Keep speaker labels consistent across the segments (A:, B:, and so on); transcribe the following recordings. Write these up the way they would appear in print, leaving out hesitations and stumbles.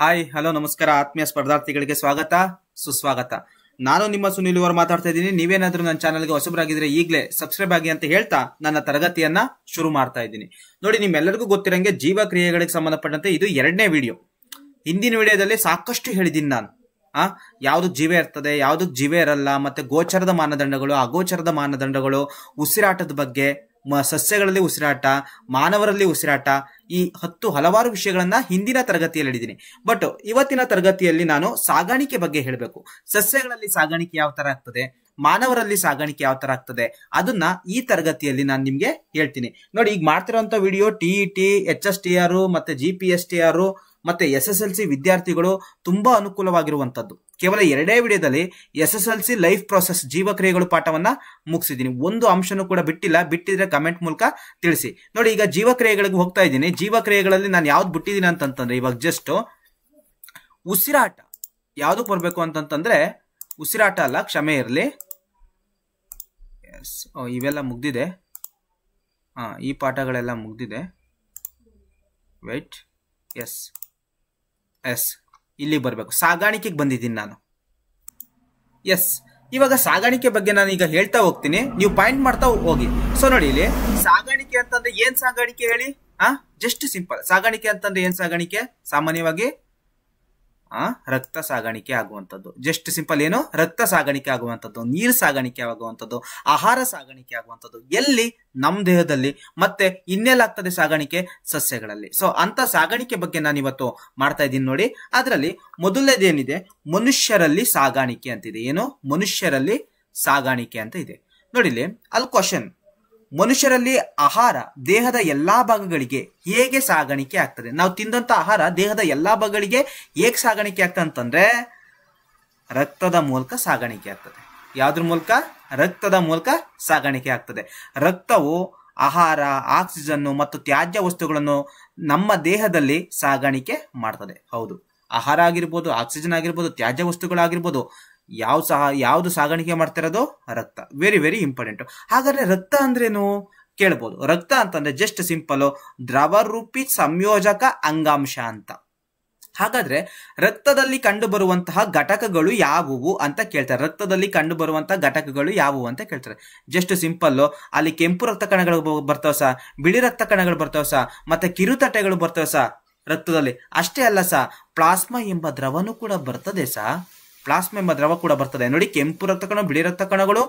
A: Hi hello ನಮಸ್ಕಾರ ಆತ್ಮೀಯ ಸ್ಪರ್ಧಾರ್ಥಿಗಳಿಗೆ ಸ್ವಾಗತ ಸುಸ್ವಾಗತ. ನಾನು ನಿಮ್ಮ ಸುನಿಲ್ ಅವರು ಮಾತಾಡ್ತಾ ಇದ್ದೀನಿ. ನೀವೇನಾದ್ರೂ ನನ್ನ ಚಾನಲ್ಗೆ ಹೊಸಬರಾಗಿದ್ರೆ ಈಗಲೇ ಸಬ್ಸ್ಕ್ರೈಬ್ ಆಗಿ ಅಂತ ಹೇಳ್ತಾ ನನ್ನ ತರಗತಿಯನ್ನ ಶುರು ಮಾಡ್ತಾ ಇದ್ದೀನಿ. ನೋಡಿ, ನಿಮ್ಮೆಲ್ಲರಿಗೂ ಗೊತ್ತಿರಂಗೆ ಜೀವಕ್ರಿಯೆಗಳಿಗೆ ಸಂಬಂಧಪಟ್ಟಂತೆ ಇದು 2ನೇ ವಿಡಿಯೋ. ಹಿಂದಿನ ವಿಡಿಯೋದಲ್ಲಿ ಸಾಕಷ್ಟು ಹೇಳಿದ್ದೀನಿ ನಾನು. ಯಾವ್ದಕ್ ಜೀವ ಇರ್ತದೆ, ಯಾವ್ದಕ್ ಜೀವ ಇರಲ್ಲ, ಮತ್ತೆ ಗೋಚರದ ಮಾನದಂಡಗಳು, ಅಗೋಚರದ ಮಾನದಂಡಗಳು, ಉಸಿರಾಟದ ಬಗ್ಗೆ, ಸಸ್ಯಗಳಲ್ಲಿ ಉಸಿರಾಟ, ಮಾನವರಲ್ಲಿ ಉಸಿರಾಟ, ಈ ಹಲವಾರು ವಿಷಯಗಳನ್ನ ಹಿಂದಿನ ತರಗತಿಯಲ್ಲಿ ಹೇಳಿದ್ದೀನಿ. ಬಟ್ ಇವತ್ತಿನ ತರಗತಿಯಲ್ಲಿ ನಾನು ಸಾಗಾಣಿಕೆ ಬಗ್ಗೆ ಹೇಳಬೇಕು. ಸಸ್ಯಗಳಲ್ಲಿ ಸಾಗಾಣಿಕೆ ಯಾವ ತರ ಆಗ್ತದೆ, ಮಾನವರಲ್ಲಿ ಸಾಗಾಣಿಕೆ ಯಾವ ತರ ಆಗ್ತದೆ, ಅದನ್ನ ಈ ತರಗತಿಯಲ್ಲಿ ನಾನು ನಿಮ್ಗೆ ಹೇಳ್ತೀನಿ. ನೋಡಿ, ಈಗ ಮಾಡ್ತಿರೋಂಥ ವಿಡಿಯೋ TET, HSTR ಮತ್ತೆ GPSTR ಮತ್ತೆ SSLC ವಿದ್ಯಾರ್ಥಿಗಳು ತುಂಬಾ ಅನುಕೂಲವಾಗಿರುವಂತದ್ದು. ಕೇವಲ 2 ವಿಡಿಯೋದಲ್ಲಿ SSLC ಲೈಫ್ ಪ್ರಾಸೆಸ್ ಜೀವಕ್ರಿಯೆಗಳು ಪಾಠವನ್ನ ಮುಗಿಸಿದ್ದೀನಿ. ಒಂದು ಅಂಶನೂ ಕೂಡ ಬಿಟ್ಟಿಲ್ಲ. ಬಿಟ್ಟಿದ್ರೆ ಕಮೆಂಟ್ ಮೂಲಕ ತಿಳಿಸಿ. ನೋಡಿ, ಈಗ ಜೀವಕ್ರಿಯೆಗಳಿಗೆ ಹೋಗ್ತಾ ಇದ್ದೀನಿ. ಜೀವಕ್ರಿಯೆಗಳಲ್ಲಿ ನಾನು ಯಾವ್ದು ಬಿಟ್ಟಿದ್ದೀನಿ ಅಂತಂತಂದ್ರೆ, ಇವಾಗ ಜಸ್ಟ್ ಉಸಿರಾಟ ಯಾವ್ದು ಬರ್ಬೇಕು ಅಂತಂತಂದ್ರೆ, ಉಸಿರಾಟ ಅಲ್ಲ, ಕ್ಷಮೆ ಇರಲಿ, ಇವೆಲ್ಲ ಮುಗ್ದಿದೆ. ಈ ಪಾಠಗಳೆಲ್ಲ ಮುಗ್ದಿದೆ. ವೈಟ್, ಎಸ್ ಇಲ್ಲಿ ಬರ್ಬೇಕು. ಸಾಗಾಣಿಕೆಗೆ ಬಂದಿದ್ದೀನಿ ನಾನು. ಎಸ್, ಇವಾಗ ಸಾಗಾಣಿಕೆ ಬಗ್ಗೆ ನಾನು ಈಗ ಹೇಳ್ತಾ ಹೋಗ್ತೀನಿ, ನೀವು ಪಾಯಿಂಟ್ ಮಾಡ್ತಾ ಹೋಗಿ. ಸೊ ನೋಡಿ, ಇಲ್ಲಿ ಸಾಗಾಣಿಕೆ ಅಂತಂದ್ರೆ ಏನ್ ಸಾಗಾಣಿಕೆ ಹೇಳಿ? Just simple. ಸಾಗಾಣಿಕೆ ಅಂತಂದ್ರೆ ಏನ್ ಸಾಗಾಣಿಕೆ? ಸಾಮಾನ್ಯವಾಗಿ ರಕ್ತ ಸಾಗಾಣಿಕೆ ಆಗುವಂಥದ್ದು. Just simple. ಏನು? ರಕ್ತ ಸಾಗಾಣಿಕೆ ಆಗುವಂಥದ್ದು, ನೀರು ಸಾಗಾಣಿಕೆ ಆಗುವಂಥದ್ದು, ಆಹಾರ ಸಾಗಾಣಿಕೆ ಆಗುವಂಥದ್ದು. ಎಲ್ಲಿ? ನಮ್ಮ ದೇಹದಲ್ಲಿ. ಮತ್ತೆ ಇನ್ನೆಲ್ಲಾಗ್ತದೆ ಸಾಗಾಣಿಕೆ? ಸಸ್ಯಗಳಲ್ಲಿ. ಸೊ ಅಂತ ಸಾಗಾಣಿಕೆ ಬಗ್ಗೆ ನಾನು ಇವತ್ತು ಮಾಡ್ತಾ ಇದ್ದೀನಿ. ನೋಡಿ, ಅದರಲ್ಲಿ ಮೊದಲನೇದೇನಿದೆ, ಮನುಷ್ಯರಲ್ಲಿ ಸಾಗಾಣಿಕೆ ಅಂತಿದೆ. ಏನು? ಮನುಷ್ಯರಲ್ಲಿ ಸಾಗಾಣಿಕೆ ಅಂತ ಇದೆ. ನೋಡಿ, ಇಲ್ಲಿ ಅಲ್ಲಿ ಕ್ವಶನ್, ಮನುಷ್ಯರಲ್ಲಿ ಆಹಾರ ದೇಹದ ಎಲ್ಲಾ ಭಾಗಗಳಿಗೆ ಹೇಗೆ ಸಾಗಾಣಿಕೆ ಆಗ್ತದೆ? ನಾವು ತಿಂದಂತ ಆಹಾರ ದೇಹದ ಎಲ್ಲಾ ಭಾಗಗಳಿಗೆ ಹೇಗೆ ಸಾಗಾಣಿಕೆ ಆಗ್ತದೆ ಅಂತಂದ್ರೆ, ರಕ್ತದ ಮೂಲಕ ಸಾಗಾಣಿಕೆ ಆಗ್ತದೆ. ಯಾವ್ದ್ರ ಮೂಲಕ? ರಕ್ತದ ಮೂಲಕ ಸಾಗಾಣಿಕೆ ಆಗ್ತದೆ. ರಕ್ತವು ಆಹಾರ, ಆಕ್ಸಿಜನ್ ಮತ್ತು ತ್ಯಾಜ್ಯ ವಸ್ತುಗಳನ್ನು ನಮ್ಮ ದೇಹದಲ್ಲಿ ಸಾಗಾಣಿಕೆ ಮಾಡ್ತದೆ. ಹೌದು, ಆಹಾರ ಆಗಿರ್ಬೋದು, ಆಕ್ಸಿಜನ್ ಆಗಿರ್ಬೋದು, ತ್ಯಾಜ್ಯ ವಸ್ತುಗಳಾಗಿರ್ಬೋದು, ಯಾವ್ದು ಸಾಗಾಣಿಕೆ ಮಾಡ್ತಿರೋದು? ರಕ್ತ. Very very important. ಹಾಗಾದ್ರೆ ರಕ್ತ ಅಂದ್ರೇನು ಕೇಳ್ಬೋದು. ರಕ್ತ ಅಂತಂದ್ರೆ ಜಸ್ಟ್ ಸಿಂಪಲ್, ದ್ರವರೂಪಿ ಸಂಯೋಜಕ ಅಂಗಾಂಶ ಅಂತ. ಹಾಗಾದ್ರೆ ರಕ್ತದಲ್ಲಿ ಕಂಡು ಬರುವಂತಹ ಘಟಕಗಳು ಯಾವುವು ಅಂತ ಕೇಳ್ತಾರೆ. ರಕ್ತದಲ್ಲಿ ಕಂಡು ಬರುವಂತಹ ಘಟಕಗಳು ಯಾವುವು ಅಂತ ಕೇಳ್ತಾರೆ. ಜಸ್ಟ್ ಸಿಂಪಲ್, ಅಲ್ಲಿ ಕೆಂಪು ರಕ್ತ ಕಣಗಳು ಬರ್ತಾವ ಸ, ಬಿಳಿ ರಕ್ತ ಕಣಗಳು ಬರ್ತಾವ ಸ, ಮತ್ತೆ ಕಿರುತಟ್ಟೆಗಳು ಬರ್ತಾವ ಸ ರಕ್ತದಲ್ಲಿ. ಅಷ್ಟೇ ಅಲ್ಲ ಸ, ಪ್ಲಾಸ್ಮಾ ಎಂಬ ದ್ರವನು ಕೂಡ ಬರ್ತದೆ ಸ. ಪ್ಲಾಸ್ಮಾ ಎಂಬ ದ್ರವ ಕೂಡ ಬರ್ತದೆ. ನೋಡಿ, ಕೆಂಪು ರಕ್ತ ಕಣ, ಬಿಳಿ ರಕ್ತ ಕಣಗಳು,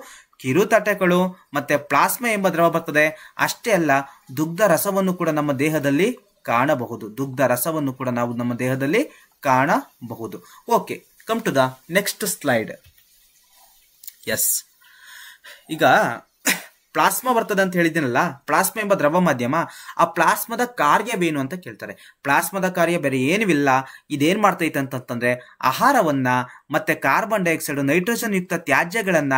A: ಕಿರುತಟೆಗಳು, ಮತ್ತೆ ಪ್ಲಾಸ್ಮಾ ಎಂಬ ದ್ರವ ಬರ್ತದೆ. ಅಷ್ಟೇ ಅಲ್ಲ, ದುಗ್ಧ ರಸವನ್ನು ಕೂಡ ನಮ್ಮ ದೇಹದಲ್ಲಿ ಕಾಣಬಹುದು. ದುಗ್ಧ ರಸವನ್ನು ಕೂಡ ನಾವು ನಮ್ಮ ದೇಹದಲ್ಲಿ ಕಾಣಬಹುದು. Okay, come to the next slide. Yes, ಈಗ ಪ್ಲಾಸ್ಮಾ ಬರ್ತದೆ ಅಂತ ಹೇಳಿದ್ದೀನಲ್ಲ, ಪ್ಲಾಸ್ಮಾ ಎಂಬ ದ್ರವ ಮಾಧ್ಯಮ. ಆ ಪ್ಲಾಸ್ಮಾದ ಕಾರ್ಯವೇನು ಅಂತ ಕೇಳ್ತಾರೆ. ಪ್ಲಾಸ್ಮಾದ ಕಾರ್ಯ ಬೇರೆ ಏನಿಲ್ಲ. ಇದೇನ್ ಮಾಡ್ತೈತೆ ಅಂತಂದ್ರೆ, ಆಹಾರವನ್ನ ಮತ್ತೆ ಕಾರ್ಬನ್ ಡೈಆಕ್ಸೈಡ್, ನೈಟ್ರೋಜನ್ ಯುಕ್ತ ತ್ಯಾಜ್ಯಗಳನ್ನ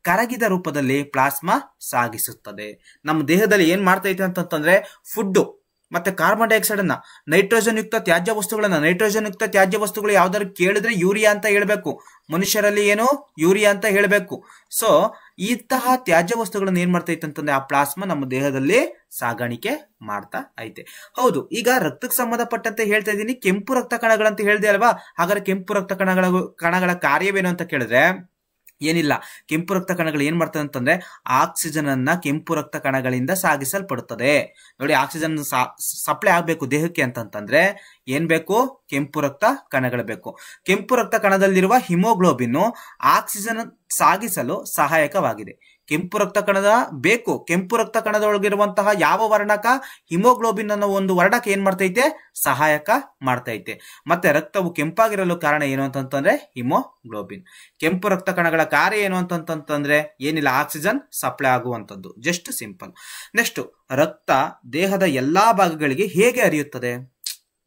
A: ಕರಗಿದ ರೂಪದಲ್ಲಿ ಪ್ಲಾಸ್ಮಾ ಸಾಗಿಸುತ್ತದೆ. ನಮ್ಮ ದೇಹದಲ್ಲಿ ಏನ್ ಮಾಡ್ತೈತೆ ಅಂತಂದ್ರೆ, ಫುಡ್ ಮತ್ತೆ ಕಾರ್ಬನ್ ಡೈಆಕ್ಸೈಡ್ ಅನ್ನ, ನೈಟ್ರೋಜನ್ ಯುಕ್ತ ತ್ಯಾಜ್ಯ ವಸ್ತುಗಳನ್ನ, ನೈಟ್ರೋಜನ್ ಯುಕ್ತ ತ್ಯಾಜ್ಯ ವಸ್ತುಗಳು ಯಾವ್ದಾದ್ರು ಕೇಳಿದ್ರೆ ಯೂರಿಯಾ ಅಂತ ಹೇಳ್ಬೇಕು. ಮನುಷ್ಯರಲ್ಲಿ ಏನು? ಯೂರಿಯಾ ಅಂತ ಹೇಳ್ಬೇಕು. ಸೊ ಇಂತಹ ತ್ಯಾಜ್ಯ ವಸ್ತುಗಳನ್ನ ಏನ್ ಮಾಡ್ತೈತೆ ಅಂತಂದ್ರೆ, ಆ ಪ್ಲಾಸ್ಮಾ ನಮ್ಮ ದೇಹದಲ್ಲಿ ಸಾಗಾಣಿಕೆ ಮಾಡ್ತಾ ಐತೆ. ಹೌದು, ಈಗ ರಕ್ತಕ್ಕೆ ಸಂಬಂಧಪಟ್ಟಂತೆ ಹೇಳ್ತಾ ಇದ್ದೀನಿ. ಕೆಂಪು ರಕ್ತ ಕಣಗಳಂತ ಹೇಳ್ದೆ ಅಲ್ವಾ? ಹಾಗಾದ್ರೆ ಕೆಂಪು ರಕ್ತ ಕಣಗಳ ಕಾರ್ಯವೇನು ಅಂತ ಕೇಳಿದ್ರೆ ಏನಿಲ್ಲ. ಕೆಂಪು ರಕ್ತ ಕಣಗಳು ಏನ್ ಮಾಡ್ತದೆ ಅಂತಂದ್ರೆ, ಆಕ್ಸಿಜನ್ ಅನ್ನ ಕೆಂಪು ರಕ್ತ ಕಣಗಳಿಂದ ಸಾಗಿಸಲ್ಪಡುತ್ತದೆ. ನೋಡಿ, ಆಕ್ಸಿಜನ್ ಸಪ್ಲೈ ಆಗ್ಬೇಕು ದೇಹಕ್ಕೆ ಅಂತಂತಂದ್ರೆ ಏನ್ ಬೇಕು? ಕೆಂಪು ರಕ್ತ ಕಣಗಳು ಬೇಕು. ಕೆಂಪು ರಕ್ತ ಕಣದಲ್ಲಿರುವ ಹಿಮೋಗ್ಲೋಬಿನ್ ಆಕ್ಸಿಜನ್ ಸಾಗಿಸಲು ಸಹಾಯಕವಾಗಿದೆ. ಕೆಂಪು ರಕ್ತ ಕಣದ ಬೇಕು. ಕೆಂಪು ರಕ್ತ ಕಣದೊಳಗಿರುವಂತಹ ಯಾವ ವರ್ಣಕ? ಹಿಮೋಗ್ಲೋಬಿನ್ ಅನ್ನೋ ಒಂದು ವರ್ಣಕ ಏನ್ ಮಾಡ್ತೈತೆ? ಸಹಾಯಕ ಮಾಡ್ತೈತೆ. ಮತ್ತೆ ರಕ್ತವು ಕೆಂಪಾಗಿರಲು ಕಾರಣ ಏನು ಅಂತಂತಂದ್ರೆ ಹಿಮೋಗ್ಲೋಬಿನ್. ಕೆಂಪು ರಕ್ತ ಕಣಗಳ ಕಾರ್ಯ ಏನು ಅಂತಂತಂದ್ರೆ ಏನಿಲ್ಲ, ಆಕ್ಸಿಜನ್ ಸಪ್ಲೈ ಆಗುವಂತದ್ದು. Just simple. ನೆಕ್ಸ್ಟ್, ರಕ್ತ ದೇಹದ ಎಲ್ಲಾ ಭಾಗಗಳಿಗೆ ಹೇಗೆ ಹರಿಯುತ್ತದೆ?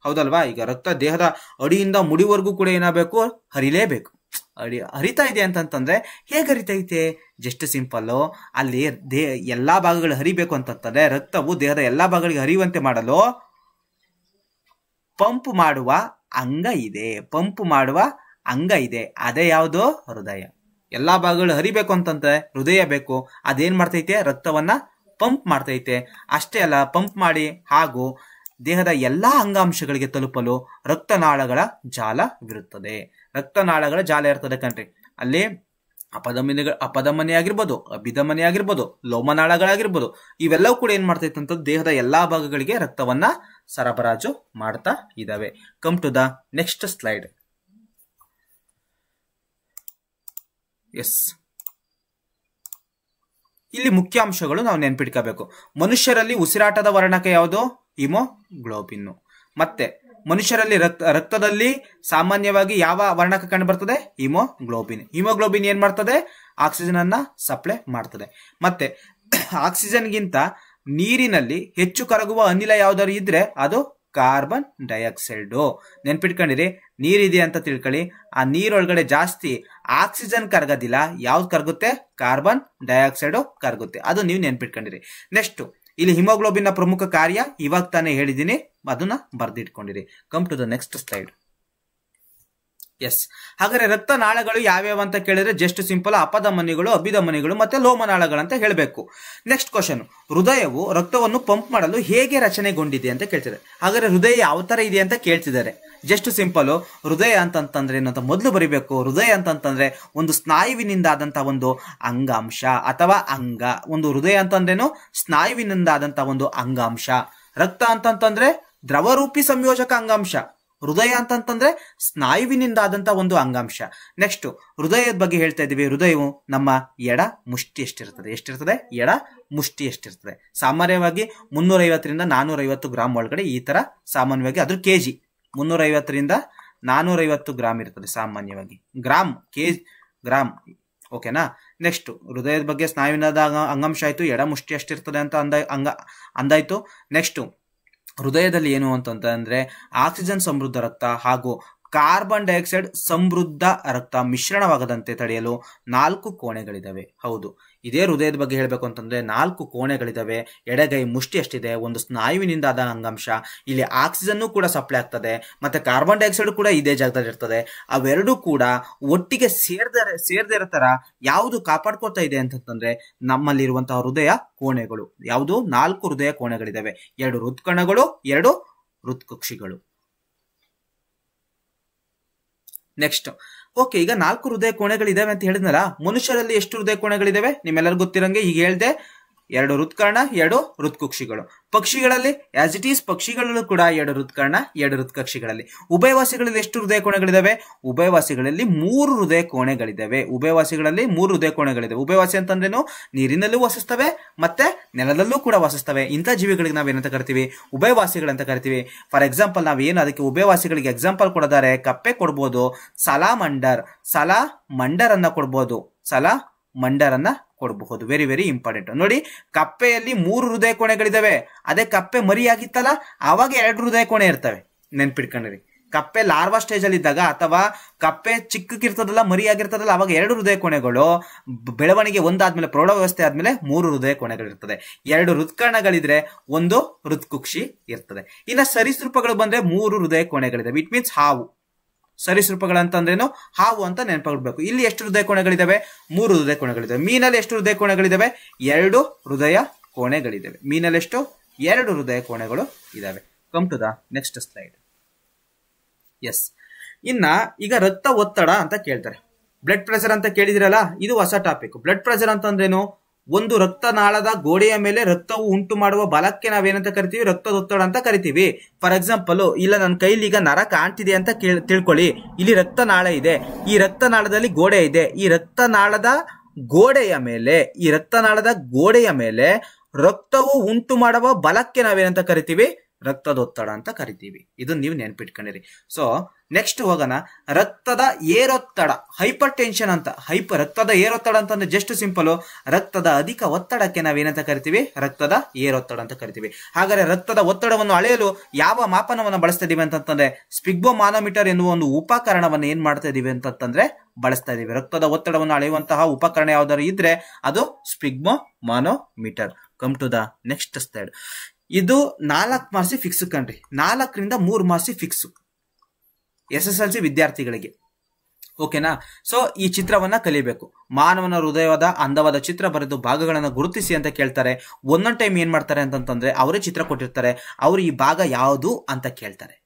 A: ಹೌದಲ್ವಾ? ಈಗ ರಕ್ತ ದೇಹದ ಅಡಿಯಿಂದ ಮುಡಿವರೆಗೂ ಕೂಡ ಏನಾಗಬೇಕು? ಹರಿಲೇಬೇಕು. ಹರಿತಾ ಇದೆ ಅಂತಂತಂದ್ರೆ ಹೇಗೆ ಹರಿತೈತೆ? ಜಸ್ಟ್ ಸಿಂಪಲ್, ಅಲ್ಲಿ ಎಲ್ಲಾ ಭಾಗಗಳು ಹರಿಬೇಕು ಅಂತಂತಂದ್ರೆ, ರಕ್ತವು ದೇಹದ ಎಲ್ಲಾ ಭಾಗಗಳಿಗೆ ಹರಿಯುವಂತೆ ಮಾಡಲು ಪಂಪ್ ಮಾಡುವ ಅಂಗ ಇದೆ. ಪಂಪ್ ಮಾಡುವ ಅಂಗ ಇದೆ. ಅದೇ ಯಾವುದು? ಹೃದಯ. ಎಲ್ಲಾ ಭಾಗಗಳು ಹರಿಬೇಕು ಅಂತಂದ್ರೆ ಹೃದಯ ಬೇಕು. ಅದೇನ್ ಮಾಡ್ತೈತೆ? ರಕ್ತವನ್ನ ಪಂಪ್ ಮಾಡ್ತೈತೆ. ಅಷ್ಟೇ ಅಲ್ಲ, ಪಂಪ್ ಮಾಡಿ ಹಾಗೂ ದೇಹದ ಎಲ್ಲಾ ಅಂಗಾಂಶಗಳಿಗೆ ತಲುಪಲು ರಕ್ತನಾಳಗಳ ಜಾಲವಿರುತ್ತದೆ. ರಕ್ತನಾಳಗಳ ಜಾಲ ಇರ್ತದೆ ಕಣ್ರಿ. ಅಲ್ಲಿ ಅಪಧಮನಿ ಆಗಿರ್ಬೋದು, ಅಭಿಧಮನಿ ಆಗಿರ್ಬೋದು, ಲೋಮನಾಳಗಳಾಗಿರ್ಬೋದು, ಇವೆಲ್ಲವೂ ಕೂಡ ಏನ್ ಮಾಡ್ತೈತೆ ಅಂತ ದೇಹದ ಎಲ್ಲಾ ಭಾಗಗಳಿಗೆ ರಕ್ತವನ್ನ ಸರಬರಾಜು ಮಾಡ್ತಾ ಇದಾವೆ. Come to the next slide. Yes, ಇಲ್ಲಿ ಮುಖ್ಯಾಂಶಗಳು ನಾವು ನೆನ್ಪಿಟ್ಕೋಬೇಕು. ಮನುಷ್ಯರಲ್ಲಿ ಉಸಿರಾಟದ ವರ್ಣಕ ಯಾವುದು? ಹಿಮೋಗ್ಲೋಬಿನ್. ಮತ್ತೆ ಮನುಷ್ಯರಲ್ಲಿ ರಕ್ತದಲ್ಲಿ ಸಾಮಾನ್ಯವಾಗಿ ಯಾವ ವರ್ಣಕ ಕಂಡು ಬರ್ತದೆ? ಹಿಮೋಗ್ಲೋಬಿನ್. ಹಿಮೋಗ್ಲೋಬಿನ್ ಏನ್ ಮಾಡ್ತದೆ? ಆಕ್ಸಿಜನ್ ಅನ್ನ ಸಪ್ಲೈ ಮಾಡ್ತದೆ. ಮತ್ತೆ ಆಕ್ಸಿಜನ್ಗಿಂತ ನೀರಿನಲ್ಲಿ ಹೆಚ್ಚು ಕರಗುವ ಅನಿಲ ಯಾವ್ದಾದ್ರು ಇದ್ರೆ ಅದು ಕಾರ್ಬನ್ ಡೈಆಕ್ಸೈಡ್. ನೆನ್ಪಿಟ್ಕೊಂಡಿರಿ, ನೀರಿದೆ ಅಂತ ತಿಳ್ಕೊಳ್ಳಿ. ಆ ನೀರೊಳಗಡೆ ಜಾಸ್ತಿ ಆಕ್ಸಿಜನ್ ಕರಗೋದಿಲ್ಲ. ಯಾವ್ದು ಕರಗುತ್ತೆ? Carbon dioxide ಕರಗುತ್ತೆ. ಅದು ನೀವು ನೆನ್ಪಿಟ್ಕೊಂಡಿರಿ. ನೆಕ್ಸ್ಟ್, ಇಲ್ಲಿ ಹಿಮೋಗ್ಲೋಬಿನ್ ನ ಪ್ರಮುಖ ಕಾರ್ಯ ಇವಾಗ ತಾನೇ ಹೇಳಿದ್ದೀನಿ, ಅದನ್ನ ಬರ್ದಿಟ್ಕೊಂಡಿರಿ. Come to the next slide. Yes, ಹಾಗಾದ್ರೆ ರಕ್ತನಾಳಗಳು ಯಾವ್ಯಾವ ಅಂತ ಕೇಳಿದ್ರೆ ಜಸ್ಟ್ ಸಿಂಪಲ್ ಅಪಧಮನಿಗಳು, ಅಭಿಧಮನಿಗಳು ಮತ್ತೆ ಲೋಮನಾಳಗಳಂತ ಹೇಳಬೇಕು. ನೆಕ್ಸ್ಟ್ ಕ್ವಶನ್, ಹೃದಯವು ರಕ್ತವನ್ನು ಪಂಪ್ ಮಾಡಲು ಹೇಗೆ ರಚನೆಗೊಂಡಿದೆ ಅಂತ ಕೇಳ್ತಿದ್ದಾರೆ. ಹಾಗಾದ್ರೆ ಹೃದಯ ಯಾವ ತರ ಇದೆ ಅಂತ ಕೇಳ್ತಿದ್ದಾರೆ. ಜಸ್ಟ್ ಸಿಂಪಲ್, ಹೃದಯ ಅಂತಂತಂದ್ರೆ ಏನಂತ ಮೊದಲು ಬರಿಬೇಕು. ಹೃದಯ ಅಂತಂತಂದ್ರೆ ಒಂದು ಸ್ನಾಯುವಿನಿಂದ ಆದಂತಹ ಒಂದು ಅಂಗಾಂಶ ಅಥವಾ ಅಂಗ. ಒಂದು ಹೃದಯ ಅಂತಂದ್ರೇನು? ಸ್ನಾಯುವಿನಿಂದ ಆದಂತಹ ಒಂದು ಅಂಗಾಂಶ. ರಕ್ತ ಅಂತಂತಂದ್ರೆ ದ್ರವರೂಪಿ ಸಂಯೋಜಕ ಅಂಗಾಂಶ. ಹೃದಯ ಅಂತಂತಂದ್ರೆ ಸ್ನಾಯುವಿನಿಂದ ಆದಂತಹ ಒಂದು ಅಂಗಾಂಶ. ನೆಕ್ಸ್ಟ್, ಹೃದಯದ ಬಗ್ಗೆ ಹೇಳ್ತಾ ಇದೀವಿ. ಹೃದಯವು ನಮ್ಮ ಎಡ ಮುಷ್ಟಿ ಎಷ್ಟಿರ್ತದೆ? ಎಷ್ಟಿರ್ತದೆ? ಎಡ ಮುಷ್ಟಿ ಎಷ್ಟಿರ್ತದೆ? ಸಾಮಾನ್ಯವಾಗಿ 350ರಿಂದ 450 ಗ್ರಾಮ್ ಒಳಗಡೆ ಈ ತರ ಸಾಮಾನ್ಯವಾಗಿ. ಅದ್ರ ಕೆಜಿ 350ರಿಂದ 450 ಗ್ರಾಮ್ ಇರ್ತದೆ ಸಾಮಾನ್ಯವಾಗಿ. Gram, gram. ಓಕೆನಾ? ನೆಕ್ಸ್ಟ್, ಹೃದಯದ ಬಗ್ಗೆ ಸ್ನಾಯುವಿನ ಅಂಗಾಂಶ ಆಯ್ತು, ಎಡ ಮುಷ್ಟಿ ಎಷ್ಟಿರ್ತದೆ ಅಂತ ಅಂದಾಯ್ತು. ನೆಕ್ಸ್ಟ್, ಹೃದಯದಲ್ಲಿ ಏನು ಅಂತಂದ್ರೆ ಆಕ್ಸಿಜನ್ ಸಮೃದ್ಧ ರಕ್ತ ಹಾಗೂ ಕಾರ್ಬನ್ ಡೈಆಕ್ಸೈಡ್ ಸಮೃದ್ಧ ರಕ್ತ ಮಿಶ್ರಣವಾಗದಂತೆ ತಡೆಯಲು 4 ಕೋಣೆಗಳಿದಾವೆ. ಹೌದು, ಇದೇ ಹೃದಯದ ಬಗ್ಗೆ ಹೇಳ್ಬೇಕು ಅಂತಂದ್ರೆ 4 ಕೋಣೆಗಳಿದಾವೆ. ಎಡಗೈ ಮುಷ್ಟಿ ಅಷ್ಟಿದೆ. ಒಂದು ಸ್ನಾಯುವಿನಿಂದ ಆದ ಅಂಗಾಂಶ. ಇಲ್ಲಿ ಆಕ್ಸಿಜನ್ ಕೂಡ ಸಪ್ಲೈ ಆಗ್ತದೆ, ಮತ್ತೆ ಕಾರ್ಬನ್ ಡೈಆಕ್ಸೈಡ್ ಕೂಡ ಇದೇ ಜಾಗದಲ್ಲಿ ಇರ್ತದೆ. ಅವೆರಡೂ ಕೂಡ ಒಟ್ಟಿಗೆ ಸೇರ್ದೇ ಇರೋ ತರ ಯಾವುದು ಕಾಪಾಡ್ಕೊತಾ ಇದೆ ಅಂತಂದ್ರೆ ನಮ್ಮಲ್ಲಿರುವಂತಹ ಹೃದಯ ಕೋಣೆಗಳು. ಯಾವುದು? 4 ಹೃದಯ ಕೋಣೆಗಳಿದಾವೆ. 2 ಹೃತ್ಕಣಗಳು, 2 ಹೃತ್ಕುಕ್ಷಿಗಳು. ನೆಕ್ಸ್ಟ್, ಓಕೆ, ಈಗ 4 ಹೃದಯ ಕೋಣೆಗಳಿದಾವೆ ಅಂತ ಹೇಳಿದ್ನಲ್ಲ. ಮನುಷ್ಯರಲ್ಲಿ ಎಷ್ಟು ಹೃದಯ ಕೋಣೆಗಳಿದಾವೆ? ನಿಮ್ಮೆಲ್ಲರಿಗೂ ಗೊತ್ತಿರಂಗೆ ಈಗ ಹೇಳ್ದೆ, 2 ಹೃತ್ಕರ್ಣ, 2 ಹೃತ್ಕುಕ್ಷಿಗಳು. ಪಕ್ಷಿಗಳಲ್ಲಿ ಆಸ್ ಇಟ್ ಈಸ್, ಪಕ್ಷಿಗಳಲ್ಲೂ ಕೂಡ 2 ಹೃತ್ಕರ್ಣ, 2 ಹೃತ್ಕಕ್ಷಿಗಳಲ್ಲಿ. ಉಭಯವಾಸಿಗಳಲ್ಲಿ ಎಷ್ಟು ಹೃದಯ ಕೋಣೆಗಳಿದಾವೆ? ಉಭಯವಾಸಿಗಳಲ್ಲಿ 3 ಹೃದಯ ಕೋಣೆಗಳಿದಾವೆ. ಉಭಯವಾಸಿಗಳಲ್ಲಿ 3 ಹೃದಯ ಕೋಣೆಗಳಿದಾವೆ. ಉಭಯವಾಸಿ ಅಂತಂದ್ರೇನು? ನೀರಿನಲ್ಲೂ ವಾಸಿಸ್ತವೆ ಮತ್ತೆ ನೆಲದಲ್ಲೂ ಕೂಡ ವಾಸಿಸ್ತವೆ. ಇಂಥ ಜೀವಿಗಳಿಗೆ ನಾವೇನಂತ ಕರಿತೀವಿ? ಉಭಯವಾಸಿಗಳಂತ ಕರಿತೀವಿ. ಫಾರ್ ಎಕ್ಸಾಂಪಲ್, ನಾವೇನು ಅದಕ್ಕೆ ಉಭಯವಾಸಿಗಳಿಗೆ ಎಕ್ಸಾಂಪಲ್ ಕೊಡೋದಾರೆ ಕಪ್ಪೆ ಕೊಡ್ಬೋದು, ಸಲಾಮಂಡರ್ ಅನ್ನ ಕೊಡ್ಬೋದು, ಸಲಾಮಂಡರ್ ಅನ್ನ ಕೊಡಬಹುದು. Very very important. ನೋಡಿ, ಕಪ್ಪೆಯಲ್ಲಿ 3 ಹೃದಯ ಕೋಣೆಗಳಿದಾವೆ. ಅದೇ ಕಪ್ಪೆ ಮರಿ ಆಗಿತ್ತಲ್ಲ, ಆವಾಗ 2 ಹೃದಯ ಕೋಣೆ ಇರ್ತವೆ. ನೆನ್ಪಿಟ್ಕೊಂಡಿರಿ. ಕಪ್ಪೆ ಲಾರ್ವಾ ಸ್ಟೇಜ್ ಅಲ್ಲಿ ಇದ್ದಾಗ ಅಥವಾ ಕಪ್ಪೆ ಚಿಕ್ಕಕ್ಕಿರ್ತದಲ್ಲ, ಮರಿ ಆಗಿರ್ತದಲ್ಲ, ಅವಾಗ 2 ಹೃದಯ ಕೋಣೆಗಳು. ಬೆಳವಣಿಗೆ ಒಂದಾದ್ಮೇಲೆ, ಪ್ರೌಢ ವ್ಯವಸ್ಥೆ ಆದ್ಮೇಲೆ 3 ಹೃದಯ ಕೋಣೆಗಳಿರ್ತದೆ. 2 ಹೃತ್ಕರ್ಣಗಳಿದ್ರೆ 1 ಹೃತ್ಕುಕ್ಷಿ ಇರ್ತದೆ. ಇನ್ನ ಸರೀಸೃಪಗಳು ಬಂದ್ರೆ 3 ಹೃದಯ ಕೋಣೆಗಳಿದಾವೆ. ಇಟ್ ಮೀನ್ಸ್ ಹಾವು. ಸರೀಸೃಪಗಳಂತಂದ್ರೇನು? ಹಾವು ಅಂತ ನೆನಪಿಡ್ಬೇಕು. ಇಲ್ಲಿ ಎಷ್ಟು ಹೃದಯ ಕೋಣೆಗಳಿದಾವೆ? 3 ಹೃದಯ ಕೋಣೆಗಳಿದಾವೆ. ಮೀನಲ್ಲಿ ಎಷ್ಟು ಹೃದಯ ಕೋಣೆಗಳಿದಾವೆ? 2 ಹೃದಯ ಕೋಣೆಗಳಿದಾವೆ. ಮೀನಲ್ಲಿ ಎಷ್ಟು? 2 ಹೃದಯ ಕೋಣೆಗಳು ಇದಾವೆ. Come to the next slide. Yes, ಇನ್ನ ಈಗ ರಕ್ತ ಒತ್ತಡ ಅಂತ ಕೇಳ್ತಾರೆ. ಬ್ಲಡ್ ಪ್ರೆಷರ್ ಅಂತ ಕೇಳಿದಿರಲ್ಲ, ಇದು ಹೊಸ ಟಾಪಿಕ್. ಬ್ಲಡ್ ಪ್ರೆಷರ್ ಅಂತಂದ್ರೇನು? ಒಂದು ರಕ್ತನಾಳದ ಗೋಡೆಯ ಮೇಲೆ ರಕ್ತವು ಉಂಟು ಮಾಡುವ ಬಲಕ್ಕೆ ನಾವೇನಂತ ಕರಿತೀವಿ? ರಕ್ತದೊತ್ತಡ ಅಂತ ಕರಿತೀವಿ. ಫಾರ್ ಎಕ್ಸಾಂಪಲ್, ಇಲ್ಲ ನನ್ನ ಕೈಲಿ ಈಗ ನರ ಕಾಣ್ತಿದೆ ಅಂತ ತಿಳ್ಕೊಳ್ಳಿ. ಇಲ್ಲಿ ರಕ್ತನಾಳ ಇದೆ. ಈ ರಕ್ತನಾಳದಲ್ಲಿ ಗೋಡೆ ಇದೆ. ಈ ರಕ್ತನಾಳದ ಗೋಡೆಯ ಮೇಲೆ ರಕ್ತವು ಉಂಟು ಮಾಡುವ ಬಲಕ್ಕೆ ನಾವೇನಂತ ಕರಿತೀವಿ? ರಕ್ತದೊತ್ತಡ ಅಂತ ಕರಿತೀವಿ. ಇದು ನೀವು ನೆನ್ಪಿಟ್ಕೊಂಡಿರಿ. ಸೊ ನೆಕ್ಸ್ಟ್ ಹೋಗೋಣ. ರಕ್ತದ ಏರೊತ್ತಡ, ಹೈಪರ್ ಟೆನ್ಷನ್ ಅಂತ. ರಕ್ತದ ಏರೊತ್ತಡ ಅಂತಂದ್ರೆ ಜಸ್ಟ್ ಸಿಂಪಲ್, ರಕ್ತದ ಅಧಿಕ ಒತ್ತಡಕ್ಕೆ ನಾವೇನಂತ ಕರಿತೀವಿ? ರಕ್ತದ ಏರೊತ್ತಡ ಅಂತ ಕರಿತೀವಿ. ಹಾಗಾದ್ರೆ ರಕ್ತದ ಒತ್ತಡವನ್ನು ಅಳೆಯಲು ಯಾವ ಮಾಪನವನ್ನು ಬಳಸ್ತಾ ಇದೀವಿ ಅಂತಂದ್ರೆ ಸ್ಪಿಗ್ಮೋಮಾನೋಮೀಟರ್ ಎನ್ನುವ ಒಂದು ಉಪಕರಣವನ್ನು ಏನ್ ಮಾಡ್ತಾ ಇದೀವಿ ಅಂತಂದ್ರೆ ಬಳಸ್ತಾ ಇದೀವಿ. ರಕ್ತದ ಒತ್ತಡವನ್ನು ಅಳೆಯುವಂತಹ ಉಪಕರಣ ಯಾವ್ದಾದ್ರು ಇದ್ರೆ ಅದು sphygmomanometer. Come to the next slide. ಇದು 4 ಮಾರ್ಕ್ಸ್ ಫಿಕ್ಸ್ ಕಣ್ರಿ. 4ರಿಂದ 3 ಮಾರ್ಕ್ಸ್ ಫಿಕ್ಸ್ SSLC ವಿದ್ಯಾರ್ಥಿಗಳಿಗೆ. ಓಕೆನಾ. ಸೊ ಈ ಚಿತ್ರವನ್ನ ಕಲಿಬೇಕು. ಮಾನವನ ಹೃದಯದ ಅಂದವಾದ ಚಿತ್ರ ಬರೆದು ಭಾಗಗಳನ್ನು ಗುರುತಿಸಿ ಅಂತ ಕೇಳ್ತಾರೆ. ಒಂದೊಂದು ಟೈಮ್ ಏನ್ ಮಾಡ್ತಾರೆ ಅಂತಂತಂದ್ರೆ ಅವರೇ ಚಿತ್ರ ಕೊಟ್ಟಿರ್ತಾರೆ, ಅವ್ರು ಈ ಭಾಗ ಯಾವುದು ಅಂತ ಕೇಳ್ತಾರೆ.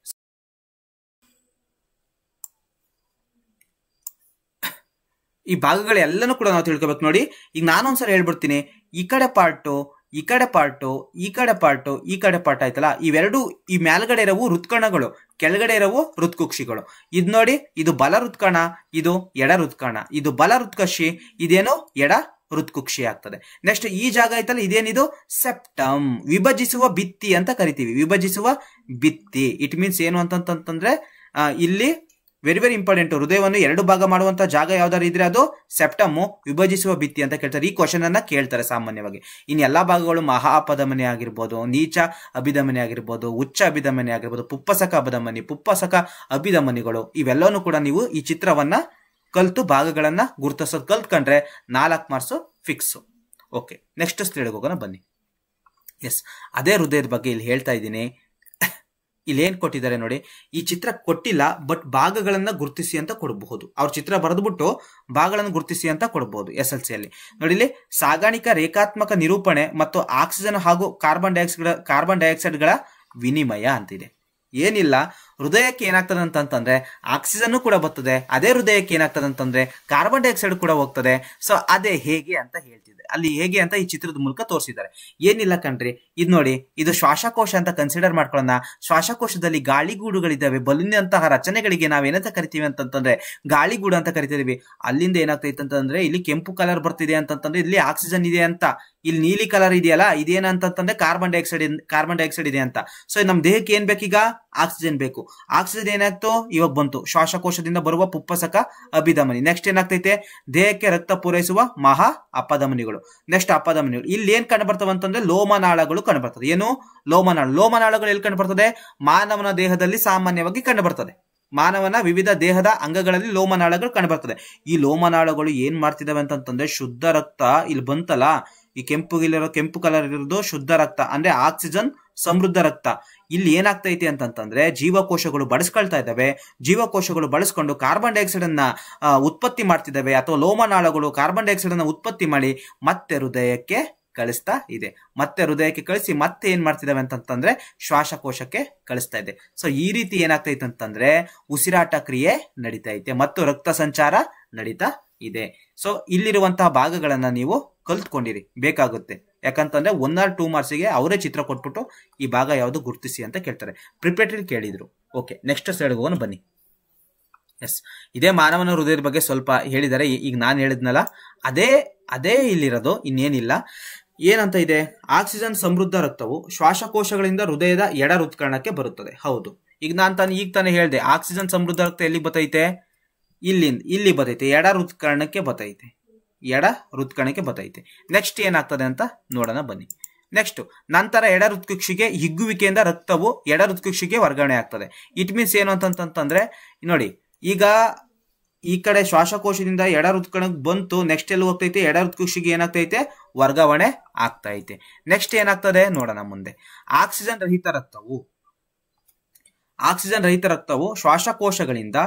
A: ಈ ಭಾಗಗಳೆಲ್ಲನೂ ಕೂಡ ನಾವು ತಿಳ್ಕೊಬೇಕು ನೋಡಿ. ಈಗ ನಾನೊಂದ್ಸರಿ ಹೇಳ್ಬಿಡ್ತೀನಿ, ಈ ಕಡೆ ಪಾರ್ಟು, ಈ ಕಡೆ ಪಾರ್ಟು, ಈ ಕಡೆ ಪಾರ್ಟು, ಈ ಕಡೆ ಪಾರ್ಟ್ ಆಯ್ತಲ್ಲ, ಇವೆರಡು ಈ ಮೇಲ್ಗಡೆ ಇರವು ಹೃತ್ಕಣಗಳು, ಕೆಳಗಡೆ ಇರವು ಹೃತ್ಕುಕ್ಷಿಗಳು. ಇದು ನೋಡಿ, ಇದು ಬಲ ಹೃತ್ಕಣ, ಇದು ಎಡ ಹೃತ್ಕಣ, ಇದು ಬಲ ಹೃತ್ಕಕ್ಷಿ, ಇದೇನು ಎಡ ಹೃತ್ಕುಕ್ಷಿ ಆಗ್ತದೆ. ನೆಕ್ಸ್ಟ್ ಈ ಜಾಗ ಐತಲ್ಲ, ಇದೇನಿದು ಸೆಪ್ಟಮ್, ವಿಭಜಿಸುವ ಭಿತ್ತಿ ಅಂತ ಕರಿತೀವಿ. ವಿಭಜಿಸುವ ಭಿತ್ತಿ ಇಟ್ ಮೀನ್ಸ್ ಏನು ಅಂತಂತಂದ್ರೆ ಇಲ್ಲಿ ವೆರಿ ವೆರಿ ಇಂಪಾರ್ಟೆಂಟ್. ಹೃದಯವನ್ನು ಎರಡು ಭಾಗ ಮಾಡುವಂತ ಜಾಗ ಯಾವ್ದಾದ್ರು ಇದ್ರೆ ಅದು ಸೆಪ್ಟಮ್, ವಿಭಜಿಸುವ ಭಿತ್ತಿ ಅಂತ ಕೇಳ್ತಾರೆ. ಈ ಕ್ವಶನ್ ಅನ್ನ ಕೇಳ್ತಾರೆ ಸಾಮಾನ್ಯವಾಗಿ. ಇನ್ನು ಎಲ್ಲಾ ಭಾಗಗಳು ಮಹಾಪಧಮನಿ ಆಗಿರ್ಬೋದು, ನೀಚ ಅಭಿಧಮನಿ ಆಗಿರ್ಬೋದು, ಉಚ್ಚ ಅಭಿಧಮನಿ ಆಗಿರ್ಬೋದು, ಪುಪ್ಪಸಕ ಅಭಿಧಮನಿ, ಪುಪ್ಪಸಕ ಅಭಿಧಮನಿಗಳು, ಇವೆಲ್ಲವೂ ಕೂಡ ನೀವು ಈ ಚಿತ್ರವನ್ನ ಕಲ್ತು ಭಾಗಗಳನ್ನ ಗುರುತಿಸೋದು ಕಲ್ತ್ಕೊಂಡ್ರೆ 4 ಮಾರ್ಕ್ಸ್ ಫಿಕ್ಸ್. ಓಕೆ, ನೆಕ್ಸ್ಟ್ ಸ್ಲೈಡ್ಗೆ ಹೋಗೋಣ ಬನ್ನಿ. ಎಸ್, ಅದೇ ಹೃದಯದ ಬಗ್ಗೆ ಇಲ್ಲಿ ಹೇಳ್ತಾ ಇದ್ದೀನಿ. ಇಲ್ಲಿ ಏನ್ ಕೊಟ್ಟಿದ್ದಾರೆ ನೋಡಿ, ಈ ಚಿತ್ರ ಕೊಟ್ಟಿಲ್ಲ, ಬಟ್ ಭಾಗಗಳನ್ನ ಗುರುತಿಸಿ ಅಂತ ಕೊಡಬಹುದು. ಅವ್ರ ಚಿತ್ರ ಬರೆದ್ಬಿಟ್ಟು ಭಾಗಗಳನ್ನು ಗುರುತಿಸಿ ಅಂತ ಕೊಡಬಹುದು SLC ಅಲ್ಲಿ. ನೋಡಿ, ಇಲ್ಲಿ ಸಾಗಾಣಿಕಾ ರೇಖಾತ್ಮಕ ನಿರೂಪಣೆ ಮತ್ತು ಆಕ್ಸಿಜನ್ ಹಾಗೂ ಕಾರ್ಬನ್ ಡೈಆಕ್ಸೈಡ್ಗಳ ವಿನಿಮಯ ಅಂತಿದೆ. ಏನಿಲ್ಲ, ಹೃದಯಕ್ಕೆ ಏನಾಗ್ತದೆ ಅಂತಂದ್ರೆ ಆಕ್ಸಿಜನ್ ಕೂಡ ಬರ್ತದೆ, ಅದೇ ಹೃದಯಕ್ಕೆ ಏನಾಗ್ತದೆ ಅಂತಂದ್ರೆ ಕಾರ್ಬನ್ ಡೈಆಕ್ಸೈಡ್ ಕೂಡ ಹೋಗ್ತದೆ. ಸೊ ಅದೇ ಹೇಗೆ ಅಂತ ಹೇಳ್ತಿದೆ, ಅಲ್ಲಿ ಹೇಗೆ ಅಂತ ಈ ಚಿತ್ರದ ಮೂಲಕ ತೋರಿಸಿದ್ದಾರೆ. ಏನಿಲ್ಲ ಕಣ್ರಿ, ಇದು ನೋಡಿ, ಇದು ಶ್ವಾಸಕೋಶ ಅಂತ ಕನ್ಸಿಡರ್ ಮಾಡ್ಕೊಳ್ಳೋಣ. ಶ್ವಾಸಕೋಶದಲ್ಲಿ ಗಾಳಿಗೂಡುಗಳಿದ್ದಾವೆ, ಬಲೂನಿನಂತಹ ರಚನೆಗಳಿಗೆ ನಾವೇನಂತ ಕರಿತೀವಿ ಅಂತಂದ್ರೆ ಗಾಳಿಗೂಡು ಅಂತ ಕರಿತಿದೀವಿ. ಅಲ್ಲಿಂದ ಏನಾಗ್ತೈತೆ ಅಂತಂದ್ರೆ ಇಲ್ಲಿ ಕೆಂಪು ಕಲರ್ ಬರ್ತಿದೆ ಅಂತಂದ್ರೆ ಇಲ್ಲಿ ಆಕ್ಸಿಜನ್ ಇದೆ ಅಂತ, ಇಲ್ಲಿ ನೀಲಿ ಕಲರ್ ಇದೆಯಲ್ಲ ಇದೇನಂತಂದ್ರೆ ಕಾರ್ಬನ್ ಡೈಆಕ್ಸೈಡ್ ಇದೆ ಅಂತ. ಸೊ ನಮ್ ದೇಹಕ್ಕೆ ಏನ್ ಬೇಕೀಗ? ಆಕ್ಸಿಜನ್ ಬೇಕು. ಆಕ್ಸಿಜನ್ ಏನಾಗ್ತು ಇವಾಗ ಬಂತು ಶ್ವಾಸಕೋಶದಿಂದ ಬರುವ ಪುಪ್ಪಸಕ ಅಭಿಧಮನಿ. ನೆಕ್ಸ್ಟ್ ಏನಾಗ್ತೈತೆ? ದೇಹಕ್ಕೆ ರಕ್ತ ಪೂರೈಸುವ ಮಹಾ ಅಪಧಮನಿಗಳು. ನೆಕ್ಸ್ಟ್ ಅಪಧಮನಿಗಳು. ಇಲ್ಲಿ ಏನ್ ಕಂಡು ಬರ್ತವೆ ಅಂತಂದ್ರೆ ಲೋಮನಾಳಗಳು ಕಂಡು ಬರ್ತದೆ. ಏನು? ಲೋಮನಾಳಗಳು ಎಲ್ಲಿ ಕಂಡು ಬರ್ತದೆ? ಮಾನವನ ದೇಹದಲ್ಲಿ ಸಾಮಾನ್ಯವಾಗಿ ಕಂಡು ಬರ್ತದೆ. ಮಾನವನ ವಿವಿಧ ದೇಹದ ಅಂಗಗಳಲ್ಲಿ ಲೋಮನಾಳಗಳು ಕಂಡು ಬರ್ತದೆ. ಈ ಲೋಮನಾಳಗಳು ಏನ್ ಮಾಡ್ತಿದಾವೆ ಅಂತಂದ್ರೆ ಶುದ್ಧ ರಕ್ತ ಇಲ್ಲಿ ಬಂತಲ್ಲ, ಈ ಕೆಂಪು ಕಲರ್ ಇರೋದು ಶುದ್ಧ ರಕ್ತ ಅಂದ್ರೆ ಆಕ್ಸಿಜನ್ ಸಮೃದ್ಧ ರಕ್ತ. ಇಲ್ಲಿ ಏನಾಗ್ತೈತಿ ಅಂತಂದ್ರೆ ಜೀವಕೋಶಗಳು ಬಳಸ್ಕೊಳ್ತಾ ಇದ್ದಾವೆ. ಜೀವಕೋಶಗಳು ಬಳಸ್ಕೊಂಡು ಕಾರ್ಬನ್ ಡೈಆಕ್ಸೈಡ್ ಅನ್ನ ಉತ್ಪತ್ತಿ ಮಾಡ್ತಿದ್ದಾವೆ, ಅಥವಾ ಲೋಮನಾಳಗಳು ಕಾರ್ಬನ್ ಡೈಆಕ್ಸೈಡ್ ಅನ್ನ ಉತ್ಪತ್ತಿ ಮಾಡಿ ಮತ್ತೆ ಹೃದಯಕ್ಕೆ ಕಳಿಸ್ತಾ ಇದೆ. ಮತ್ತೆ ಹೃದಯಕ್ಕೆ ಕಳಿಸಿ ಮತ್ತೆ ಏನ್ ಮಾಡ್ತಿದಾವೆ ಅಂತಂದ್ರೆ ಶ್ವಾಸಕೋಶಕ್ಕೆ ಕಳಿಸ್ತಾ ಇದೆ. ಸೊ ಈ ರೀತಿ ಏನಾಗ್ತೈತೆ ಅಂತಂದ್ರೆ ಉಸಿರಾಟ ಕ್ರಿಯೆ ನಡೀತಾ ಐತೆ ಮತ್ತು ರಕ್ತ ಸಂಚಾರ ನಡೀತಾ ಇದೆ. ಸೊ ಇಲ್ಲಿರುವಂತಹ ಭಾಗಗಳನ್ನ ನೀವು ಕಲ್ತ್ಕೊಂಡಿರಿ, ಬೇಕಾಗುತ್ತೆ. ಯಾಕಂತಂದ್ರೆ 1 or 2 ಮಾರ್ಕ್ಸಿಗೆ ಅವರೇ ಚಿತ್ರ ಕೊಟ್ಬಿಟ್ಟು ಈ ಭಾಗ ಯಾವುದು ಗುರುತಿಸಿ ಅಂತ ಕೇಳ್ತಾರೆ. ಪ್ರಿಪೇಟರಿ ಕೇಳಿದ್ರು. ಓಕೆ, ನೆಕ್ಸ್ಟ್ ಸ್ಲೈಡ್ಗೆ ಹೋಗೋಣ ಬನ್ನಿ. ಎಸ್, ಇದೇ ಮಾನವನ ಹೃದಯದ ಬಗ್ಗೆ ಸ್ವಲ್ಪ ಹೇಳಿದ್ದಾರೆ. ಈಗ ನಾನು ಹೇಳಿದ್ನಲ್ಲ ಅದೇ ಇಲ್ಲಿರೋದು, ಇನ್ನೇನಿಲ್ಲ. ಏನಂತ ಇದೆ? ಆಕ್ಸಿಜನ್ ಸಮೃದ್ಧ ರಕ್ತವು ಶ್ವಾಸಕೋಶಗಳಿಂದ ಹೃದಯದ ಎಡ ಹೃತ್ಕರ್ಣಕ್ಕೆ ಬರುತ್ತದೆ. ಹೌದು, ಈಗ ತಾನೇ ಹೇಳಿದೆ ಆಕ್ಸಿಜನ್ ಸಮೃದ್ಧ ರಕ್ತ ಎಲ್ಲಿ ಬರ್ತೈತೆ? ಇಲ್ಲಿ ಬರ್ತೈತೆ, ಎಡ ಹೃತ್ಕರ್ಣಕ್ಕೆ ಬರ್ತೈತೆ. ನೆಕ್ಸ್ಟ್ ಏನಾಗ್ತದೆ ಅಂತ ನೋಡೋಣ ಬನ್ನಿ. ನೆಕ್ಸ್ಟ್ ನಂತರ ಎಡ ಹೃತ್ಕುಕ್ಷಿಗೆ ಹಿಗ್ಗುವಿಕೆಯಿಂದ ರಕ್ತವು ಎಡ ಹೃತ್ಕುಕ್ಷಿಗೆ ವರ್ಗಾವಣೆ ಆಗ್ತದೆ. ಇಟ್ ಮೀನ್ಸ್ ಏನು ಅಂತಂದ್ರೆ ನೋಡಿ, ಈಗ ಈ ಕಡೆ ಶ್ವಾಸಕೋಶದಿಂದ ಎಡ ಹೃತ್ಕರ್ಣಕ್ಕೆ ಬಂತು, ನೆಕ್ಸ್ಟ್ ಎಲ್ಲಿ ಹೋಗ್ತೈತೆ? ಎಡ ಹೃತ್ಕುಕ್ಷಿಗೆ ಏನಾಗ್ತೈತೆ? ವರ್ಗಾವಣೆ ಆಗ್ತೈತೆ. ನೆಕ್ಸ್ಟ್ ಏನಾಗ್ತದೆ ನೋಡೋಣ ಮುಂದೆ. ಆಕ್ಸಿಜನ್ ರಹಿತ ರಕ್ತವು ಶ್ವಾಸಕೋಶಗಳಿಂದ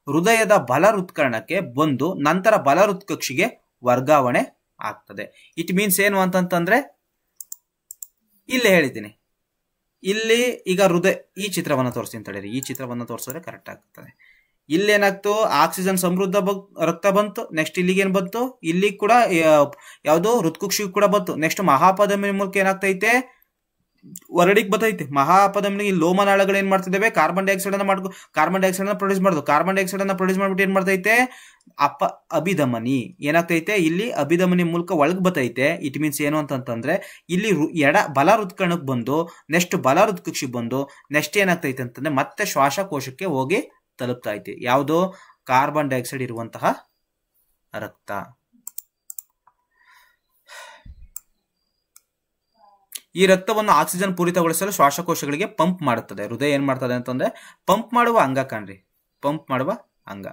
A: ಹೃದಯದ ಬಲ ಹೃತ್ಕರ್ಣಕ್ಕೆ ಬಂದು ನಂತರ ಬಲ ಹೃತ್ಕಕ್ಷಿಗೆ ವರ್ಗಾವಣೆ ಆಗ್ತದೆ. ಇಟ್ ಮೀನ್ಸ್ ಏನು ಅಂತಂದ್ರೆ ಇಲ್ಲೇ ಹೇಳಿದ್ದೀನಿ. ಇಲ್ಲಿ ಈಗ ಈ ಚಿತ್ರವನ್ನ ತೋರಿಸ್ತೀನಿ ತಡೀರಿ. ಈ ಚಿತ್ರವನ್ನ ತೋರಿಸಿದ್ರೆ ಕರೆಕ್ಟ್ ಆಗ್ತದೆ. ಇಲ್ಲೇನಾಗ್ತು? ಆಕ್ಸಿಜನ್ ಸಮೃದ್ಧ ರಕ್ತ ಬಂತು. ನೆಕ್ಸ್ಟ್ ಇಲ್ಲಿಗೆ ಏನ್ ಬಂತು? ಇಲ್ಲಿ ಕೂಡ ಯಾವ್ದು ಹೃತ್ಕುಕ್ಷಿ ಕೂಡ ಬಂತು. ನೆಕ್ಸ್ಟ್ ಮಹಾಪಧಮನಿ ಮೂಲಕ ಏನಾಗ್ತೈತೆ? ಹೊರಡಿಗೆ ಬರ್ತೈತೆ. ಮಹಾಪಧಮನಿ ಲೋಮನಾಳಗಳು ಏನ್ ಮಾಡ್ತಿದ್ದಾವೆ? ಕಾರ್ಬನ್ ಡೈಆಕ್ಸೈಡ್ ಅನ್ನ ಪ್ರೊಡ್ಯೂಸ್ ಮಾಡುದು. ಕಾರ್ಬನ್ ಡೈಆಕ್ಸೈಡ್ ಅನ್ನ ಪ್ರೊಡ್ಯೂಸ್ ಮಾಡ್ಬಿಟ್ಟು ಏನ್ ಮಾಡ್ತೈತೆ? ಅಭಿಧಮನಿ ಏನಾಗ್ತೈತೆ? ಇಲ್ಲಿ ಅಭಿಧಮನಿ ಮೂಲಕ ಒಳಗ್ ಬರ್ತೈತೆ. ಇಟ್ ಮೀನ್ಸ್ ಏನು ಅಂತಂದ್ರೆ ಇಲ್ಲಿ ಬಲ ಹೃತ್ಕರ್ಣಕ್ಕೆ ಬಂದು ನೆಕ್ಸ್ಟ್ ಬಲ ಹೃತ್ಕುಕ್ಷಿ ಬಂದು ನೆಕ್ಸ್ಟ್ ಏನಾಗ್ತೈತೆ ಅಂತಂದ್ರೆ ಮತ್ತೆ ಶ್ವಾಸಕೋಶಕ್ಕೆ ಹೋಗಿ ತಲುಪ್ತಾ ಐತಿ. ಯಾವುದು? ಕಾರ್ಬನ್ ಡೈಆಕ್ಸೈಡ್ ಇರುವಂತಹ ರಕ್ತ. ಈ ರಕ್ತವನ್ನು ಆಕ್ಸಿಜನ್ ಪೂರಿತಗೊಳಿಸಲು ಶ್ವಾಸಕೋಶಗಳಿಗೆ ಪಂಪ್ ಮಾಡುತ್ತದೆ. ಹೃದಯ ಏನ್ ಮಾಡ್ತದೆ ಅಂತಂದ್ರೆ ಪಂಪ್ ಮಾಡುವ ಅಂಗ ಕಾಣ್ರಿ, ಪಂಪ್ ಮಾಡುವ ಅಂಗ.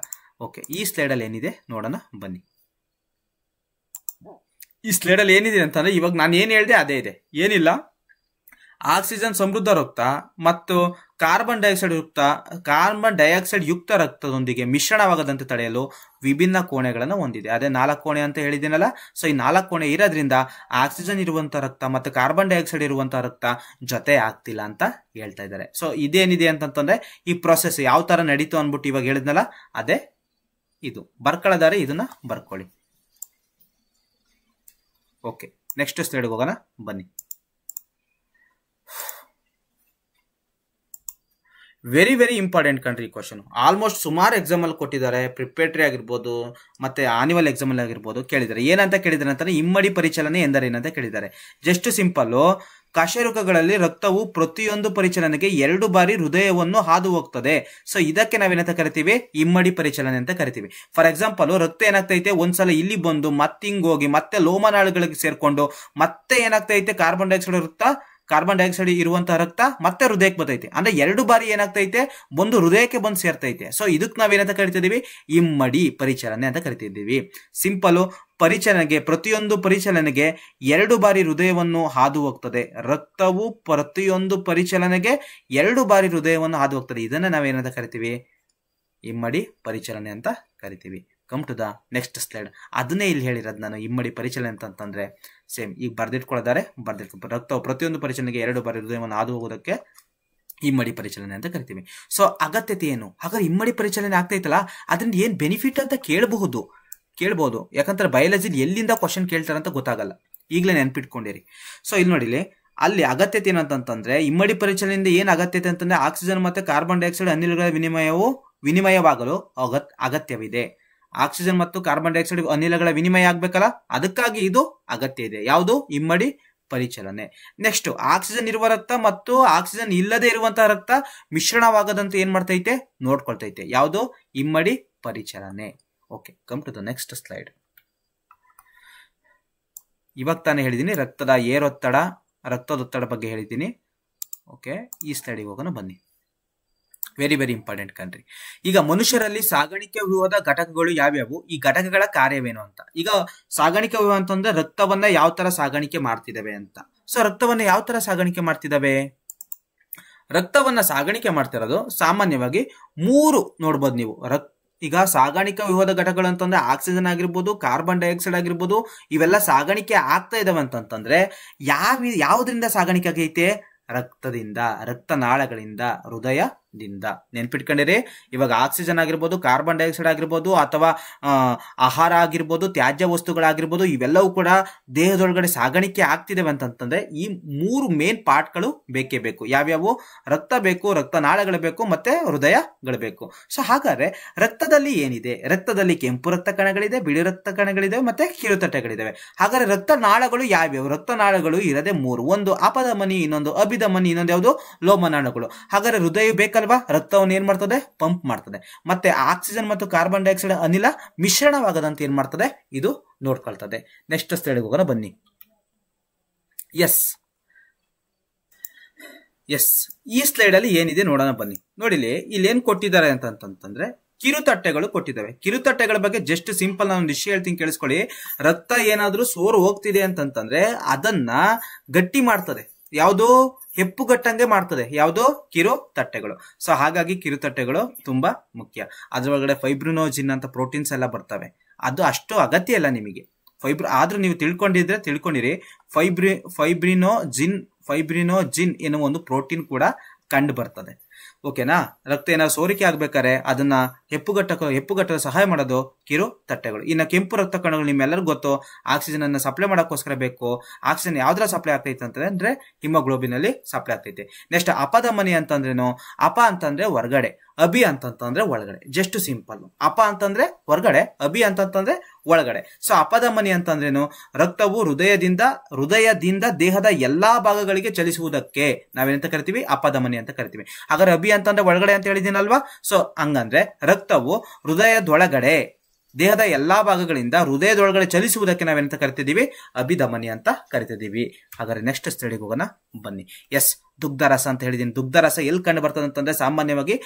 A: ಓಕೆ, ಈ ಸ್ಲೈಡ್ ಅಲ್ಲಿ ಏನಿದೆ ನೋಡೋಣ ಬನ್ನಿ. ಈ ಸ್ಲೈಡ್ ಅಲ್ಲಿ ಏನಿದೆ ಅಂತಂದ್ರೆ ಇವಾಗ ನಾನು ಏನ್ ಹೇಳಿದೆ ಅದೇ ಇದೆ, ಏನಿಲ್ಲ. ಆಕ್ಸಿಜನ್ ಸಮೃದ್ಧ ರಕ್ತ ಮತ್ತು ಕಾರ್ಬನ್ ಡೈಆಕ್ಸೈಡ್ ಯುಕ್ತ ರಕ್ತದೊಂದಿಗೆ ಮಿಶ್ರಣವಾಗದಂತೆ ತಡೆಯಲು ವಿಭಿನ್ನ ಕೋಣೆಗಳನ್ನು ಹೊಂದಿದೆ. ಅದೇ 4 ಕೋಣೆ ಅಂತ ಹೇಳಿದ್ದೀನಲ್ಲ. ಸೊ ಈ 4 ಕೋಣೆ ಇರೋದ್ರಿಂದ ಆಕ್ಸಿಜನ್ ಇರುವಂತಹ ರಕ್ತ ಮತ್ತು ಕಾರ್ಬನ್ ಡೈಆಕ್ಸೈಡ್ ಇರುವಂತಹ ರಕ್ತ ಜೊತೆ ಆಗ್ತಿಲ್ಲ ಅಂತ ಹೇಳ್ತಾ ಇದ್ದಾರೆ. ಸೊ ಇದೇನಿದೆ ಅಂತಂತಂದ್ರೆ ಈ ಪ್ರೊಸೆಸ್ ಯಾವ ತರ ನಡೀತು ಅಂದ್ಬಿಟ್ಟು ಇವಾಗ ಹೇಳಿದ್ನಲ್ಲ, ಅದೇ ಇದು ಬರ್ಕೊಳ್ಳೋದಾರೆ, ಇದನ್ನ ಬರ್ಕೊಳ್ಳಿ. ಓಕೆ, ನೆಕ್ಸ್ಟ್ ಸ್ಲೈಡ್ ಹೋಗೋಣ ಬನ್ನಿ. Very very important country question. Almost ಸುಮಾರು ಎಕ್ಸಾಮ್ ಅಲ್ಲಿ ಕೊಟ್ಟಿದ್ದಾರೆ. ಪ್ರಿಪೇಟರಿ ಆಗಿರ್ಬೋದು ಮತ್ತೆ ಆನ್ಯುವಲ್ ಎಕ್ಸಾಮ್ ಅಲ್ಲಿ ಆಗಿರ್ಬೋದು ಕೇಳಿದ್ದಾರೆ. ಏನಂತ ಕೇಳಿದ್ದಾರೆ ಅಂತಂದ್ರೆ ಇಮ್ಮಡಿ ಪರಿಚಲನೆ ಎಂದರೇನಂತ ಕೇಳಿದ್ದಾರೆ. ಜಸ್ಟ್ ಸಿಂಪಲ್, ಕಶೇರುಕಗಳಲ್ಲಿ ರಕ್ತವು ಪ್ರತಿಯೊಂದು ಪರಿಚಲನೆಗೆ 2 ಬಾರಿ ಹೃದಯವನ್ನು ಹಾದು ಹೋಗ್ತದೆ. ಸೊ ಇದಕ್ಕೆ ನಾವೇನಂತ ಕರಿತೀವಿ? ಇಮ್ಮಡಿ ಪರಿಚಲನೆ ಅಂತ ಕರಿತೀವಿ. ಫಾರ್ ಎಕ್ಸಾಂಪಲ್, ರಕ್ತ ಏನಾಗ್ತೈತೆ ಒಂದ್ಸಲ ಇಲ್ಲಿ ಬಂದು ಮತ್ತೆ ಹಿಂಗೋಗಿ ಮತ್ತೆ ಲೋಮನಾಳಗಳಿಗೆ ಸೇರ್ಕೊಂಡು ಮತ್ತೆ ಏನಾಗ್ತೈತೆ ಕಾರ್ಬನ್ ಡೈಆಕ್ಸೈಡ್ ಇರುವಂತಹ ರಕ್ತ ಮತ್ತೆ ಹೃದಯಕ್ಕೆ ಬರ್ತೈತೆ. ಅಂದ್ರೆ 2 ಬಾರಿ ಏನಾಗ್ತೈತೆ ಬಂದು ಹೃದಯಕ್ಕೆ ಬಂದು ಸೇರ್ತೈತೆ. ಸೊ ಇದಕ್ಕೆ ನಾವೇನಂತ ಕರಿತಿದೀವಿ? ಇಮ್ಮಡಿ ಪರಿಚಲನೆ ಅಂತ ಕರಿತಿದ್ದೀವಿ. ಸಿಂಪಲ್, ಪ್ರತಿಯೊಂದು ಪರಿಚಲನೆಗೆ 2 ಬಾರಿ ಹೃದಯವನ್ನು ಹಾದು ಹೋಗ್ತದೆ. ರಕ್ತವು ಪ್ರತಿಯೊಂದು ಪರಿಚಲನೆಗೆ 2 ಬಾರಿ ಹೃದಯವನ್ನು ಹಾದು ಹೋಗ್ತದೆ. ಇದನ್ನ ನಾವೇನಂತ ಕರಿತೀವಿ? ಇಮ್ಮಡಿ ಪರಿಚಲನೆ ಅಂತ ಕರಿತೀವಿ. Come to the next slide. ಅದನ್ನೇ ಇಲ್ಲಿ ಹೇಳಿರೋದು ನಾನು, ಇಮ್ಮಡಿ ಪರಿಚಲನೆ ಅಂತಂದ್ರೆ ಸೇಮ್ ಈಗ ಬರ್ದಿಟ್ಕೊಳ್ಳೋದಾರೆ ರಕ್ತವು ಪ್ರತಿಯೊಂದು ಪರಿಚಲನೆಗೆ 2 ಬಾರಿ ಹೃದಯವನ್ನು ಹಾದು ಹೋಗೋದಕ್ಕೆ ಇಮ್ಮಡಿ ಪರಿಚಲನೆ ಅಂತ ಕರಿತೀವಿ. ಸೊ ಅಗತ್ಯತೆ ಏನು? ಹಾಗಾದ್ರೆ ಇಮ್ಮಡಿ ಪರಿಚಲನೆ ಆಗ್ತೈತಲ್ಲ, ಅದರಿಂದ ಏನ್ ಬೆನಿಫಿಟ್ ಅಂತ ಕೇಳಬಹುದು. ಯಾಕಂದ್ರೆ ಬಯಾಲಜಿಲಿ ಎಲ್ಲಿಂದ ಕ್ವಶನ್ ಕೇಳ್ತಾರೆ ಅಂತ ಗೊತ್ತಾಗಲ್ಲ, ಈಗಲೇ ನೆನ್ಪಿಟ್ಕೊಂಡಿರಿ. ಸೊ ಇಲ್ಲಿ ನೋಡಿಲಿ, ಅಲ್ಲಿ ಅಗತ್ಯತೆ ಏನಂತಂದ್ರೆ ಇಮ್ಮಡಿ ಪರಿಚಲನೆಯಿಂದ ಏನ್ ಅಗತ್ಯತೆ ಅಂತಂದ್ರೆ ಆಕ್ಸಿಜನ್ ಮತ್ತೆ ಕಾರ್ಬನ್ ಡೈಆಕ್ಸೈಡ್ ಅನಿಲಗಳ ವಿನಿಮಯವಾಗಲು ಅಗತ್ಯವಿದೆ. ಆಕ್ಸಿಜನ್ ಮತ್ತು ಕಾರ್ಬನ್ ಡೈಆಕ್ಸೈಡ್ ಅನಿಲಗಳ ವಿನಿಮಯ ಆಗ್ಬೇಕಲ್ಲ, ಅದಕ್ಕಾಗಿ ಇದು ಅಗತ್ಯ ಇದೆ. ಯಾವುದು? ಇಮ್ಮಡಿ ಪರಿಚಲನೆ. ನೆಕ್ಸ್ಟ್, ಆಕ್ಸಿಜನ್ ಇರುವ ರಕ್ತ ಮತ್ತು ಆಕ್ಸಿಜನ್ ಇಲ್ಲದೆ ಇರುವಂತಹ ರಕ್ತ ಮಿಶ್ರಣವಾಗದಂತೆ ಏನ್ ಮಾಡ್ತೈತೆ? ನೋಡ್ಕೊಳ್ತೈತೆ. ಯಾವುದು? ಇಮ್ಮಡಿ ಪರಿಚಲನೆ. Okay, come to the next slide. ಇವಾಗ ತಾನೇ ಹೇಳಿದೀನಿ ರಕ್ತದ ರಕ್ತದೊತ್ತಡ ಬಗ್ಗೆ ಹೇಳಿದ್ದೀನಿ. ಓಕೆ, ಈ ಸ್ಲೈಡಿಗೆ ಹೋಗೋಣ ಬನ್ನಿ. Very very important country. ಈಗ ಮನುಷ್ಯರಲ್ಲಿ ಸಾಗಾಣಿಕೆ ವ್ಯೂಹದ ಘಟಕಗಳು ಯಾವ್ಯಾವು, ಈ ಘಟಕಗಳ ಕಾರ್ಯವೇನು ಅಂತ. ಈಗ ಸಾಗಾಣಿಕೆ ವ್ಯೂಹ ಅಂತಂದ್ರೆ ರಕ್ತವನ್ನ ಯಾವ ತರ ಸಾಗಾಣಿಕೆ ಮಾಡ್ತಿದ್ದಾವೆ ಅಂತ. ಸೊ ರಕ್ತವನ್ನ ಯಾವ ತರ ಸಾಗಾಣಿಕೆ ಮಾಡ್ತಿದ್ದಾವೆ? ರಕ್ತವನ್ನ ಸಾಗಾಣಿಕೆ ಮಾಡ್ತಿರೋದು ಸಾಮಾನ್ಯವಾಗಿ 3 ನೋಡ್ಬೋದು ನೀವು. ಈಗ ಸಾಗಾಣಿಕಾ ವ್ಯೂಹದ ಘಟಕಗಳು ಅಂತಂದ್ರೆ ಆಕ್ಸಿಜನ್ ಆಗಿರ್ಬೋದು, ಕಾರ್ಬನ್ ಡೈಆಕ್ಸೈಡ್ ಆಗಿರ್ಬೋದು, ಇವೆಲ್ಲ ಸಾಗಾಣಿಕೆ ಆಗ್ತಾ ಇದಾವೆ ಅಂತಂದ್ರೆ ಯಾವುದರಿಂದ ಸಾಗಾಣಿಕೆ ಆಗೈತೆ? ರಕ್ತದಿಂದ, ರಕ್ತನಾಳಗಳಿಂದ, ಹೃದಯದಿಂದ. ನೆನ್ಪಿಟ್ಕೊಂಡಿರಿ, ಇವಾಗ ಆಕ್ಸಿಜನ್ ಆಗಿರ್ಬೋದು, ಕಾರ್ಬನ್ ಡೈಆಕ್ಸೈಡ್ ಆಗಿರ್ಬೋದು, ಅಥವಾ ಆಹಾರ ಆಗಿರ್ಬೋದು, ತ್ಯಾಜ್ಯ ವಸ್ತುಗಳಾಗಿರ್ಬೋದು, ಇವೆಲ್ಲವೂ ಕೂಡ ದೇಹದೊಳಗಡೆ ಸಾಗಾಣಿಕೆ ಆಗ್ತಿದ್ದೇವೆ ಅಂತಂತಂದ್ರೆ ಈ 3 ಮೇನ್ ಪಾರ್ಟ್ಗಳು ಬೇಕೇ ಬೇಕು. ಯಾವ್ಯಾವು? ರಕ್ತ ಬೇಕು, ರಕ್ತನಾಳಗಳು ಬೇಕು, ಮತ್ತೆ ಹೃದಯಗಳು ಬೇಕು. ಸೊ ಹಾಗಾದ್ರೆ ರಕ್ತದಲ್ಲಿ ಏನಿದೆ? ರಕ್ತದಲ್ಲಿ ಕೆಂಪು ರಕ್ತ ಕಣಗಳಿದೆ, ಬಿಳಿ ರಕ್ತ ಕಣಗಳಿದಾವೆ, ಮತ್ತೆ ಕಿರುತಟ್ಟೆಗಳಿದಾವೆ. ಹಾಗಾದ್ರೆ ರಕ್ತನಾಳಗಳು ಯಾವ್ಯಾವು? ರಕ್ತನಾಳಗಳು ಇರದೆ 3. ಒಂದು ಅಪಧಮನಿ, ಇನ್ನೊಂದು ಅಭಿಧಮನಿ, ಇನ್ನೊಂದು ಯಾವುದು? ಲೋಮನಾಳಗಳು. ಹಾಗಾದ್ರೆ ಹೃದಯ ಬೇಕಲ್ವಾ? ರಕ್ತವನ್ನು ಏನ್ ಮಾಡ್ತದೆ? ಪಂಪ್ ಮಾಡ್ತದೆ. ಮತ್ತೆ ಆಕ್ಸಿಜನ್ ಮತ್ತು ಕಾರ್ಬನ್ ಡೈಆಕ್ಸೈಡ್ ಅನಿಲ ಮಿಶ್ರಣವಾಗದಂತೆ ಏನ್ ಮಾಡ್ತದೆ? ಇದು ನೋಡ್ಕೊಳ್ತದೆ. ನೆಕ್ಸ್ಟ್ ಸ್ಲೈಡ್ಗೆ ಹೋಗೋಣ ಬನ್ನಿ. ಎಸ್, ಈ ಸ್ಲೈಡ್ ಅಲ್ಲಿ ಏನಿದೆ ನೋಡೋಣ ಬನ್ನಿ. ನೋಡಿಲಿ, ಇಲ್ಲಿ ಏನ್ ಕೊಟ್ಟಿದ್ದಾರೆ ಅಂತಂದ್ರೆ ಕಿರುತಟ್ಟೆಗಳು ಕೊಟ್ಟಿದ್ದಾವೆ. ಕಿರುತಟ್ಟೆಗಳ ಬಗ್ಗೆ ಜಸ್ಟ್ ಸಿಂಪಲ್ ನಾನು ವಿಷಯ ಹೇಳ್ತೀನಿ, ಕೇಳಿಸ್ಕೊಳ್ಳಿ. ರಕ್ತ ಏನಾದ್ರೂ ಸೋರು ಹೋಗ್ತಿದೆ ಅಂತಂತಂದ್ರೆ ಅದನ್ನ ಗಟ್ಟಿ ಮಾಡ್ತದೆ. ಯಾವುದು? ಹೆಪ್ಪುಗಟ್ಟಂಗೆ ಮಾಡ್ತದೆ. ಯಾವುದು? ಕಿರುತಟ್ಟೆಗಳು. ಸೊ ಹಾಗಾಗಿ ಕಿರುತಟ್ಟೆಗಳು ತುಂಬಾ ಮುಖ್ಯ. ಅದ್ರೊಳಗಡೆ ಫೈಬ್ರಿನೋಜಿನ್ ಅಂತ ಪ್ರೋಟೀನ್ಸ್ ಎಲ್ಲ ಬರ್ತವೆ. ಅದು ಅಷ್ಟು ಅಗತ್ಯ ಇಲ್ಲ ನಿಮಗೆ. ಆದ್ರೂ ನೀವು ತಿಳ್ಕೊಂಡಿರಿ, ಫೈಬ್ರಿನೋಜಿನ್ ಎನ್ನುವ ಒಂದು ಪ್ರೋಟೀನ್ ಕೂಡ ಕಂಡು ಬರ್ತದೆ. ಓಕೆನಾ? ರಕ್ತ ಏನಾದ್ರು ಸೋರಿಕೆ ಆಗ್ಬೇಕಾದ್ರೆ ಅದನ್ನ ಹೆಪ್ಪುಗಟ್ಟಲು ಸಹಾಯ ಮಾಡೋದು ಕಿರುತಟ್ಟೆಗಳು. ಇನ್ನು ಕೆಂಪು ರಕ್ತ ಕಣಗಳು ನಿಮ್ಮೆಲ್ಲರಿಗೂ ಗೊತ್ತು, ಆಕ್ಸಿಜನ್ ಅನ್ನ ಸಪ್ಲೈ ಮಾಡೋಕ್ಕೋಸ್ಕರ ಬೇಕು. ಆಕ್ಸಿಜನ್ ಯಾವ್ದ್ರ ಸಪ್ಲೈ ಆಗ್ತೈತೆ ಅಂತಂದ್ರೆ ಹಿಮೋಗ್ಲೋಬಿನ್ ಅಲ್ಲಿ ಸಪ್ಲೈ ಆಗ್ತೈತೆ. ನೆಕ್ಸ್ಟ್ ಅಪಧಮನಿ ಅಂತಂದ್ರೇನು? ಅಪ ಅಂತಂದ್ರೆ ಹೊರಗಡೆ, ಅಭಿ ಅಂತಂದ್ರೆ ಒಳಗಡೆ. Just simple. ಅಪ ಅಂತಂದ್ರೆ ಹೊರಗಡೆ, ಅಭಿ ಅಂತಂದ್ರೆ ಒಳಗಡೆ. ಸೊ ಅಪಧಮನಿ ಅಂತಂದ್ರೇನು? ರಕ್ತವು ಹೃದಯದಿಂದ ದೇಹದ ಎಲ್ಲಾ ಭಾಗಗಳಿಗೆ ಚಲಿಸುವುದಕ್ಕೆ ನಾವೇನಂತ ಕರಿತೀವಿ? ಅಪಧಮನಿ ಅಂತ ಕರಿತೀವಿ. ಹಾಗಾದ್ರೆ ಅಭಿ ಅಂತಂದ್ರೆ ಒಳಗಡೆ ಅಂತ ಹೇಳಿದೀನಲ್ವಾ? ಸೊ ಹಂಗಂದ್ರೆ ರಕ್ತವು ಹೃದಯದೊಳಗಡೆ ದೇಹದ ಎಲ್ಲಾ ಭಾಗಗಳಿಂದ ಹೃದಯದೊಳಗಡೆ ಚಲಿಸುವುದಕ್ಕೆ ನಾವೇನಂತ ಕರಿತಿದ್ದೀವಿ? ಅಭಿಧಮನಿ ಅಂತ ಕರಿತಿದ್ದೀವಿ. ಹಾಗಾದ್ರೆ ನೆಕ್ಸ್ಟ್ ಸ್ಟಡಿಗೆ ಹೋಗೋಣ ಬನ್ನಿ. ಎಸ್, ದುಗ್ಧರಸ ಅಂತ ಹೇಳಿದೀನಿ. ದುಗ್ಧರಸ ಎಲ್ಲಿ ಕಂಡು ಬರ್ತದೆ ಅಂತಂದ್ರೆ ಸಾಮಾನ್ಯವಾಗಿ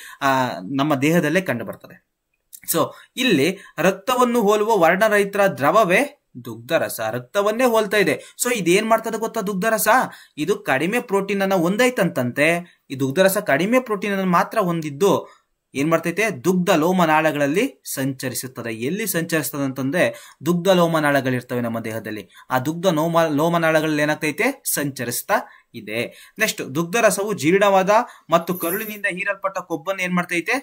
A: ನಮ್ಮ ದೇಹದಲ್ಲೇ ಕಂಡು ಬರ್ತದೆ. ಸೊ ಇಲ್ಲಿ ರಕ್ತವನ್ನು ಹೋಲುವ ವರ್ಣರಹಿತ ದ್ರವವೇ ದುಗ್ಧರಸ ರಕ್ತವನ್ನೇ ಹೋಲ್ತಾ ಇದೆ. ಸೊ ಇದೇನ್ ಮಾಡ್ತದೆ ಗೊತ್ತಾ ದುಗ್ಧರಸ? ಇದು ಕಡಿಮೆ ಪ್ರೋಟೀನ್ ಅನ್ನ ಹೊಂದೈತಂತೆ. ಈ ದುಗ್ಧರಸ ಕಡಿಮೆ ಪ್ರೋಟೀನ್ ಅನ್ನು ಮಾತ್ರ ಹೊಂದಿದ್ದು ಏನ್ ಮಾಡ್ತೈತೆ? ದುಗ್ಧ ಲೋಮನಾಳಗಳಲ್ಲಿ ಸಂಚರಿಸುತ್ತದೆ. ಎಲ್ಲಿ ಸಂಚರಿಸ್ತದೆ ಅಂತಂದ್ರೆ ದುಗ್ಧ ಲೋಮನಾಳಗಳಿರ್ತವೆ ನಮ್ಮ ದೇಹದಲ್ಲಿ. ಆ ದುಗ್ಧ ಲೋಮನಾಳಗಳಲ್ಲಿ ಏನಾಗ್ತೈತೆ? ಸಂಚರಿಸ್ತಾ ಇದೆ. ನೆಕ್ಸ್ಟ್, ದುಗ್ಧರಸವು ಜೀರ್ಣವಾದ ಮತ್ತು ಕರುಳಿನಿಂದ ಹೀರಲ್ಪಟ್ಟ ಕೊಬ್ಬನ್ನು ಏನ್ ಮಾಡ್ತೈತೆ?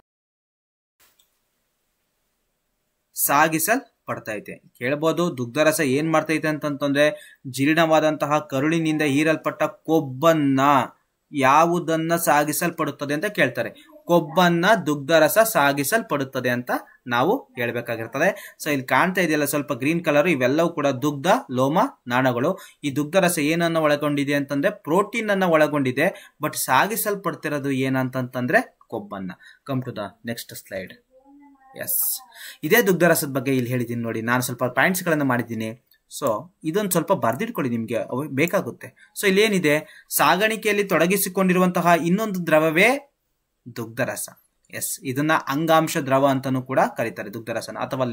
A: ಸಾಗಿಸಲ್ಪಡ್ತೈತೆ. ಕೇಳಬಹುದು, ದುಗ್ಧರಸ ಏನ್ ಮಾಡ್ತೈತೆ ಅಂತಂದ್ರೆ ಜೀರ್ಣವಾದಂತಹ ಕರುಳಿನಿಂದ ಹೀರಲ್ಪಟ್ಟ ಕೊಬ್ಬನ್ನ ಯಾವುದನ್ನ ಸಾಗಿಸಲ್ಪಡುತ್ತದೆ ಅಂತ ಕೇಳ್ತಾರೆ. ಕೊಬ್ಬನ್ನ ದುಗ್ಧರಸ ಸಾಗಿಸಲ್ಪಡುತ್ತದೆ ಅಂತ ನಾವು ಹೇಳ್ಬೇಕಾಗಿರ್ತದೆ. ಸೊ ಇಲ್ಲಿ ಕಾಣ್ತಾ ಇದೆಯಲ್ಲ ಸ್ವಲ್ಪ ಗ್ರೀನ್ ಕಲರ್, ಇವೆಲ್ಲವೂ ಕೂಡ ದುಗ್ಧ ಲೋಮ ನಾಳಗಳು. ಈ ದುಗ್ಧರಸ ಏನನ್ನ ಒಳಗೊಂಡಿದೆ ಅಂತಂದ್ರೆ ಪ್ರೋಟೀನ್ ಅನ್ನ ಒಳಗೊಂಡಿದೆ. ಬಟ್ ಸಾಗಿಸಲ್ಪಡ್ತಿರೋದು ಏನಂತಂದ್ರೆ ಕೊಬ್ಬನ್ನ. Come to the next slide. Yes, ಇದೇ ದುಗ್ಧರಸದ ಬಗ್ಗೆ ಇಲ್ಲಿ ಹೇಳಿದ್ದೀನಿ ನೋಡಿ. ನಾನು ಸ್ವಲ್ಪ ಪಾಯಿಂಟ್ಸ್ ಗಳನ್ನ ಮಾಡಿದ್ದೀನಿ. ಸೊ ಇದೊಂದು ಸ್ವಲ್ಪ ಬರ್ದಿಟ್ಕೊಳ್ಳಿ, ನಿಮ್ಗೆ ಬೇಕಾಗುತ್ತೆ. ಸೊ ಇಲ್ಲೇನಿದೆ? ಸಾಗಾಣಿಕೆಯಲ್ಲಿ ತೊಡಗಿಸಿಕೊಂಡಿರುವಂತಹ ಇನ್ನೊಂದು ದ್ರವವೇ ದುಗ್ಧರಸ. ಎಸ್, ಇದನ್ನ ಅಂಗಾಂಶ ದ್ರವ ಅಂತಾನೂ ಕೂಡ ಕರೀತಾರೆ ದುಗ್ಧರಸನ, ಅಥವಾ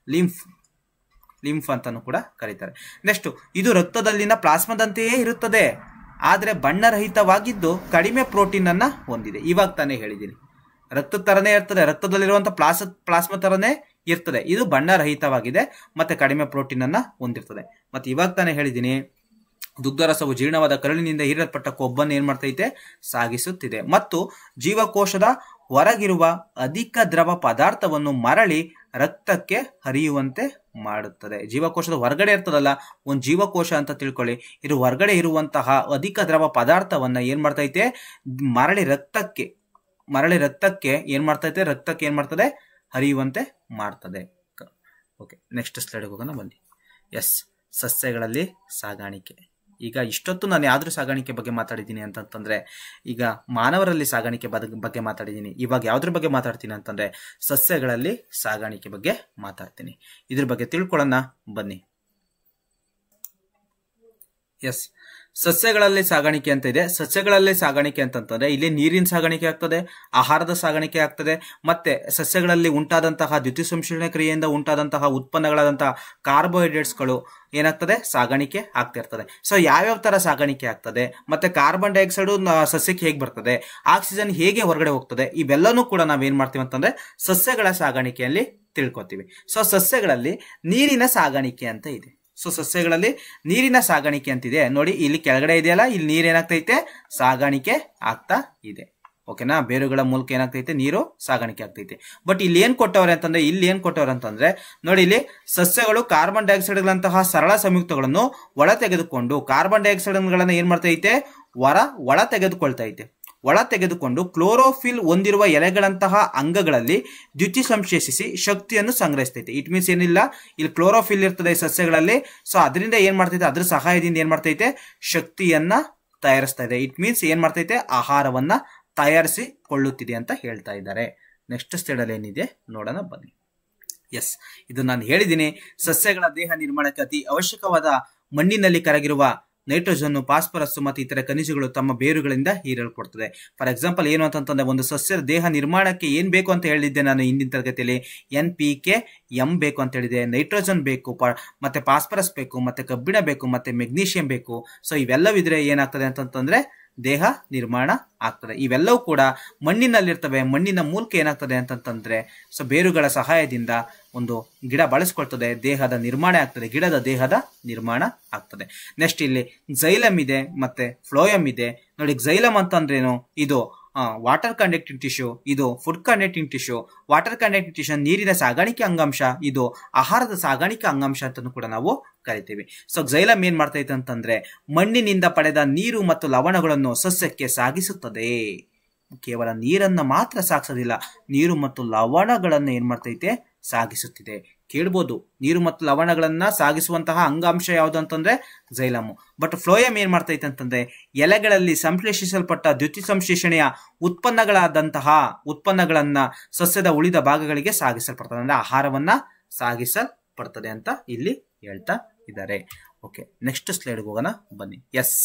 A: ಲಿಂಫ್ ಅಂತಾನೂ ಕೂಡ ಕರೀತಾರೆ. ನೆಕ್ಸ್ಟ್, ಇದು ರಕ್ತದಲ್ಲಿನ ಪ್ಲಾಸ್ಮಾದಂತೆಯೇ ಇರುತ್ತದೆ, ಆದ್ರೆ ಬಣ್ಣರಹಿತವಾಗಿದ್ದು ಕಡಿಮೆ ಪ್ರೋಟೀನ್ ಅನ್ನ ಹೊಂದಿದೆ. ಇವಾಗ ತಾನೇ ಹೇಳಿದ್ದೀನಿ, ರಕ್ತದ ತರನೇ ಇರ್ತದೆ, ರಕ್ತದಲ್ಲಿರುವಂತಹ ಪ್ಲಾಸ್ಮಾ ತರನೇ ಇರ್ತದೆ. ಇದು ಬಣ್ಣರಹಿತವಾಗಿದೆ ಮತ್ತೆ ಕಡಿಮೆ ಪ್ರೋಟೀನ್ ಅನ್ನ ಹೊಂದಿರ್ತದೆ. ಮತ್ತೆ ಇವಾಗ ತಾನೇ ಹೇಳಿದ್ದೀನಿ, ದುಗ್ಧರಸವು ಜೀರ್ಣವಾದ ಕರುಳಿನಿಂದ ಹೀರಲ್ಪಟ್ಟ ಕೊಬ್ಬನ್ನು ಏನ್ ಮಾಡ್ತೈತೆ? ಸಾಗಿಸುತ್ತಿದೆ. ಮತ್ತು ಜೀವಕೋಶದ ಹೊರಗಿರುವ ಅಧಿಕ ದ್ರವ ಪದಾರ್ಥವನ್ನು ಮರಳಿ ರಕ್ತಕ್ಕೆ ಹರಿಯುವಂತೆ ಮಾಡುತ್ತದೆ. ಜೀವಕೋಶದ ಹೊರಗಡೆ ಇರ್ತದಲ್ಲ, ಒಂದು ಜೀವಕೋಶ ಅಂತ ತಿಳ್ಕೊಳ್ಳಿ. ಇದು ಹೊರಗಡೆ ಇರುವಂತಹ ಅಧಿಕ ದ್ರವ ಪದಾರ್ಥವನ್ನ ಏನ್ ಮಾಡ್ತೈತೆ? ಮರಳಿ ರಕ್ತಕ್ಕೆ ಏನ್ ಮಾಡ್ತೈತೆ? ರಕ್ತಕ್ಕೆ ಏನ್ ಮಾಡ್ತದೆ? ಹರಿಯುವಂತೆ ಮಾಡ್ತದೆ. ಓಕೆ, ನೆಕ್ಸ್ಟ್ ಸ್ಲೈಡ್ ಹೋಗೋಣ ಬನ್ನಿ. ಎಸ್, ಸಸ್ಯಗಳಲ್ಲಿ ಸಾಗಾಣಿಕೆ. ಈಗ ಇಷ್ಟೊತ್ತು ನಾನು ಯಾವ್ದ್ರ ಸಾಗಾಣಿಕೆ ಬಗ್ಗೆ ಮಾತಾಡಿದ್ದೀನಿ ಅಂತಂದ್ರೆ ಈಗ ಮಾನವರಲ್ಲಿ ಸಾಗಾಣಿಕೆ ಬಗ್ಗೆ ಮಾತಾಡಿದ್ದೀನಿ. ಇವಾಗ ಯಾವ್ದ್ರ ಬಗ್ಗೆ ಮಾತಾಡ್ತೀನಿ ಅಂತಂದ್ರೆ ಸಸ್ಯಗಳಲ್ಲಿ ಸಾಗಾಣಿಕೆ ಬಗ್ಗೆ ಮಾತಾಡ್ತೀನಿ. ಇದ್ರ ಬಗ್ಗೆ ತಿಳ್ಕೊಳ್ಳೋಣ ಬನ್ನಿ. ಎಸ್, ಸಸ್ಯಗಳಲ್ಲಿ ಸಾಗಾಣಿಕೆ ಅಂತ ಇದೆ. ಸಸ್ಯಗಳಲ್ಲಿ ಸಾಗಾಣಿಕೆ ಅಂತಂದ್ರೆ ಇಲ್ಲಿ ನೀರಿನ ಸಾಗಾಣಿಕೆ ಆಗ್ತದೆ, ಆಹಾರದ ಸಾಗಾಣಿಕೆ ಆಗ್ತದೆ, ಮತ್ತೆ ಸಸ್ಯಗಳಲ್ಲಿ ಉಂಟಾದಂತಹ ದ್ಯುತಿ ಸಂಶ್ಲೇಷಣೆ ಕ್ರಿಯೆಯಿಂದ ಉಂಟಾದಂತಹ ಉತ್ಪನ್ನಗಳಾದಂತಹ ಕಾರ್ಬೋಹೈಡ್ರೇಟ್ಸ್ಗಳು ಏನಾಗ್ತದೆ? ಸಾಗಾಣಿಕೆ ಆಗ್ತಿರ್ತದೆ. ಸೊ ಯಾವ್ಯಾವ ತರ ಸಾಗಾಣಿಕೆ ಆಗ್ತದೆ, ಮತ್ತೆ ಕಾರ್ಬನ್ ಡೈಆಕ್ಸೈಡ್ ಸಸ್ಯಕ್ಕೆ ಹೇಗೆ ಬರ್ತದೆ, ಆಕ್ಸಿಜನ್ ಹೇಗೆ ಹೊರಗಡೆ ಹೋಗ್ತದೆ, ಇವೆಲ್ಲನೂ ಕೂಡ ನಾವೇನ್ ಮಾಡ್ತೀವಿ ಅಂತಂದ್ರೆ ಸಸ್ಯಗಳ ಸಾಗಾಣಿಕೆಯಲ್ಲಿ ತಿಳ್ಕೊತೀವಿ. ಸೊ ಸಸ್ಯಗಳಲ್ಲಿ ನೀರಿನ ಸಾಗಾಣಿಕೆ ಅಂತ ಇದೆ. ಸೊ ಸಸ್ಯಗಳಲ್ಲಿ ನೀರಿನ ಸಾಗಾಣಿಕೆ ಅಂತಿದೆ ನೋಡಿ. ಇಲ್ಲಿ ಕೆಳಗಡೆ ಇದೆಯಲ್ಲ, ಇಲ್ಲಿ ನೀರ್ ಏನಾಗ್ತೈತೆ? ಸಾಗಾಣಿಕೆ ಆಗ್ತಾ ಇದೆ. ಓಕೆನಾ? ಬೇರುಗಳ ಮೂಲಕ ಏನಾಗ್ತೈತೆ? ನೀರು ಸಾಗಾಣಿಕೆ ಆಗ್ತೈತೆ. ಬಟ್ ಇಲ್ಲಿ ಏನ್ ಕೊಟ್ಟವ್ರೆ ಅಂತಂದ್ರೆ ನೋಡಿ, ಇಲ್ಲಿ ಸಸ್ಯಗಳು ಕಾರ್ಬನ್ ಡೈಆಕ್ಸೈಡ್ ಗಳಂತಹ ಸರಳ ಸಂಯುಕ್ತಗಳನ್ನು ಒಳ ತೆಗೆದುಕೊಂಡು ಕಾರ್ಬನ್ ಡೈಆಕ್ಸೈಡ್ ಗಳನ್ನ ಏನ್ ಮಾಡ್ತೈತೆ? ಒಳ ತೆಗೆದುಕೊಂಡು ಕ್ಲೋರೋಫಿಲ್ ಹೊಂದಿರುವ ಎಲೆಗಳಂತಹ ಅಂಗಗಳಲ್ಲಿ ದ್ಯುತಿ ಸಂಶ್ಲೇಷಿಸಿ ಶಕ್ತಿಯನ್ನು ಸಂಗ್ರಹಿಸ್ತೈತೆ. ಇಟ್ ಮೀನ್ಸ್ ಏನಿಲ್ಲ, ಇಲ್ಲಿ ಕ್ಲೋರೋಫಿಲ್ ಇರ್ತದೆ ಸಸ್ಯಗಳಲ್ಲಿ. ಸೊ ಅದರಿಂದ ಏನ್ ಮಾಡ್ತೈತೆ? ಅದ್ರ ಸಹಾಯದಿಂದ ಏನ್ ಮಾಡ್ತೈತೆ? ಶಕ್ತಿಯನ್ನ ತಯಾರಿಸ್ತಾ ಇದೆ. ಇಟ್ ಮೀನ್ಸ್ ಏನ್ ಮಾಡ್ತೈತೆ? ಆಹಾರವನ್ನ ತಯಾರಿಸಿಕೊಳ್ಳುತ್ತಿದೆ ಅಂತ ಹೇಳ್ತಾ ಇದ್ದಾರೆ. ನೆಕ್ಸ್ಟ್ ಸ್ಲೈಡ್ ಅಲ್ಲಿ ಏನಿದೆ ನೋಡೋಣ ಬನ್ನಿ. ಎಸ್, ಇದು ನಾನು ಹೇಳಿದ್ದೀನಿ. ಸಸ್ಯಗಳ ದೇಹ ನಿರ್ಮಾಣಕ್ಕೆ ಅತಿ ಅವಶ್ಯಕವಾದ ಮಣ್ಣಿನಲ್ಲಿ ಕರಗಿರುವ ನೈಟ್ರೋಜನ್, ಫಾಸ್ಫರಸ್ ಮತ್ತು ಇತರ ಖನಿಜಗಳು ತಮ್ಮ ಬೇರುಗಳಿಂದ ಹೀರಲ್ಪಡ್ತದೆ. ಫಾರ್ ಎಕ್ಸಾಂಪಲ್ ಏನು ಅಂತಂದ್ರೆ ಒಂದು ಸಸ್ಯದ ದೇಹ ನಿರ್ಮಾಣಕ್ಕೆ ಏನ್ ಬೇಕು ಅಂತ ಹೇಳಿದ್ದೆ ನಾನು ಹಿಂದಿನ ತರಗತಿಯಲ್ಲಿ. NPK ಬೇಕು ಅಂತ ಹೇಳಿದೆ, ನೈಟ್ರೋಜನ್ ಬೇಕು, ಮತ್ತೆ ಫಾಸ್ಫರಸ್ ಬೇಕು, ಮತ್ತೆ ಕಬ್ಬಿಣ ಬೇಕು, ಮತ್ತೆ ಮೆಗ್ನೀಷಿಯಂ ಬೇಕು. ಸೊ ಇವೆಲ್ಲವಿದ್ರೆ ಏನಾಗ್ತದೆ ಅಂತಂದ್ರೆ ದೇಹ ನಿರ್ಮಾಣ ಆಗ್ತದೆ. ಇವೆಲ್ಲವೂ ಕೂಡ ಮಣ್ಣಿನಲ್ಲಿರ್ತವೆ. ಮಣ್ಣಿನ ಮೂಲಕ ಏನಾಗ್ತದೆ ಅಂತಂದ್ರೆ ಸೊ ಬೇರುಗಳ ಸಹಾಯದಿಂದ ಒಂದು ಗಿಡ ಬಳಸ್ಕೊಳ್ತದೆ, ದೇಹದ ನಿರ್ಮಾಣ ಆಗ್ತದೆ, ಗಿಡದ ದೇಹದ ನಿರ್ಮಾಣ ಆಗ್ತದೆ. ನೆಕ್ಸ್ಟ್ ಇಲ್ಲಿ ಝೈಲಮ್ ಇದೆ ಮತ್ತೆ ಫ್ಲೋಯಮ್ ಇದೆ ನೋಡಿ. ಝೈಲಮ್ ಅಂತಂದ್ರೇನು? ಇದು ವಾಟರ್ ಕಂಡಕ್ಟಿಂಗ್ ಟಿಶ್ಯೂ, ಇದು food conducting tissue. Water conducting tissue ನೀರಿನ ಸಾಗಾಣಿಕೆ ಅಂಗಾಂಶ, ಇದು ಆಹಾರದ ಸಾಗಾಣಿಕೆ ಅಂಗಾಂಶ ಅಂತ ಕೂಡ ನಾವು ಕರಿತೀವಿ. ಸೊ ಝೈಲಮ್ ಏನ್ ಮಾಡ್ತೈತೆ ಅಂತಂದ್ರೆ ಮಣ್ಣಿನಿಂದ ಪಡೆದ ನೀರು ಮತ್ತು ಲವಣಗಳನ್ನು ಸಸ್ಯಕ್ಕೆ ಸಾಗಿಸುತ್ತದೆ. ಕೇವಲ ನೀರನ್ನ ಮಾತ್ರ ಸಾಗಿಸೋದಿಲ್ಲ, ನೀರು ಮತ್ತು ಲವಣಗಳನ್ನ ಏನ್ ಮಾಡ್ತೈತೆ? ಸಾಗಿಸುತ್ತಿದೆ. ಕೇಳ್ಬೋದು, ನೀರು ಮತ್ತು ಲವಣಗಳನ್ನ ಸಾಗಿಸುವಂತಹ ಅಂಗಾಂಶ ಯಾವುದು ಅಂತಂದ್ರೆ ಝೈಲಮ್. ಬಟ್ ಫ್ಲೋಯಮ್ ಏನ್ ಮಾಡ್ತೈತೆ ಅಂತಂದ್ರೆ ಎಲೆಗಳಲ್ಲಿ ಸಂಶ್ಲೇಷಿಸಲ್ಪಟ್ಟ ದ್ಯುತಿ ಸಂಶ್ಲೇಷಣೆಯ ಉತ್ಪನ್ನಗಳನ್ನ ಸಸ್ಯದ ಉಳಿದ ಭಾಗಗಳಿಗೆ ಸಾಗಿಸಲ್ಪಡ್ತದೆ. ಅಂದ್ರೆ ಆಹಾರವನ್ನ ಸಾಗಿಸಲ್ಪಡ್ತದೆ ಅಂತ ಇಲ್ಲಿ ಹೇಳ್ತಾ ಇದ್ದಾರೆ. ಓಕೆ, ನೆಕ್ಸ್ಟ್ ಸ್ಲೈಡ್ಗೆ ಹೋಗೋಣ ಬನ್ನಿ. Yes,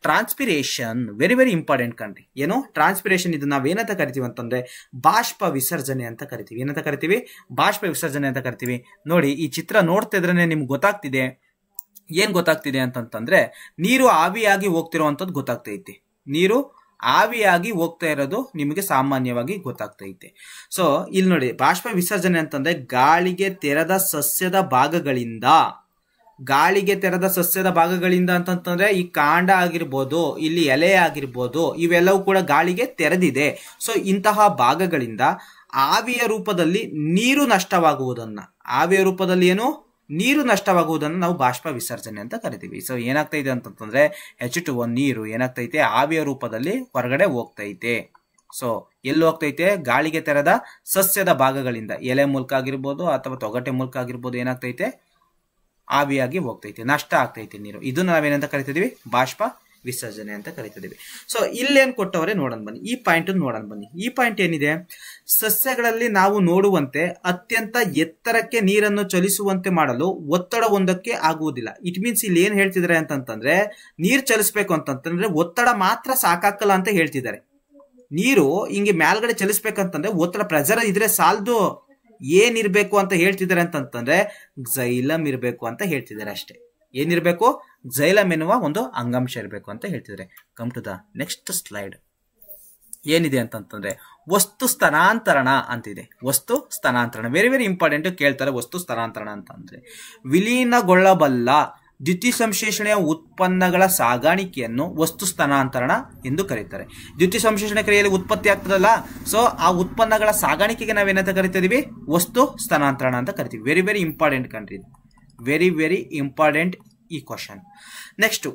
A: transpiration very very important ಕಣ್ರಿ. ಏನು ಟ್ರಾನ್ಸ್ಪಿರೇಷನ್? ಇದು ನಾವೇನಂತ ಕರಿತೀವಿ ಅಂತಂದ್ರೆ ಬಾಷ್ಪ ವಿಸರ್ಜನೆ ಅಂತ ಕರಿತೀವಿ. ಏನಂತ ಕರಿತೀವಿ? ಬಾಷ್ಪ ವಿಸರ್ಜನೆ ಅಂತ ಕರಿತೀವಿ. ನೋಡಿ, ಈ ಚಿತ್ರ ನೋಡ್ತಾ ಇದ್ರೆ ನಿಮ್ಗೆ ಗೊತ್ತಾಗ್ತಿದೆ. ಏನ್ ಗೊತ್ತಾಗ್ತಿದೆ ಅಂತಂತಂದ್ರೆ ನೀರು ಆವಿಯಾಗಿ ಹೋಗ್ತಿರೋವಂಥದ್ದು ಗೊತ್ತಾಗ್ತೈತಿ. ನೀರು ಆವಿಯಾಗಿ ಹೋಗ್ತಾ ಇರೋದು ನಿಮಗೆ ಸಾಮಾನ್ಯವಾಗಿ ಗೊತ್ತಾಗ್ತೈತೆ. ಸೊ ಇಲ್ಲಿ ನೋಡಿ, ಬಾಷ್ಪ ವಿಸರ್ಜನೆ ಅಂತಂದ್ರೆ ಗಾಳಿಗೆ ತೆರೆದ ಸಸ್ಯದ ಭಾಗಗಳಿಂದ, ಗಾಳಿಗೆ ತೆರೆದ ಸಸ್ಯದ ಭಾಗಗಳಿಂದ ಅಂತಂತಂದ್ರೆ ಈ ಕಾಂಡ ಆಗಿರ್ಬೋದು, ಇಲ್ಲಿ ಎಲೆ ಆಗಿರ್ಬೋದು, ಇವೆಲ್ಲವೂ ಕೂಡ ಗಾಳಿಗೆ ತೆರೆದಿದೆ. ಸೊ ಇಂತಹ ಭಾಗಗಳಿಂದ ಆವಿಯ ರೂಪದಲ್ಲಿ ನೀರು ನಷ್ಟವಾಗುವುದನ್ನ, ಆವಿಯ ರೂಪದಲ್ಲಿ ಏನು ನೀರು ನಷ್ಟವಾಗುವುದನ್ನು ನಾವು ಬಾಷ್ಪ ವಿಸರ್ಜನೆ ಅಂತ ಕರಿತೀವಿ. ಸೊ ಏನಾಗ್ತೈತೆ ಅಂತಂತಂದ್ರೆ H2O ನೀರು ಏನಾಗ್ತೈತೆ ಆವಿಯ ರೂಪದಲ್ಲಿ ಹೊರಗಡೆ ಹೋಗ್ತೈತೆ. ಸೊ ಎಲ್ಲಿ ಹೋಗ್ತೈತೆ? ಗಾಳಿಗೆ ತೆರೆದ ಸಸ್ಯದ ಭಾಗಗಳಿಂದ, ಎಲೆ ಮೂಲಕ ಆಗಿರ್ಬೋದು ಅಥವಾ ತೊಗಟೆ ಮೂಲಕ ಆಗಿರ್ಬೋದು, ಏನಾಗ್ತೈತೆ ಆವಿಯಾಗಿ ಹೋಗ್ತೈತೆ, ನಷ್ಟ ಆಗ್ತೈತೆ ನೀರು. ಇದನ್ನ ನಾವೇನಂತ ಕರಿತಿದೀವಿ? ಬಾಷ್ಪ ವಿಸರ್ಜನೆ ಅಂತ ಕರಿತಿದೀವಿ. ಸೊ ಇಲ್ಲೇನ್ ಕೊಟ್ಟವರೇ ನೋಡೋಣ ಬನ್ನಿ, ಈ ಪಾಯಿಂಟ್ ನೋಡೋಣ ಬನ್ನಿ. ಈ ಪಾಯಿಂಟ್ ಏನಿದೆ? ಸಸ್ಯಗಳಲ್ಲಿ ನಾವು ನೋಡುವಂತೆ ಅತ್ಯಂತ ಎತ್ತರಕ್ಕೆ ನೀರನ್ನು ಚಲಿಸುವಂತೆ ಮಾಡಲು ಒತ್ತಡ ಒಂದಕ್ಕೆ ಆಗುವುದಿಲ್ಲ. ಇಟ್ ಮೀನ್ಸ್ ಇಲ್ಲಿ ಏನ್ ಹೇಳ್ತಿದ್ದಾರೆ ಅಂತಂತಂದ್ರೆ, ನೀರ್ ಚಲಿಸ್ಬೇಕು ಅಂತಂತಂದ್ರೆ ಒತ್ತಡ ಮಾತ್ರ ಸಾಕಾಗಲ್ಲ ಅಂತ ಹೇಳ್ತಿದ್ದಾರೆ. ನೀರು ಹಿಂಗೆ ಮೇಲ್ಗಡೆ ಚಲಿಸ್ಬೇಕಂತಂದ್ರೆ ಒತ್ತಡ ಪ್ರೆಷರ್ ಇದ್ರೆ ಸಾಲದು. ಏನಿರ್ಬೇಕು ಅಂತ ಹೇಳ್ತಿದ್ದಾರೆ ಅಂತಂತಂದ್ರೆ ಝೈಲಮ್ ಇರ್ಬೇಕು ಅಂತ ಹೇಳ್ತಿದ್ದಾರೆ ಅಷ್ಟೇ. ಏನಿರ್ಬೇಕು? ಝೈಲಮ್ ಎನ್ನುವ ಒಂದು ಅಂಗಾಂಶ ಇರಬೇಕು ಅಂತ ಹೇಳ್ತಿದ್ದಾರೆ. Come to the next slide. ಏನಿದೆ ಅಂತಂತಂದ್ರೆ ವಸ್ತು ಸ್ಥಾನಾಂತರಣ ಅಂತಿದೆ. ವಸ್ತು ಸ್ಥಾನಾಂತರಣ ವೆರಿ ವೆರಿ ಇಂಪಾರ್ಟೆಂಟ್. ಕೇಳ್ತಾರೆ ವಸ್ತು ಸ್ಥಾನಾಂತರಣ ಅಂತಂದ್ರೆ ವಿಲೀನಗೊಳ್ಳಬಲ್ಲ ದ್ಯುತಿಸಂಶ್ಲೇಷಣೆಯ ಉತ್ಪನ್ನಗಳ ಸಾಗಾಣಿಕೆಯನ್ನು ವಸ್ತು ಸ್ಥಾನಾಂತರಣ ಎಂದು ಕರೀತಾರೆ. ದ್ಯುತಿಸಂಶ್ಲೇಷಣೆ ಕ್ರಿಯೆಯಲ್ಲಿ ಉತ್ಪತ್ತಿ ಆಗ್ತದಲ್ಲ, ಸೊ ಆ ಉತ್ಪನ್ನಗಳ ಸಾಗಾಣಿಕೆಗೆ ನಾವೇನಂತ ಕರಿತೀವಿ? ವಸ್ತು ಸ್ಥಾನಾಂತರಣ ಅಂತ ಕರಿತೀವಿ. Very very important country, very very important ಈ ಕ್ವಶನ್. ನೆಕ್ಸ್ಟ್,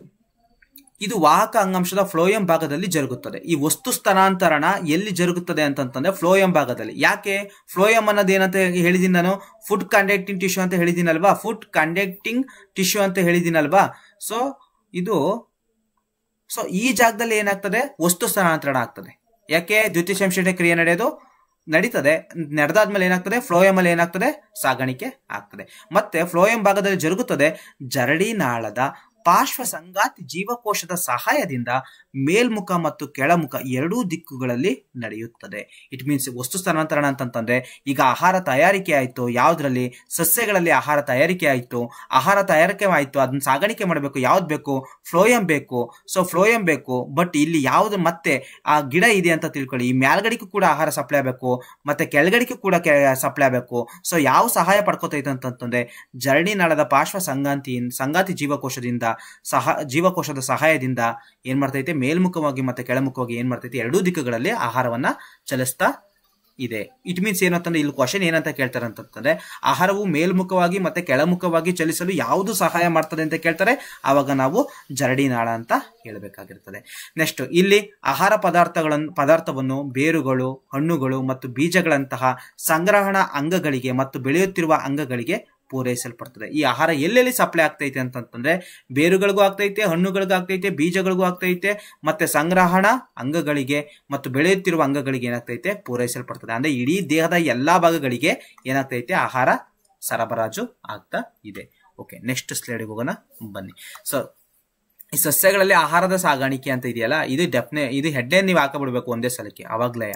A: ಇದು ವಾಹಕ ಅಂಗಾಂಶದ ಫ್ಲೋಯಂ ಭಾಗದಲ್ಲಿ ಜರುಗುತ್ತದೆ. ಈ ವಸ್ತು ಸ್ಥಾನಾಂತರಣ ಎಲ್ಲಿ ಜರುಗುತ್ತದೆ ಅಂತಂತಂದ್ರೆ ಫ್ಲೋಯಂ ಭಾಗದಲ್ಲಿ. ಯಾಕೆ ಫ್ಲೋಯಂ ಅನ್ನೋದು ಏನಂತ ಹೇಳಿದೀನಿ ನಾನು? ಫುಡ್ ಕಂಡಕ್ಟಿಂಗ್ ಟಿಶ್ಯೂ ಅಂತ ಹೇಳಿದೀನಲ್ವಾ? ಫುಡ್ ಕಂಡಕ್ಟಿಂಗ್ ಟಿಶ್ಯೂ ಅಂತ ಹೇಳಿದೀನಲ್ವಾ? ಸೊ ಈ ಜಾಗದಲ್ಲಿ ಏನಾಗ್ತದೆ? ವಸ್ತು ಸ್ಥಾನಾಂತರಣ ಆಗ್ತದೆ. ಯಾಕೆ? ದ್ಯುತಿಸಂಶ್ಲೇಷಣೆ ಕ್ರಿಯೆ ನಡೀತದೆ. ನಡೆದಾದ್ಮೇಲೆ ಏನಾಗ್ತದೆ? ಫ್ಲೋಯಂ ಅಲ್ಲಿ ಏನಾಗ್ತದೆ? ಸಾಗಾಣಿಕೆ ಆಗ್ತದೆ. ಮತ್ತೆ ಫ್ಲೋಯಂ ಭಾಗದಲ್ಲಿ ಜರುಗುತ್ತದೆ. ಜರಡಿನಾಳದ ಪಾರ್ಶ್ವ ಸಂಗಾತಿ ಜೀವಕೋಶದ ಸಹಾಯದಿಂದ ಮೇಲ್ಮುಖ ಮತ್ತು ಕೆಳಮುಖ ಎರಡೂ ದಿಕ್ಕುಗಳಲ್ಲಿ ನಡೆಯುತ್ತದೆ. ಇಟ್ ಮೀನ್ಸ್ ವಸ್ತು ಸ್ಥಾನಾಂತರಣ ಅಂತಂತಂದ್ರೆ ಈಗ ಆಹಾರ ತಯಾರಿಕೆ ಆಯ್ತು, ಯಾವ್ದ್ರಲ್ಲಿ? ಸಸ್ಯಗಳಲ್ಲಿ ಆಹಾರ ತಯಾರಿಕೆ ಆಯ್ತು, ಆಹಾರ ತಯಾರಿಕೆ ಆಯ್ತು, ಅದನ್ನ ಸಾಗಾಣಿಕೆ ಮಾಡಬೇಕು. ಯಾವ್ದು ಬೇಕು? ಫ್ಲೋಯಂ ಬೇಕು. ಸೊ ಫ್ಲೋಯಂ ಬೇಕು. ಬಟ್ ಇಲ್ಲಿ ಯಾವ್ದು ಮತ್ತೆ ಆ ಗಿಡ ಇದೆ ಅಂತ ತಿಳ್ಕೊಳ್ಳಿ, ಈ ಮೇಲ್ಗಡಿಗೂ ಕೂಡ ಆಹಾರ ಸಪ್ಲೈ ಆಗಬೇಕು, ಮತ್ತೆ ಕೆಳಗಡಿಗೂ ಕೂಡ ಸಪ್ಲೈ ಆಗಬೇಕು. ಸೊ ಯಾವ ಸಹಾಯ ಪಡ್ಕೋತೈತೆ ಅಂತಂತಂದ್ರೆ ಜರಡಿನಾಳದ ಪಾರ್ಶ್ವ ಸಂಗಾತಿ ಜೀವಕೋಶದ ಸಹಾಯದಿಂದ ಏನ್ ಮಾಡ್ತೈತೆ? ಮೇಲ್ಮುಖವಾಗಿ ಮತ್ತೆ ಕೆಳಮುಖವಾಗಿ ಏನ್ ಮಾಡ್ತೈತೆ? ಎರಡೂ ದಿಕ್ಕುಗಳಲ್ಲಿ ಆಹಾರವನ್ನ ಚಲಿಸ್ತಾ ಇದೆ. ಇಟ್ ಮೀನ್ಸ್ ಏನಂತಂದ್ರೆ ಇಲ್ಲಿ ಕ್ವಶನ್ ಏನಂತ ಕೇಳ್ತಾರೆ ಅಂತಂದ್ರೆ ಆಹಾರವು ಮೇಲ್ಮುಖವಾಗಿ ಮತ್ತೆ ಕೆಳಮುಖವಾಗಿ ಚಲಿಸಲು ಯಾವುದು ಸಹಾಯ ಮಾಡ್ತದೆ ಅಂತ ಕೇಳ್ತಾರೆ. ಆವಾಗ ನಾವು ಜರಡಿನಾಳ ಅಂತ ಹೇಳಬೇಕಾಗಿರ್ತದೆ. ನೆಕ್ಸ್ಟ್, ಇಲ್ಲಿ ಆಹಾರ ಪದಾರ್ಥವನ್ನು ಬೇರುಗಳು, ಹಣ್ಣುಗಳು ಮತ್ತು ಬೀಜಗಳಂತಹ ಸಂಗ್ರಹಣಾ ಅಂಗಗಳಿಗೆ ಮತ್ತು ಬೆಳೆಯುತ್ತಿರುವ ಅಂಗಗಳಿಗೆ ಪೂರೈಸಲ್ಪಡ್ತದೆ. ಈ ಆಹಾರ ಎಲ್ಲೆಲ್ಲಿ ಸಪ್ಲೈ ಆಗ್ತೈತೆ ಅಂತಂತಂದ್ರೆ ಬೇರುಗಳಿಗೂ ಆಗ್ತೈತೆ, ಹಣ್ಣುಗಳಿಗೂ ಆಗ್ತೈತೆ, ಬೀಜಗಳಿಗೂ ಆಗ್ತೈತೆ, ಮತ್ತೆ ಸಂಗ್ರಹಣಾ ಅಂಗಗಳಿಗೆ ಮತ್ತು ಬೆಳೆಯುತ್ತಿರುವ ಅಂಗಗಳಿಗೆ ಏನಾಗ್ತೈತೆ? ಪೂರೈಸಲ್ಪಡ್ತದೆ. ಅಂದ್ರೆ ಇಡೀ ದೇಹದ ಎಲ್ಲಾ ಭಾಗಗಳಿಗೆ ಏನಾಗ್ತೈತೆ? ಆಹಾರ ಸರಬರಾಜು ಆಗ್ತಾ ಇದೆ. ಓಕೆ, ನೆಕ್ಸ್ಟ್ ಸ್ಲೈಡ್ಗೆ ಹೋಗೋಣ ಬನ್ನಿ. ಸೊ ಈ ಸಸ್ಯಗಳಲ್ಲಿ ಆಹಾರದ ಸಾಗಾಣಿಕೆ ಅಂತ ಇದೆಯಲ್ಲ, ಇದು ಹೆಡ್ಲೈನ್ ನೀವು ಹಾಕಬಿಡ್ಬೇಕು ಒಂದೇ ಸಲಕ್ಕೆ, ಅವಾಗ್ಲೇ.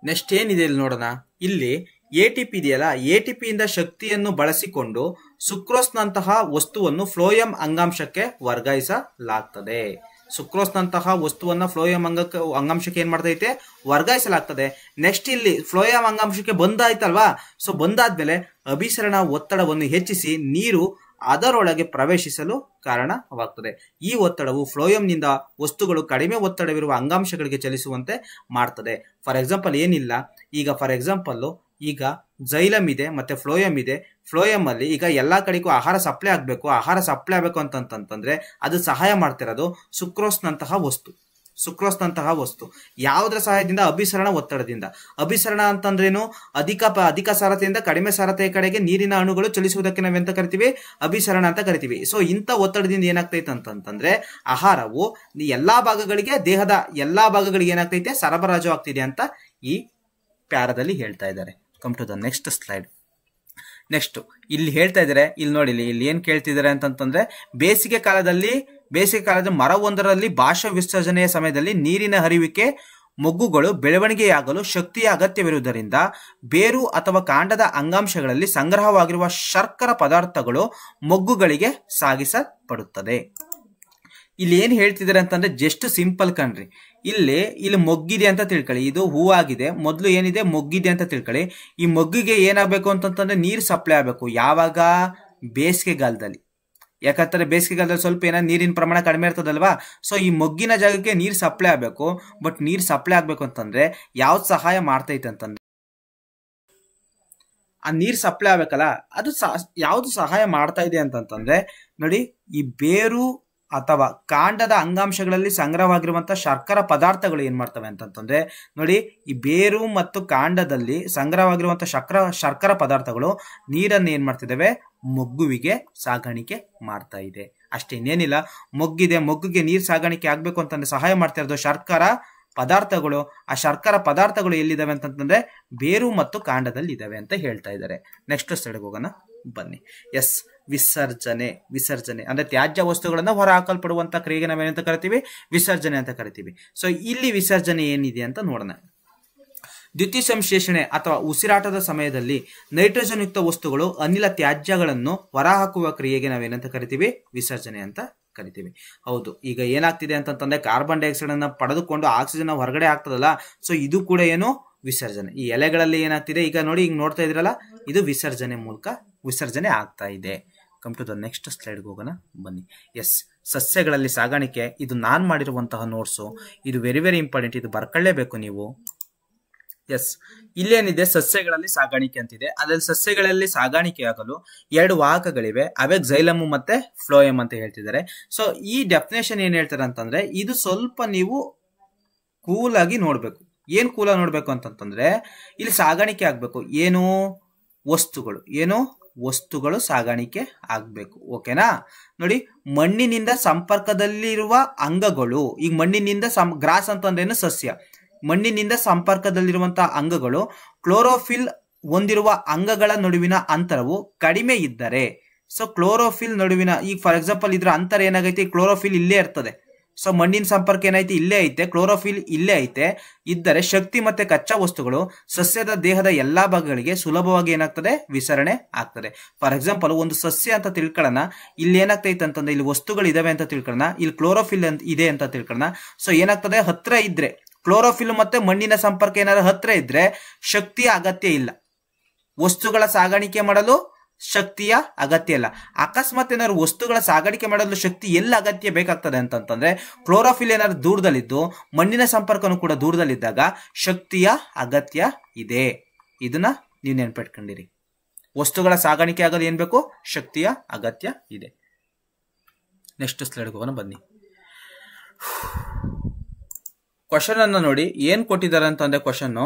A: ನೆಕ್ಸ್ಟ್ ಏನಿದೆ ಇಲ್ಲಿ ನೋಡೋಣ. ಇಲ್ಲಿ ATP ಇದೆಯಲ್ಲ, ATP ಇಂದ ಶಕ್ತಿಯನ್ನು ಬಳಸಿಕೊಂಡು ಸುಕ್ರೋಸ್ನಂತಹ ವಸ್ತುವನ್ನು ಫ್ಲೋಯಂ ಅಂಗಾಂಶಕ್ಕೆ ವರ್ಗಾಯಿಸಲಾಗ್ತದೆ. ಸುಕ್ರೋಸ್ನಂತಹ ವಸ್ತುವನ್ನ ಫ್ಲೋಯಂ ಅಂಗಾಂಶಕ್ಕೆ ಏನ್ ಮಾಡ್ತೈತೆ? ವರ್ಗಾಯಿಸಲಾಗ್ತದೆ. ನೆಕ್ಸ್ಟ್ ಇಲ್ಲಿ ಫ್ಲೋಯಂ ಅಂಗಾಂಶಕ್ಕೆ ಬಂದಾಯ್ತಲ್ವಾ? ಸೊ ಬಂದಾದ್ಮೇಲೆ ಅಭಿಸರಣ ಒತ್ತಡವನ್ನು ಹೆಚ್ಚಿಸಿ ನೀರು ಅದರೊಳಗೆ ಪ್ರವೇಶಿಸಲು ಕಾರಣವಾಗ್ತದೆ. ಈ ಒತ್ತಡವು ಫ್ಲೋಯಂನಿಂದ ವಸ್ತುಗಳು ಕಡಿಮೆ ಒತ್ತಡವಿರುವ ಅಂಗಾಂಶಗಳಿಗೆ ಚಲಿಸುವಂತೆ ಮಾಡ್ತದೆ. ಫಾರ್ ಎಕ್ಸಾಂಪಲ್ ಏನಿಲ್ಲ, ಈಗ ಫಾರ್ ಎಕ್ಸಾಂಪಲ್ ಈಗ ಝೈಲಮ್ ಇದೆ ಮತ್ತೆ ಫ್ಲೋಯಂ ಇದೆ. ಫ್ಲೋಯಂ ಅಲ್ಲಿ ಈಗ ಎಲ್ಲಾ ಕಡೆಗೂ ಆಹಾರ ಸಪ್ಲೈ ಆಗ್ಬೇಕು. ಆಹಾರ ಸಪ್ಲೈ ಆಗ್ಬೇಕು ಅಂತಂತಂದ್ರೆ ಅದು ಸಹಾಯ ಮಾಡ್ತಿರೋದು ಸುಕ್ರೋಸ್ನಂತಹ ವಸ್ತು. ಯಾವುದರ ಸಹಾಯದಿಂದ? ಅಭಿಸರಣ ಒತ್ತಡದಿಂದ. ಅಭಿಸರಣ ಅಂತಂದ್ರೇನು? ಅಧಿಕ ಸಾರತೆಯಿಂದ ಕಡಿಮೆ ಸಾರತೆಯ ಕಡೆಗೆ ನೀರಿನ ಅಣುಗಳು ಚಲಿಸುವುದಕ್ಕೆ ನಾವೆಂತ ಕರಿತೀವಿ? ಅಭಿಸರಣ ಅಂತ ಕರಿತೀವಿ. ಸೊ ಇಂಥ ಒತ್ತಡದಿಂದ ಏನಾಗ್ತೈತೆ ಅಂತಂತಂದ್ರೆ ಆಹಾರವು ಎಲ್ಲಾ ಭಾಗಗಳಿಗೆ, ದೇಹದ ಎಲ್ಲಾ ಭಾಗಗಳಿಗೆ ಏನಾಗ್ತೈತೆ? ಸರಬರಾಜು ಆಗ್ತಿದೆ ಅಂತ ಈ ಪ್ಯಾರದಲ್ಲಿ ಹೇಳ್ತಾ ಇದ್ದಾರೆ. Come to the next slide. Next ಇಲ್ಲಿ ಹೇಳ್ತಾ ಇದಾರೆ, ಇಲ್ಲಿ ನೋಡಿ ಇಲ್ಲಿ ಏನ್ ಕೇಳ್ತಿದ್ದಾರೆ ಅಂತಂತಂದ್ರೆ, ಬೇಸಿಗೆ ಕಾಲದ ಮರವೊಂದರಲ್ಲಿ ಬಾಷ್ಪ ವಿಸರ್ಜನೆಯ ಸಮಯದಲ್ಲಿ ನೀರಿನ ಹರಿವಿಕೆ ಮೊಗ್ಗುಗಳು ಬೆಳವಣಿಗೆಯಾಗಲು ಶಕ್ತಿಯ ಅಗತ್ಯವಿರುವುದರಿಂದ ಬೇರು ಅಥವಾ ಕಾಂಡದ ಅಂಗಾಂಶಗಳಲ್ಲಿ ಸಂಗ್ರಹವಾಗಿರುವ ಶರ್ಕರ ಪದಾರ್ಥಗಳು ಮೊಗ್ಗುಗಳಿಗೆ ಸಾಗಿಸಲ್ಪಡುತ್ತದೆ. ಇಲ್ಲಿ ಏನ್ ಹೇಳ್ತಿದ್ದಾರೆ ಅಂತಂದ್ರೆ ಜಸ್ಟ್ ಸಿಂಪಲ್ ಕಣ್ರಿ. ಇಲ್ಲಿ ಮೊಗ್ಗಿದೆ ಅಂತ ತಿಳ್ಕೊಳ್ಳಿ, ಇದು ಹೂವಾಗಿದೆ, ಮೊದಲು ಏನಿದೆ ಮೊಗ್ಗಿದೆ ಅಂತ ತಿಳ್ಕೊಳ್ಳಿ. ಈ ಮೊಗ್ಗಿಗೆ ಏನಾಗಬೇಕು ಅಂತಂತಂದ್ರೆ ನೀರು ಸಪ್ಲೈ ಆಗಬೇಕು. ಯಾವಾಗ? ಬೇಸಿಗೆಗಾಲದಲ್ಲಿ. ಯಾಕಂದ್ರೆ ಬೇಸಿಗೆಗಾಲದಲ್ಲಿ ಸ್ವಲ್ಪ ಏನಾದ್ರು ನೀರಿನ ಪ್ರಮಾಣ ಕಡಿಮೆ ಇರ್ತದಲ್ವಾ, ಸೊ ಈ ಮೊಗ್ಗಿನ ಜಾಗಕ್ಕೆ ನೀರು ಸಪ್ಲೈ ಆಗಬೇಕು. ಬಟ್ ನೀರು ಸಪ್ಲೈ ಆಗ್ಬೇಕು ಅಂತಂದ್ರೆ ಯಾವ್ದು ಸಹಾಯ ಮಾಡ್ತೈತೆ ಅಂತಂದ್ರೆ, ಆ ನೀರ್ ಸಪ್ಲೈ ಆಗ್ಬೇಕಲ್ಲ, ಅದು ಯಾವ್ದು ಸಹಾಯ ಮಾಡ್ತಾ ಇದೆ ಅಂತಂತಂದ್ರೆ ನೋಡಿ, ಈ ಬೇರು ಅಥವಾ ಕಾಂಡದ ಅಂಗಾಂಶಗಳಲ್ಲಿ ಸಂಗ್ರಹವಾಗಿರುವಂತಹ ಶರ್ಕರ ಪದಾರ್ಥಗಳು ಏನ್ ಮಾಡ್ತವೆ ಅಂತಂತಂದ್ರೆ ನೋಡಿ, ಈ ಬೇರು ಮತ್ತು ಕಾಂಡದಲ್ಲಿ ಸಂಗ್ರಹವಾಗಿರುವಂತಹ ಶರ್ಕರ ಪದಾರ್ಥಗಳು ನೀರನ್ನು ಏನ್ ಮಾಡ್ತಿದ್ದಾವೆ, ಮೊಗ್ಗುವಿಗೆ ಸಾಗಾಣಿಕೆ ಮಾಡ್ತಾ ಇದೆ. ಅಷ್ಟೇ, ಇನ್ನೇನಿಲ್ಲ. ಮೊಗ್ಗಿಗೆ ನೀರ್ ಸಾಗಾಣಿಕೆ ಆಗ್ಬೇಕು ಅಂತಂದ್ರೆ ಸಹಾಯ ಮಾಡ್ತಾ ಇರೋದು ಶರ್ಕರ ಪದಾರ್ಥಗಳು. ಆ ಶರ್ಕರ ಪದಾರ್ಥಗಳು ಎಲ್ಲಿದ್ದಾವೆ ಅಂತಂತಂದ್ರೆ ಬೇರು ಮತ್ತು ಕಾಂಡದಲ್ಲಿ ಇದಾವೆ ಅಂತ ಹೇಳ್ತಾ ಇದ್ದಾರೆ. ನೆಕ್ಸ್ಟ್ ಸ್ಲೈಡ್ಗೆ ಹೋಗೋಣ ಬನ್ನಿ. ಎಸ್, ವಿಸರ್ಜನೆ ಅಂದ್ರೆ ತ್ಯಾಜ್ಯ ವಸ್ತುಗಳನ್ನ ಹೊರ ಹಾಕಲ್ಪಡುವಂತ ಕ್ರಿಯೆಗೆ ನಾವೇನಂತ ಕರಿತೀವಿ? ವಿಸರ್ಜನೆ ಅಂತ ಕರಿತೀವಿ. ಸೊ ಇಲ್ಲಿ ವಿಸರ್ಜನೆ ಏನಿದೆ ಅಂತ ನೋಡೋಣ. ದ್ಯುತಿ ಸಂಶ್ಲೇಷಣೆ ಅಥವಾ ಉಸಿರಾಟದ ಸಮಯದಲ್ಲಿ ನೈಟ್ರೋಜನ್ ಯುಕ್ತ ವಸ್ತುಗಳು ಅನಿಲ ತ್ಯಾಜ್ಯಗಳನ್ನು ಹೊರಹಾಕುವ ಕ್ರಿಯೆಗೆ ನಾವೇನಂತ ಕರಿತೀವಿ? ವಿಸರ್ಜನೆ ಅಂತ ಕರಿತೀವಿ. ಹೌದು, ಈಗ ಏನಾಗ್ತಿದೆ ಅಂತಂದ್ರೆ ಕಾರ್ಬನ್ ಡೈಆಕ್ಸೈಡ್ ಅನ್ನ ಪಡೆದುಕೊಂಡು ಆಕ್ಸಿಜನ್ ಹೊರಗಡೆ ಆಗ್ತದಲ್ಲ, ಸೊ ಇದು ಕೂಡ ಏನು? ವಿಸರ್ಜನೆ. ಈ ಎಲೆಗಳಲ್ಲಿ ಏನಾಗ್ತಿದೆ ಈಗ ನೋಡಿ, ಈಗ ನೋಡ್ತಾ ಇದ್ರಲ್ಲ, ಇದು ವಿಸರ್ಜನೆ ಮೂಲಕ ವಿಸರ್ಜನೆ ಆಗ್ತಾ ಇದೆ. ಕಮ್ ಟು ದ ನೆಕ್ಸ್ಟ್ ಸ್ಲೈಡ್ಗೆ ಹೋಗೋಣ ಬನ್ನಿ. ಎಸ್, ಸಸ್ಯಗಳಲ್ಲಿ ಸಾಗಾಣಿಕೆ. ಇದು ನಾನ್ ಮಾಡಿರುವಂತಹ ನೋಟ್ಸು, ಇದು ವೆರಿ ವೆರಿ ಇಂಪಾರ್ಟೆಂಟ್, ಇದು ಬರ್ಕೊಳ್ಳೇಬೇಕು ನೀವು. ಎಸ್, ಇಲ್ಲೇನಿದೆ ಸಸ್ಯಗಳಲ್ಲಿ ಸಾಗಾಣಿಕೆ ಅಂತಿದೆ. ಅದ್ರಲ್ಲಿ ಸಸ್ಯಗಳಲ್ಲಿ ಸಾಗಾಣಿಕೆ ಆಗಲು 2 ವಾಹಕಗಳಿವೆ, ಅವೇ ಝೈಲಮ್ ಮತ್ತೆ ಫ್ಲೋಯಮ್ ಅಂತ ಹೇಳ್ತಿದ್ದಾರೆ. ಸೊ ಈ ಡೆಫಿನೇಷನ್ ಏನ್ ಹೇಳ್ತಾರೆ ಅಂತಂದ್ರೆ, ಇದು ಸ್ವಲ್ಪ ನೀವು ಕೂಲ್ ಆಗಿ ನೋಡ್ಬೇಕು. ಏನ್ ಕೂಲಾಗಿ ನೋಡ್ಬೇಕು ಅಂತಂತಂದ್ರೆ, ಇಲ್ಲಿ ಸಾಗಾಣಿಕೆ ಆಗ್ಬೇಕು ಏನು? ವಸ್ತುಗಳು ಸಾಗಾಣಿಕೆ ಆಗ್ಬೇಕು. ಓಕೆನಾ? ನೋಡಿ, ಮಣ್ಣಿನಿಂದ ಸಂಪರ್ಕದಲ್ಲಿರುವ ಅಂಗಗಳು, ಈಗ ಮಣ್ಣಿನಿಂದ ಗ್ರಾಸ್ ಅಂತಂದ್ರೇನು? ಸಸ್ಯ. ಮಣ್ಣಿನಿಂದ ಸಂಪರ್ಕದಲ್ಲಿರುವಂತಹ ಅಂಗಗಳು ಕ್ಲೋರೋಫಿಲ್ ಹೊಂದಿರುವ ಅಂಗಗಳ ನಡುವಿನ ಅಂತರವು ಕಡಿಮೆ ಇದ್ದರೆ, ಸೊ ಕ್ಲೋರೋಫಿಲ್ ನಡುವಿನ, ಈಗ ಫಾರ್ ಎಕ್ಸಾಂಪಲ್ ಇದ್ರ ಅಂತರ ಏನಾಗೈತಿ? ಕ್ಲೋರೋಫಿಲ್ ಇಲ್ಲೇ ಇರ್ತದೆ. ಸೊ ಮಣ್ಣಿನ ಸಂಪರ್ಕ ಏನೈತಿ? ಇಲ್ಲೇ ಐತೆ. ಕ್ಲೋರೋಫಿಲ್ ಇಲ್ಲೇ ಐತೆ. ಇದ್ದರೆ ಶಕ್ತಿ ಮತ್ತೆ ಕಚ್ಚಾ ವಸ್ತುಗಳು ಸಸ್ಯದ ದೇಹದ ಎಲ್ಲಾ ಭಾಗಗಳಿಗೆ ಸುಲಭವಾಗಿ ಏನಾಗ್ತದೆ? ವಿಸರಣೆ ಆಗ್ತದೆ. ಫಾರ್ ಎಕ್ಸಾಂಪಲ್ ಒಂದು ಸಸ್ಯ ಅಂತ ತಿಳ್ಕೊಳ್ಳೋಣ, ಇಲ್ಲಿ ಏನಾಗ್ತೈತೆ ಅಂತಂದ್ರೆ ಇಲ್ಲಿ ವಸ್ತುಗಳು ಇದಾವೆ ಅಂತ ತಿಳ್ಕೊಳ್ಳೋಣ, ಇಲ್ಲಿ ಕ್ಲೋರೋಫಿಲ್ ಇದೆ ಅಂತ ತಿಳ್ಕೊಳ್ಳೋಣ. ಸೊ ಏನಾಗ್ತದೆ? ಹತ್ರ ಇದ್ರೆ ಕ್ಲೋರೋಫಿಲ್ ಮತ್ತೆ ಮಣ್ಣಿನ ಸಂಪರ್ಕ ಏನಾದ್ರು ಹತ್ರ ಇದ್ರೆ ಶಕ್ತಿಯ ಅಗತ್ಯ ಇಲ್ಲ, ವಸ್ತುಗಳ ಸಾಗಾಣಿಕೆ ಮಾಡಲು ಶಕ್ತಿಯ ಅಗತ್ಯ ಇಲ್ಲ. ಅಕಸ್ಮಾತ್ ಏನಾದ್ರು ವಸ್ತುಗಳ ಸಾಗಾಣಿಕೆ ಮಾಡಲು ಶಕ್ತಿ ಎಲ್ಲ ಅಗತ್ಯ ಬೇಕಾಗ್ತದೆ ಅಂತಂತಂದ್ರೆ ಕ್ಲೋರೋಫಿಲ್ ಏನಾದ್ರು ದೂರದಲ್ಲಿದ್ದು ಮಣ್ಣಿನ ಸಂಪರ್ಕನೂ ಕೂಡ ದೂರದಲ್ಲಿದ್ದಾಗ ಶಕ್ತಿಯ ಅಗತ್ಯ ಇದೆ. ಇದನ್ನ ನೀವು ನೆನ್ಪಿಟ್ಕೊಂಡಿರಿ. ವಸ್ತುಗಳ ಸಾಗಾಣಿಕೆ ಆಗಲು ಏನ್ ಬೇಕು? ಶಕ್ತಿಯ ಅಗತ್ಯ ಇದೆ. ನೆಕ್ಸ್ಟ್ ಸ್ಲೈಡ್ಗೆ ಹೋಗೋಣ ಬನ್ನಿ. ಕ್ವಶನ್ ಅನ್ನ ನೋಡಿ, ಏನ್ ಕೊಟ್ಟಿದ್ದಾರೆ ಅಂತಂದ್ರೆ ಕ್ವಶನ್,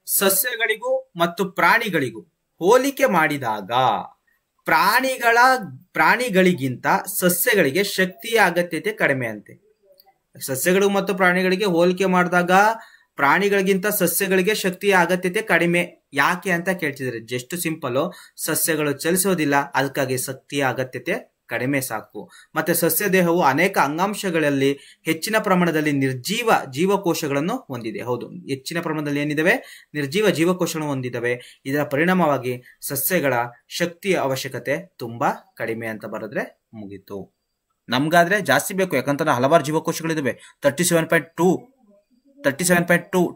A: ಸಸ್ಯಗಳಿಗೂ ಮತ್ತು ಪ್ರಾಣಿಗಳಿಗೂ ಹೋಲಿಕೆ ಮಾಡಿದಾಗ ಪ್ರಾಣಿಗಳಿಗಿಂತ ಸಸ್ಯಗಳಿಗೆ ಶಕ್ತಿಯ ಅಗತ್ಯತೆ ಕಡಿಮೆ ಅಂತೆ. ಸಸ್ಯಗಳು ಮತ್ತು ಪ್ರಾಣಿಗಳಿಗೆ ಹೋಲಿಕೆ ಮಾಡಿದಾಗ ಪ್ರಾಣಿಗಳಿಗಿಂತ ಸಸ್ಯಗಳಿಗೆ ಶಕ್ತಿಯ ಅಗತ್ಯತೆ ಕಡಿಮೆ. ಯಾಕೆ ಅಂತ ಕೇಳ್ತಿದ್ದಾರೆ. ಜಸ್ಟ್ ಸಿಂಪಲ್, ಸಸ್ಯಗಳು ಚಲಿಸೋದಿಲ್ಲ, ಅದಕ್ಕಾಗಿ ಶಕ್ತಿಯ ಅಗತ್ಯತೆ ಕಡಿಮೆ ಸಾಕು. ಮತ್ತೆ ಸಸ್ಯ ದೇಹವು ಅನೇಕ ಅಂಗಾಂಶಗಳಲ್ಲಿ ಹೆಚ್ಚಿನ ಪ್ರಮಾಣದಲ್ಲಿ ನಿರ್ಜೀವ ಜೀವಕೋಶಗಳನ್ನು ಹೊಂದಿದೆ. ಹೌದು, ಹೆಚ್ಚಿನ ಪ್ರಮಾಣದಲ್ಲಿ ಏನಿದಾವೆ? ನಿರ್ಜೀವ ಜೀವಕೋಶಗಳನ್ನು ಹೊಂದಿದ್ದಾವೆ. ಇದರ ಪರಿಣಾಮವಾಗಿ ಸಸ್ಯಗಳ ಶಕ್ತಿಯ ಅವಶ್ಯಕತೆ ತುಂಬಾ ಕಡಿಮೆ ಅಂತ ಬರೆದ್ರೆ ಮುಗೀತು. ನಮ್ಗಾದ್ರೆ ಜಾಸ್ತಿ ಬೇಕು, ಯಾಕಂತಂದ್ರೆ ಹಲವಾರು ಜೀವಕೋಶಗಳಿದಾವೆ. 37.2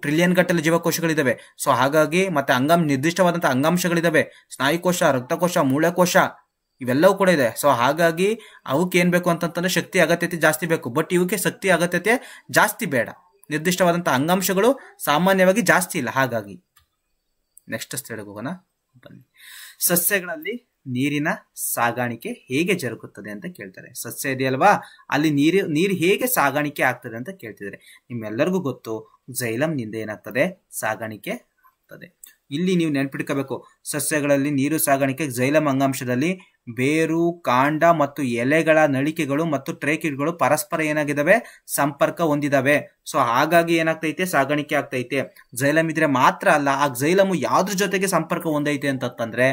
A: ಟ್ರಿಲಿಯನ್ ಗಟ್ಟಲೆ ಜೀವಕೋಶಗಳಿದಾವೆ. ಸೊ ಹಾಗಾಗಿ ಮತ್ತೆ ನಿರ್ದಿಷ್ಟವಾದಂತಹ ಅಂಗಾಂಶಗಳಿದಾವೆ. ಸ್ನಾಯುಕೋಶ, ರಕ್ತಕೋಶ, ಮೂಳೆಕೋಶ ಇವೆಲ್ಲವೂ ಕೂಡ ಇದೆ. ಸೊ ಹಾಗಾಗಿ ಅವಕ್ಕೆ ಏನ್ ಬೇಕು ಅಂತಂತಂದ್ರೆ ಶಕ್ತಿ ಅಗತ್ಯತೆ ಜಾಸ್ತಿ ಬೇಕು. ಬಟ್ ಇವಕ್ಕೆ ಶಕ್ತಿ ಅಗತ್ಯತೆ ಜಾಸ್ತಿ ಬೇಡ. ನಿರ್ದಿಷ್ಟವಾದಂತಹ ಅಂಗಾಂಶಗಳು ಸಾಮಾನ್ಯವಾಗಿ ಜಾಸ್ತಿ ಇಲ್ಲ. ಹಾಗಾಗಿ ನೆಕ್ಸ್ಟ್ ಸ್ಲೈಡ್ಗೆ ಹೋಗೋಣ ಬನ್ನಿ. ಸಸ್ಯಗಳಲ್ಲಿ ನೀರಿನ ಸಾಗಾಣಿಕೆ ಹೇಗೆ ಜರುಗುತ್ತದೆ ಅಂತ ಕೇಳ್ತಾರೆ. ಸಸ್ಯ ಇದೆಯಲ್ವಾ, ಅಲ್ಲಿ ನೀರು ಹೇಗೆ ಸಾಗಾಣಿಕೆ ಆಗ್ತದೆ ಅಂತ ಕೇಳ್ತಿದ್ದಾರೆ. ನಿಮ್ಮೆಲ್ಲರಿಗೂ ಗೊತ್ತು, ಝೈಲಮ್ ನಿಂದ ಏನಾಗ್ತದೆ? ಸಾಗಾಣಿಕೆ ಆಗ್ತದೆ. ಇಲ್ಲಿ ನೀವು ನೆನ್ಪಿಟ್ಕೋಬೇಕು, ಸಸ್ಯಗಳಲ್ಲಿ ನೀರು ಸಾಗಾಣಿಕೆ ಜೈಲಮ್ ಅಂಗಾಂಶದಲ್ಲಿ ಬೇರು, ಕಾಂಡ ಮತ್ತು ಎಲೆಗಳ ನಳಿಕೆಗಳು ಮತ್ತು ಟ್ರೇಕಿಡ್ಗಳು ಪರಸ್ಪರ ಏನಾಗಿದ್ದಾವೆ, ಸಂಪರ್ಕ ಹೊಂದಿದಾವೆ. ಸೊ ಹಾಗಾಗಿ ಏನಾಗ್ತೈತೆ, ಸಾಗಾಣಿಕೆ ಆಗ್ತೈತೆ. ಜೈಲಮ್ ಇದ್ರೆ ಮಾತ್ರ ಅಲ್ಲ, ಆ ಜೈಲಮು ಯಾವ್ದ್ರ ಜೊತೆಗೆ ಸಂಪರ್ಕ ಹೊಂದೈತೆ ಅಂತಂದ್ರೆ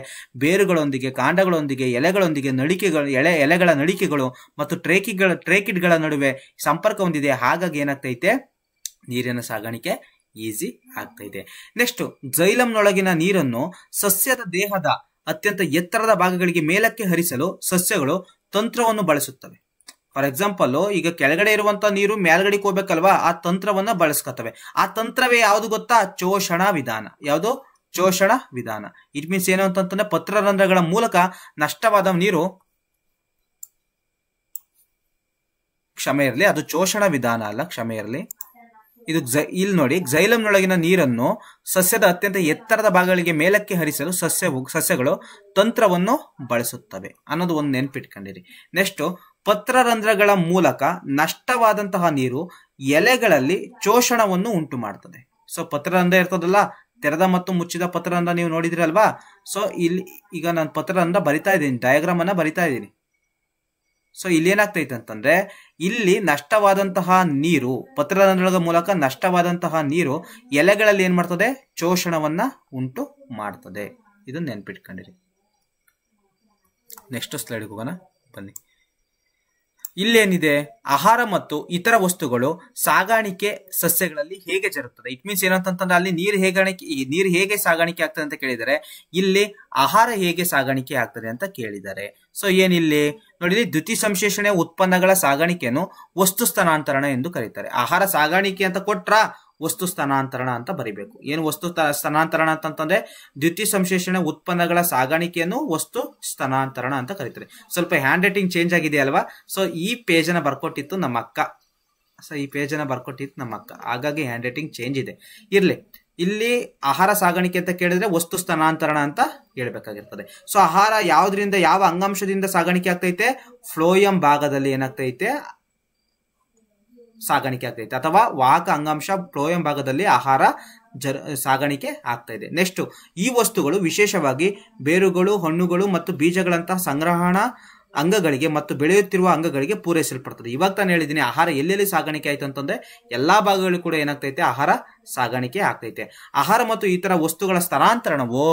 A: ಬೇರುಗಳೊಂದಿಗೆ, ಕಾಂಡಗಳೊಂದಿಗೆ, ಎಲೆಗಳೊಂದಿಗೆ, ನಳಿಕೆಗಳು, ಎಲೆಗಳ ನಳಿಕೆಗಳು ಮತ್ತು ಟ್ರೇಕಿಡ್ಗಳ ನಡುವೆ ಸಂಪರ್ಕ ಹೊಂದಿದೆ. ಹಾಗಾಗಿ ಏನಾಗ್ತೈತೆ, ನೀರಿನ ಸಾಗಾಣಿಕೆ ಈಸಿ ಆಗ್ತೈತೆ. ನೆಕ್ಸ್ಟ್, ಜೈಲಂನೊಳಗಿನ ನೀರನ್ನು ಸಸ್ಯದ ದೇಹದ ಅತ್ಯಂತ ಎತ್ತರದ ಭಾಗಗಳಿಗೆ ಮೇಲಕ್ಕೆ ಹರಿಸಲು ಸಸ್ಯಗಳು ತಂತ್ರವನ್ನು ಬಳಸುತ್ತವೆ. ಫಾರ್ ಎಕ್ಸಾಂಪಲ್, ಈಗ ಕೆಳಗಡೆ ಇರುವಂತ ನೀರು ಮೇಲ್ಗಡೆಗೆ ಹೋಗ್ಬೇಕಲ್ವಾ, ಆ ತಂತ್ರವನ್ನ ಬಳಸ್ಕೊತವೆ. ಆ ತಂತ್ರವೇ ಯಾವುದು ಗೊತ್ತಾ, ಚೋಷಣ ವಿಧಾನ. ಯಾವುದು, ಚೋಷಣ ವಿಧಾನ. ಇಟ್ ಮೀನ್ಸ್ ಏನು ಅಂತಂದ್ರೆ ಪತ್ರರಂಧ್ರಗಳ ಮೂಲಕ ನಷ್ಟವಾದ ನೀರು, ಕ್ಷಮೆ ಇರಲಿ, ಅದು ಚೋಷಣ ವಿಧಾನ ಅಲ್ಲ, ಕ್ಷಮೆ ಇರಲಿ. ಇದು ಇಲ್ಲಿ ನೋಡಿ, ಜೈಲಂನೊಳಗಿನ ನೀರನ್ನು ಸಸ್ಯದ ಅತ್ಯಂತ ಎತ್ತರದ ಭಾಗಗಳಿಗೆ ಮೇಲಕ್ಕೆ ಹರಿಸಲು ಸಸ್ಯಗಳು ತಂತ್ರವನ್ನು ಬಳಸುತ್ತವೆ ಅನ್ನೋದು ಒಂದು ನೆನ್ಪಿಟ್ಕೊಂಡಿರಿ. ನೆಕ್ಸ್ಟ್, ಪತ್ರರಂಧ್ರಗಳ ಮೂಲಕ ನಷ್ಟವಾದಂತಹ ನೀರು ಎಲೆಗಳಲ್ಲಿ ಶೋಷಣವನ್ನು ಉಂಟು ಮಾಡ್ತದೆ. ಸೊ ಪತ್ರರಂಧ್ರ ಇರ್ತದಲ್ಲ, ತೆರೆದ ಮತ್ತು ಮುಚ್ಚಿದ ಪತ್ರರಂಧ್ರ ನೀವು ನೋಡಿದ್ರಲ್ವಾ. ಸೊ ಇಲ್ಲಿ ಈಗ ನಾನು ಪತ್ರರಂಧ್ರ ಬರಿತಾ ಇದ್ದೀನಿ, ಡಯಾಗ್ರಾಮ್ ಅನ್ನ ಬರಿತಾ ಇದ್ದೀನಿ. ಸೊ ಇಲ್ಲಿ ಏನಾಗ್ತೈತೆ ಅಂತಂದ್ರೆ, ಇಲ್ಲಿ ನಷ್ಟವಾದಂತಹ ನೀರು, ಪತ್ರರಂಧ್ರಗಳ ಮೂಲಕ ನಷ್ಟವಾದಂತಹ ನೀರು ಎಲೆಗಳಲ್ಲಿ ಏನ್ ಮಾಡ್ತದೆ, ಶೋಷಣವನ್ನ ಉಂಟು ಮಾಡ್ತದೆ. ಇದನ್ನ ನೆನ್ಪಿಟ್ಕೊಂಡಿರಿ. ನೆಕ್ಸ್ಟ್ ಸ್ಲೈಡ್ಗೆ ಹೋಗೋಣ ಬನ್ನಿ. ಇಲ್ಲೇನಿದೆ, ಆಹಾರ ಮತ್ತು ಇತರ ವಸ್ತುಗಳು ಸಾಗಾಣಿಕೆ ಸಸ್ಯಗಳಲ್ಲಿ ಹೇಗೆ ಜರುಗುತ್ತದೆ. ಇಟ್ ಮೀನ್ಸ್ ಏನಂತಂದ್ರೆ ಅಲ್ಲಿ ನೀರು ಹೇಗೆ ಸಾಗಾಣಿಕೆ ಆಗ್ತದೆ ಅಂತ ಕೇಳಿದರೆ, ಇಲ್ಲಿ ಆಹಾರ ಹೇಗೆ ಸಾಗಾಣಿಕೆ ಆಗ್ತದೆ ಅಂತ ಕೇಳಿದ್ದಾರೆ. ಸೊ ಏನಿಲ್ಲಿ ನೋಡಿ, ದ್ಯುತಿ ಸಂಶ್ಲೇಷಣೆ ಉತ್ಪನ್ನಗಳ ಸಾಗಾಣಿಕೆಯನ್ನು ವಸ್ತು ಸ್ಥಾನಾಂತರಣ ಎಂದು ಕರೀತಾರೆ. ಆಹಾರ ಸಾಗಾಣಿಕೆ ಅಂತ ಕೊಟ್ರ ವಸ್ತು ಸ್ಥಾನಾಂತರಣ ಅಂತ ಬರಿಬೇಕು. ಏನು ವಸ್ತು ಸ್ಥಾನಾಂತರಣ ಅಂತಂದ್ರೆ, ದ್ಯುತಿ ಸಂಶ್ಲೇಷಣೆ ಉತ್ಪನ್ನಗಳ ಸಾಗಾಣಿಕೆಯನ್ನು ವಸ್ತು ಸ್ಥಾನಾಂತರಣ ಅಂತ ಕರೀತಾರೆ. ಸ್ವಲ್ಪ ಹ್ಯಾಂಡ್ ರೈಟಿಂಗ್ ಚೇಂಜ್ ಆಗಿದೆ ಅಲ್ವಾ. ಸೊ ಈ ಪೇಜನ್ನ ಬರ್ಕೊಟ್ಟಿತ್ತು ನಮ್ಮ ಅಕ್ಕ. ಹಾಗಾಗಿ ಹ್ಯಾಂಡ್ ರೈಟಿಂಗ್ ಚೇಂಜ್ ಇದೆ. ಇರ್ಲಿ, ಇಲ್ಲಿ ಆಹಾರ ಸಾಗಾಣಿಕೆ ಅಂತ ಕೇಳಿದ್ರೆ ವಸ್ತು ಸ್ಥಾನಾಂತರಣ ಅಂತ ಹೇಳ್ಬೇಕಾಗಿರ್ತದೆ. ಸೊ ಆಹಾರ ಯಾವ್ದ್ರಿಂದ, ಯಾವ ಅಂಗಾಂಶದಿಂದ ಸಾಗಾಣಿಕೆ ಆಗ್ತೈತೆ, ಫ್ಲೋಯಂ ಭಾಗದಲ್ಲಿ ಏನಾಗ್ತೈತೆ, ಸಾಗಾಣಿಕೆ ಆಗ್ತೈತೆ, ಅಥವಾ ವಾಹಕ ಅಂಗಾಂಶ ಫ್ಲೋಯಂ ಭಾಗದಲ್ಲಿ ಆಹಾರ ಸಾಗಾಣಿಕೆ ಆಗ್ತಾ ಇದೆ. ನೆಕ್ಸ್ಟ್, ಈ ವಸ್ತುಗಳು ವಿಶೇಷವಾಗಿ ಬೇರುಗಳು, ಹಣ್ಣುಗಳು ಮತ್ತು ಬೀಜಗಳಂತಹ ಸಂಗ್ರಹಣಾ ಅಂಗಗಳಿಗೆ ಮತ್ತು ಬೆಳೆಯುತ್ತಿರುವ ಅಂಗಗಳಿಗೆ ಪೂರೈಸಲ್ಪಡ್ತದೆ. ಇವಾಗ ತಾನು ಹೇಳಿದ್ದೀನಿ, ಆಹಾರ ಎಲ್ಲೆಲ್ಲಿ ಸಾಗಾಣಿಕೆ ಆಯ್ತು ಅಂತಂದ್ರೆ ಎಲ್ಲಾ ಭಾಗಗಳು ಕೂಡ ಏನಾಗ್ತೈತೆ, ಆಹಾರ ಸಾಗಾಣಿಕೆ ಆಗ್ತೈತೆ. ಆಹಾರ ಮತ್ತು ಇತರ ವಸ್ತುಗಳ ಸ್ಥಳಾಂತರಣವು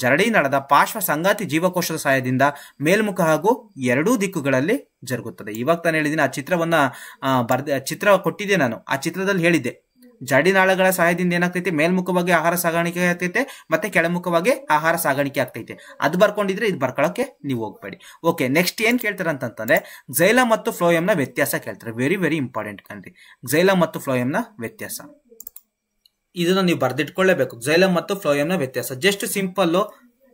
A: ಜರಡಿನಾಳದ ಪಾರ್ಶ್ವ ಸಂಗಾತಿ ಜೀವಕೋಶದ ಸಹಾಯದಿಂದ ಮೇಲ್ಮುಖ ಹಾಗೂ ಎರಡೂ ದಿಕ್ಕುಗಳಲ್ಲಿ ಜರುಗುತ್ತದೆ. ಇವಾಗ ತಾನು ಹೇಳಿದ್ದೀನಿ, ಆ ಚಿತ್ರವನ್ನ ಚಿತ್ರ ಕೊಟ್ಟಿದ್ದೆ ನಾನು. ಆ ಚಿತ್ರದಲ್ಲಿ ಹೇಳಿದ್ದೆ, ಜರಡಿನಾಳಗಳ ಸಹಾಯದಿಂದ ಏನಾಗ್ತೈತೆ, ಮೇಲ್ಮುಖವಾಗಿ ಆಹಾರ ಸಾಗಾಣಿಕೆ ಆಗ್ತೈತೆ, ಮತ್ತೆ ಕೆಳಮುಖವಾಗಿ ಆಹಾರ ಸಾಗಾಣಿಕೆ ಆಗ್ತೈತೆ. ಅದು ಬರ್ಕೊಂಡಿದ್ರೆ ಇದು ಬರ್ಕೊಳ್ಳೋಕೆ ನೀವು ಹೋಗ್ಬೇಡಿ. ಓಕೆ, ನೆಕ್ಸ್ಟ್ ಏನ್ ಕೇಳ್ತಾರೆ ಅಂತಂದ್ರೆ, ಜೈಲಮ್ ಮತ್ತು ಫ್ಲೋಯಂನ ವ್ಯತ್ಯಾಸ ಕೇಳ್ತಾರೆ. ವೆರಿ ವೆರಿ ಇಂಪಾರ್ಟೆಂಟ್ ಕಣ್ರಿ, ಜೈಲಮ್ ಮತ್ತು ಫ್ಲೋಯಂನ ವ್ಯತ್ಯಾಸ. ಇದನ್ನ ನೀವು ಬರ್ದಿಟ್ಕೊಳ್ಳೇಬೇಕು, ಜೈಲಮ್ ಮತ್ತು ಫ್ಲೋಯಂನ ವ್ಯತ್ಯಾಸ. ಜಸ್ಟ್ ಸಿಂಪಲ್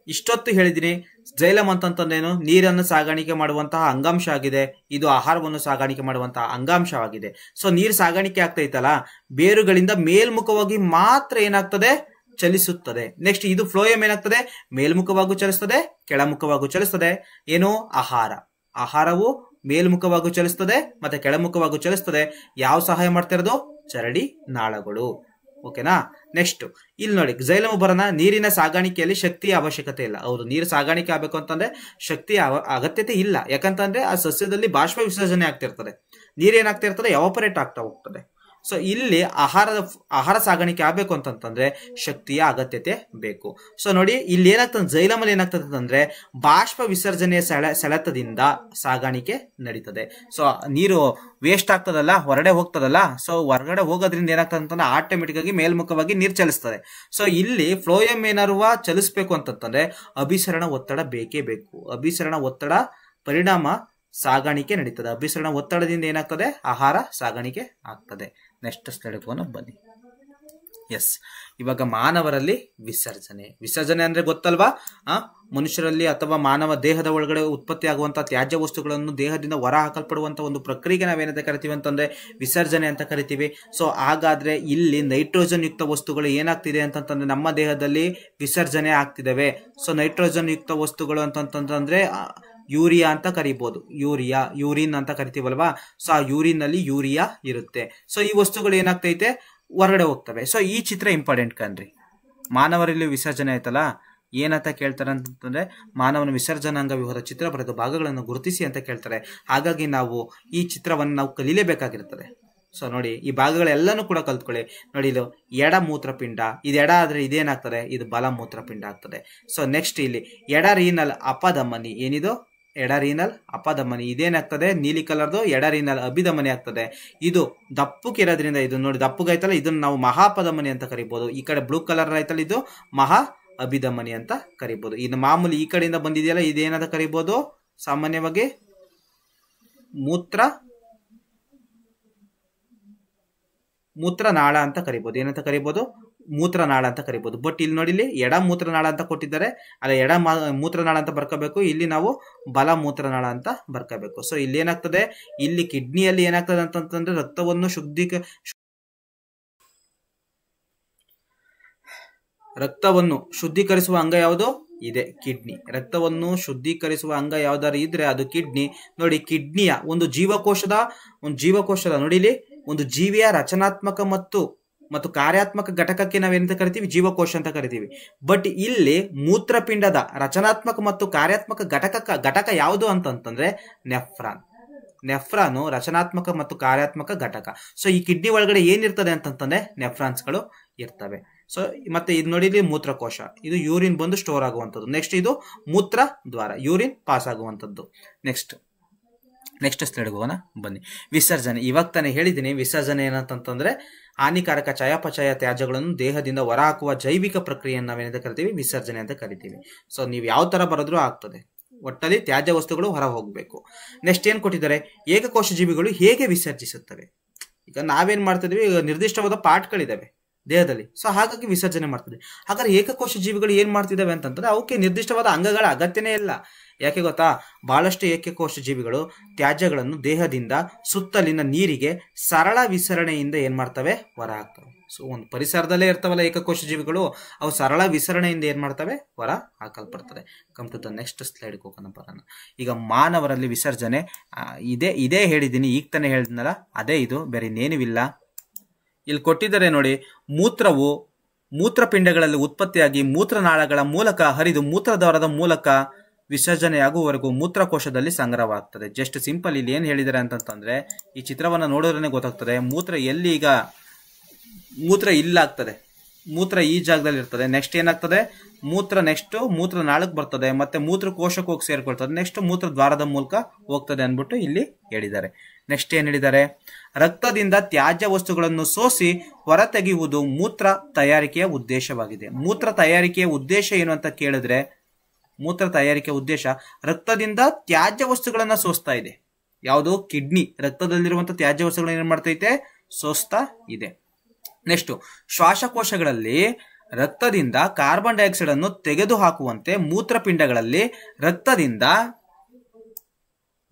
A: ಇಷ್ಟೊತ್ತು ಹೇಳಿದಿನಿ. ಜೈಲಮ್ ಅಂತಂತಂದೇನು, ನೀರನ್ನು ಸಾಗಾಣಿಕೆ ಮಾಡುವಂತಹ ಅಂಗಾಂಶ ಆಗಿದೆ. ಇದು ಆಹಾರವನ್ನು ಸಾಗಾಣಿಕೆ ಮಾಡುವಂತಹ ಅಂಗಾಂಶವಾಗಿದೆ. ಸೊ ನೀರು ಸಾಗಾಣಿಕೆ ಆಗ್ತೈತಲ್ಲ, ಬೇರುಗಳಿಂದ ಮೇಲ್ಮುಖವಾಗಿ ಮಾತ್ರ ಏನಾಗ್ತದೆ, ಚಲಿಸುತ್ತದೆ. ನೆಕ್ಸ್ಟ್, ಇದು ಫ್ಲೋಯಂ ಏನಾಗ್ತದೆ, ಮೇಲ್ಮುಖವಾಗೂ ಚಲಿಸ್ತದೆ, ಕೆಳಮುಖವಾಗೂ ಚಲಿಸ್ತದೆ. ಏನು, ಆಹಾರವು ಮೇಲ್ಮುಖವಾಗೂ ಚಲಿಸ್ತದೆ ಮತ್ತೆ ಕೆಳಮುಖವಾಗೂ ಚಲಿಸ್ತದೆ. ಯಾವ ಸಹಾಯ ಮಾಡ್ತಾ ಇರೋದು, ಜರಡಿ ನಾಳಗಳು. ಓಕೆನಾ. ನೆಕ್ಸ್ಟ್ ಇಲ್ಲಿ ನೋಡಿ, ಜೈಲಮ್ ಬರೋಣ. ನೀರಿನ ಸಾಗಾಣಿಕೆಯಲ್ಲಿ ಶಕ್ತಿಯ ಅವಶ್ಯಕತೆ ಇಲ್ಲ. ಹೌದು, ನೀರು ಸಾಗಾಣಿಕೆ ಆಗಬೇಕು ಅಂತಂದ್ರೆ ಶಕ್ತಿಯ ಅಗತ್ಯತೆ ಇಲ್ಲ. ಯಾಕಂತಂದ್ರೆ ಆ ಸಸ್ಯದಲ್ಲಿ ಬಾಷ್ಪ ವಿಸರ್ಜನೆ ಆಗ್ತಿರ್ತದೆ, ನೀರೇನಾಗ್ತಾ ಇರ್ತದೆ, ಎವಾಪರೇಟ್ ಆಗ್ತಾ ಹೋಗ್ತದೆ. ಸೊ ಇಲ್ಲಿ ಆಹಾರ ಸಾಗಾಣಿಕೆ ಆಗ್ಬೇಕು ಅಂತಂತಂದ್ರೆ ಶಕ್ತಿಯ ಅಗತ್ಯತೆ ಬೇಕು. ಸೊ ನೋಡಿ, ಇಲ್ಲಿ ಏನಾಗ್ತದೆ, ಜೈಲಮಲ್ಲಿ ಏನಾಗ್ತದೆ ಅಂತಂದ್ರೆ ಬಾಷ್ಪ ವಿಸರ್ಜನೆಯ ಸೆಳೆತದಿಂದ ಸಾಗಾಣಿಕೆ ನಡೀತದೆ. ಸೊ ನೀರು ವೇಸ್ಟ್ ಆಗ್ತದಲ್ಲ, ಹೊರಗಡೆ ಹೋಗ್ತದಲ್ಲ. ಸೊ ಹೊರಗಡೆ ಹೋಗೋದ್ರಿಂದ ಏನಾಗ್ತದೆ ಅಂತಂದ್ರೆ ಆಟೋಮೆಟಿಕ್ ಆಗಿ ಮೇಲ್ಮುಖವಾಗಿ ನೀರು ಚಲಿಸ್ತದೆ. ಸೊ ಇಲ್ಲಿ ಫ್ಲೋಯಂ ಏನಾರುವ ಚಲಿಸ್ಬೇಕು ಅಂತಂತಂದ್ರೆ ಅಭಿಸರಣ ಒತ್ತಡ ಬೇಕೇ ಬೇಕು. ಅಭಿಸರಣ ಒತ್ತಡ ಪರಿಣಾಮ ಸಾಗಾಣಿಕೆ ನಡೀತದೆ. ಅಭಿಸರಣ ಒತ್ತಡದಿಂದ ಏನಾಗ್ತದೆ, ಆಹಾರ ಸಾಗಾಣಿಕೆ ಆಗ್ತದೆ. ನೆಕ್ಸ್ಟ್ ಸ್ಲೈಡ್ ಬನ್ನಿ. ಎಸ್, ಇವಾಗ ಮಾನವರಲ್ಲಿ ವಿಸರ್ಜನೆ ಅಂದ್ರೆ ಗೊತ್ತಲ್ವಾ, ಮನುಷ್ಯರಲ್ಲಿ ಅಥವಾ ಮಾನವ ದೇಹದ ಒಳಗಡೆ ಉತ್ಪತ್ತಿ ಆಗುವಂತಹ ತ್ಯಾಜ್ಯ ವಸ್ತುಗಳನ್ನು ದೇಹದಿಂದ ಹೊರ ಹಾಕಲ್ಪಡುವಂತಹ ಒಂದು ಪ್ರಕ್ರಿಯೆಗೆ ನಾವೇನಂತ ಕರಿತೀವಿ ಅಂತಂದ್ರೆ ವಿಸರ್ಜನೆ ಅಂತ ಕರಿತೀವಿ. ಸೊ ಹಾಗಾದ್ರೆ ಇಲ್ಲಿ ನೈಟ್ರೋಜನ್ ಯುಕ್ತ ವಸ್ತುಗಳು ಏನಾಗ್ತಿದೆ ಅಂತಂತಂದ್ರೆ ನಮ್ಮ ದೇಹದಲ್ಲಿ ವಿಸರ್ಜನೆ ಆಗ್ತಿದಾವೆ. ಸೊ ನೈಟ್ರೋಜನ್ ಯುಕ್ತ ವಸ್ತುಗಳು ಅಂತಂತಂದ್ರೆ ಯೂರಿಯಾ ಅಂತ ಕರಿಬಹುದು. ಯೂರಿನ್ ಅಂತ ಕರಿತೀವಲ್ವಾ, ಸೊ ಆ ಯೂರಿನ್ ನಲ್ಲಿ ಯೂರಿಯಾ ಇರುತ್ತೆ. ಸೊ ಈ ವಸ್ತುಗಳು ಏನಾಗ್ತೈತೆ, ಹೊರಗಡೆ ಹೋಗ್ತವೆ. ಸೊ ಈ ಚಿತ್ರ ಇಂಪಾರ್ಟೆಂಟ್ ಕಣ್ರಿ. ಮಾನವರಲ್ಲಿ ವಿಸರ್ಜನೆ ಆಯ್ತಲ್ಲ, ಏನಂತ ಕೇಳ್ತಾರೆ ಅಂತಂದ್ರೆ ಮಾನವನ ವಿಸರ್ಜನಾಂಗ ವ್ಯೂಹದ ಚಿತ್ರ ಬರೆದ ಭಾಗಗಳನ್ನು ಗುರುತಿಸಿ ಅಂತ ಕೇಳ್ತಾರೆ. ಹಾಗಾಗಿ ನಾವು ಈ ಚಿತ್ರವನ್ನು ನಾವು ಕಲೀಲೇಬೇಕಾಗಿರ್ತದೆ. ಸೊ ನೋಡಿ, ಈ ಭಾಗಗಳೆಲ್ಲನೂ ಕೂಡ ಕಲ್ತ್ಕೊಳ್ಳಿ. ನೋಡಿ, ಇದು ಎಡ ಮೂತ್ರಪಿಂಡ, ಇದು ಎಡ ಆದ್ರೆ ಇದೇನಾಗ್ತದೆ, ಇದು ಬಲ ಮೂತ್ರಪಿಂಡ ಆಗ್ತದೆ. ಸೊ ನೆಕ್ಸ್ಟ್ ಇಲ್ಲಿ ಎಡ ರೀನಲ್ ಅಪಧಮನಿ, ಏನಿದು ಎಡ ರೀನಲ್ ಅಪಧಮನಿ, ಇದೇನಾಗ್ತದೆ ನೀಲಿ ಕಲರ್ದು ಎಡ ರೀನಲ್ ಅಭಿಧಮನಿ ಆಗ್ತದೆ. ಇದು ದಪ್ಪಕ್ಕಿರೋದ್ರಿಂದ ಇದು ನೋಡಿ ದಪ್ಪಗೈತಲ್ಲ, ಇದನ್ನ ನಾವು ಮಹಾಪಧಮನಿ ಅಂತ ಕರಿಬಹುದು. ಈ ಕಡೆ ಬ್ಲೂ ಕಲರ್ ಆಯ್ತಲ್ಲ, ಇದು ಮಹಾ ಅಭಿಧಮನಿ ಅಂತ ಕರಿಬಹುದು. ಇನ್ನು ಮಾಮೂಲಿ ಈ ಕಡೆಯಿಂದ ಬಂದಿದೆಯಲ್ಲ, ಇದೇನಂತ ಕರಿಬಹುದು, ಸಾಮಾನ್ಯವಾಗಿ ಮೂತ್ರನಾಳ ಅಂತ ಕರಿಬಹುದು. ಏನಂತ ಕರಿಬಹುದು, ಮೂತ್ರನಾಳ ಅಂತ ಕರಿಬಹುದು. ಬಟ್ ಇಲ್ಲಿ ನೋಡಿ, ಇಲ್ಲಿ ಎಡ ಮೂತ್ರನಾಳ ಅಂತ ಕೊಟ್ಟಿದ್ದಾರೆ, ಅಲ್ಲ ಎಡ ಮೂತ್ರನಾಳ ಅಂತ ಬರ್ಕೋಬೇಕು, ಇಲ್ಲಿ ನಾವು ಬಲ ಮೂತ್ರನಾಳ ಅಂತ ಬರ್ಕೋಬೇಕು. ಸೊ ಇಲ್ಲಿ ಏನಾಗ್ತದೆ, ಇಲ್ಲಿ ಕಿಡ್ನಿಯಲ್ಲಿ ಏನಾಗ್ತದೆ ಅಂತಂದ್ರೆ ರಕ್ತವನ್ನು ಶುದ್ಧೀಕರಿಸುವ ಅಂಗ ಯಾವುದು ಇದೆ, ಕಿಡ್ನಿ. ರಕ್ತವನ್ನು ಶುದ್ಧೀಕರಿಸುವ ಅಂಗ ಯಾವ್ದಾರು ಇದ್ರೆ ಅದು ಕಿಡ್ನಿ. ನೋಡಿ, ಕಿಡ್ನಿಯ ಒಂದು ಜೀವಕೋಶದ ನೋಡಿ, ಇಲ್ಲಿ ಒಂದು ಜೀವಿಯ ರಚನಾತ್ಮಕ ಮತ್ತು ಕಾರ್ಯಾತ್ಮಕ ಘಟಕಕ್ಕೆ ನಾವೇನಂತ ಕರಿತೀವಿ, ಜೀವಕೋಶ ಅಂತ ಕರಿತೀವಿ. ಬಟ್ ಇಲ್ಲಿ ಮೂತ್ರಪಿಂಡದ ರಚನಾತ್ಮಕ ಮತ್ತು ಕಾರ್ಯಾತ್ಮಕ ಘಟಕ ಯಾವುದು ಅಂತಂದ್ರೆ ನೆಫ್ರಾನು ರಚನಾತ್ಮಕ ಮತ್ತು ಕಾರ್ಯಾತ್ಮಕ ಘಟಕ. ಸೊ ಈ ಕಿಡ್ನಿ ಒಳಗಡೆ ಏನಿರ್ತದೆ ಅಂತಂತಂದ್ರೆ ನೆಫ್ರಾನ್ಸ್ಗಳು ಇರ್ತವೆ. ಸೊ ಮತ್ತೆ ಇದು ನೋಡಿ, ಇಲ್ಲಿ ಮೂತ್ರಕೋಶ, ಇದು ಯೂರಿನ್ ಬಂದು ಸ್ಟೋರ್ ಆಗುವಂಥದ್ದು. ನೆಕ್ಸ್ಟ್ ಇದು ಮೂತ್ರ ದ್ವಾರ, ಯೂರಿನ್ ಪಾಸ್ ಆಗುವಂಥದ್ದು. ನೆಕ್ಸ್ಟ್ ಸ್ಲೈಡ್ ಹೋಗೋಣ ಬನ್ನಿ. ವಿಸರ್ಜನೆ, ಇವಾಗ ತಾನೇ ಹೇಳಿದ್ದೀನಿ. ವಿಸರ್ಜನೆ ಏನಂತಂದ್ರೆ ಹಾನಿಕಾರಕ ಚಯಾಪಚಯ ತ್ಯಾಜ್ಯಗಳನ್ನು ದೇಹದಿಂದ ಹೊರಹಾಕುವ ಜೈವಿಕ ಪ್ರಕ್ರಿಯೆಯನ್ನು ನಾವೇನಂತ ಕರಿತೀವಿ, ವಿಸರ್ಜನೆ ಅಂತ ಕರಿತೀವಿ. ಸೊ ನೀವು ಯಾವ ತರ ಬರೋದ್ರೂ ಆಗ್ತದೆ, ಒಟ್ಟಲ್ಲಿ ತ್ಯಾಜ್ಯ ವಸ್ತುಗಳು ಹೊರ ಹೋಗ್ಬೇಕು. ನೆಕ್ಸ್ಟ್ ಏನ್ ಕೊಟ್ಟಿದ್ದಾರೆ, ಏಕಕೋಶ ಜೀವಿಗಳು ಹೇಗೆ ವಿಸರ್ಜಿಸುತ್ತವೆ. ಈಗ ನಾವೇನ್ ಮಾಡ್ತಿದ್ವಿ, ಈಗ ನಿರ್ದಿಷ್ಟವಾದ ಪಾರ್ಟ್ಗಳಿದಾವೆ ದೇಹದಲ್ಲಿ, ಸೊ ಹಾಗಾಗಿ ವಿಸರ್ಜನೆ ಮಾಡ್ತಿದ್ವಿ. ಹಾಗಾದ್ರೆ ಏಕಕೋಶ ಜೀವಿಗಳು ಏನ್ ಮಾಡ್ತಿದ್ದಾವೆ ಅಂತಂದ್ರೆ ಅವಕ್ಕೆ ನಿರ್ದಿಷ್ಟವಾದ ಅಂಗಗಳ ಅಗತ್ಯನೇ ಇಲ್ಲ. ಯಾಕೆ ಗೊತ್ತಾ, ಬಹಳಷ್ಟು ಏಕಕೋಶ ಜೀವಿಗಳು ತ್ಯಾಜ್ಯಗಳನ್ನು ದೇಹದಿಂದ ಸುತ್ತಲಿನ ನೀರಿಗೆ ಸರಳ ವಿಸರಣೆಯಿಂದ ಏನ್ ಮಾಡ್ತವೆ, ಹೊರ ಹಾಕ್ತವೆ. ಸೊ ಒಂದು ಪರಿಸರದಲ್ಲೇ ಇರ್ತಾವಲ್ಲ ಏಕಕೋಶ ಜೀವಿಗಳು, ಅವು ಸರಳ ವಿಸರಣೆಯಿಂದ ಏನ್ ಮಾಡ್ತವೆ, ಹೊರ ಹಾಕಲ್ಪಡ್ತದೆ. Come to the next slide ಹೋಗೋಣ ಬರೋಣ. ಈಗ ಮಾನವರಲ್ಲಿ ವಿಸರ್ಜನೆ ಇದೇ ಹೇಳಿದ್ದೀನಿ, ಈಗ ತಾನೇ ಹೇಳಿದ್ನಲ್ಲ, ಅದೇ ಇದು, ಬೇರೆ ಇನ್ನೇನೂ ಇಲ್ಲ. ಇಲ್ಲಿ ಕೊಟ್ಟಿದ್ದಾರೆ ನೋಡಿ, ಮೂತ್ರವು ಮೂತ್ರಪಿಂಡಗಳಲ್ಲಿ ಉತ್ಪತ್ತಿಯಾಗಿ ಮೂತ್ರನಾಳಗಳ ಮೂಲಕ ಹರಿದು ಮೂತ್ರದ್ವಾರದ ಮೂಲಕ ವಿಸರ್ಜನೆಯಾಗುವವರೆಗೂ ಮೂತ್ರಕೋಶದಲ್ಲಿ ಸಂಗ್ರಹವಾಗ್ತದೆ. Just simple. ಇಲ್ಲಿ ಏನ್ ಹೇಳಿದ್ದಾರೆ ಅಂತಂದ್ರೆ, ಈ ಚಿತ್ರವನ್ನ ನೋಡಿದ್ರೆ ಗೊತ್ತಾಗ್ತದೆ ಮೂತ್ರ ಎಲ್ಲಿ, ಈಗ ಮೂತ್ರ ಇಲ್ಲಾಗ್ತದೆ, ಮೂತ್ರ ಈ ಜಾಗದಲ್ಲಿ ಇರ್ತದೆ. ನೆಕ್ಸ್ಟ್ ಏನಾಗ್ತದೆ, ನೆಕ್ಸ್ಟ್ ಮೂತ್ರ ನಾಳಕ್ಕೆ ಬರ್ತದೆ, ಮತ್ತೆ ಮೂತ್ರಕೋಶಕ್ಕೆ ಹೋಗಿ ಸೇರ್ಕೊಳ್ತದೆ, ನೆಕ್ಸ್ಟ್ ಮೂತ್ರ ದ್ವಾರದ ಮೂಲಕ ಹೋಗ್ತದೆ ಅನ್ಬಿಟ್ಟು ಇಲ್ಲಿ ಹೇಳಿದ್ದಾರೆ. ನೆಕ್ಸ್ಟ್ ಏನ್ ಹೇಳಿದ್ದಾರೆ, ರಕ್ತದಿಂದ ತ್ಯಾಜ್ಯ ವಸ್ತುಗಳನ್ನು ಸೋಸಿ ಹೊರತೆಗೆಯುವುದು ಮೂತ್ರ ತಯಾರಿಕೆಯ ಉದ್ದೇಶವಾಗಿದೆ. ಮೂತ್ರ ತಯಾರಿಕೆಯ ಉದ್ದೇಶ ಏನು ಅಂತ ಕೇಳಿದ್ರೆ, ಮೂತ್ರ ತಯಾರಿಕೆಯ ಉದ್ದೇಶ ರಕ್ತದಿಂದ ತ್ಯಾಜ್ಯ ವಸ್ತುಗಳನ್ನ ಸೋಸ್ತಾ ಇದೆ. ಯಾವುದು, ಕಿಡ್ನಿ ರಕ್ತದಲ್ಲಿರುವಂತಹ ತ್ಯಾಜ್ಯ ವಸ್ತುಗಳನ್ನ ಏನ್ ಮಾಡ್ತೈತೆ, ಸೋಸ್ತಾ ಇದೆ. ನೆಕ್ಸ್ಟ್ ಶ್ವಾಸಕೋಶಗಳಲ್ಲಿ ರಕ್ತದಿಂದ ಕಾರ್ಬನ್ ಡೈಆಕ್ಸೈಡ್ ಅನ್ನು ತೆಗೆದು ಹಾಕುವಂತೆ ಮೂತ್ರಪಿಂಡಗಳಲ್ಲಿ ರಕ್ತದಿಂದ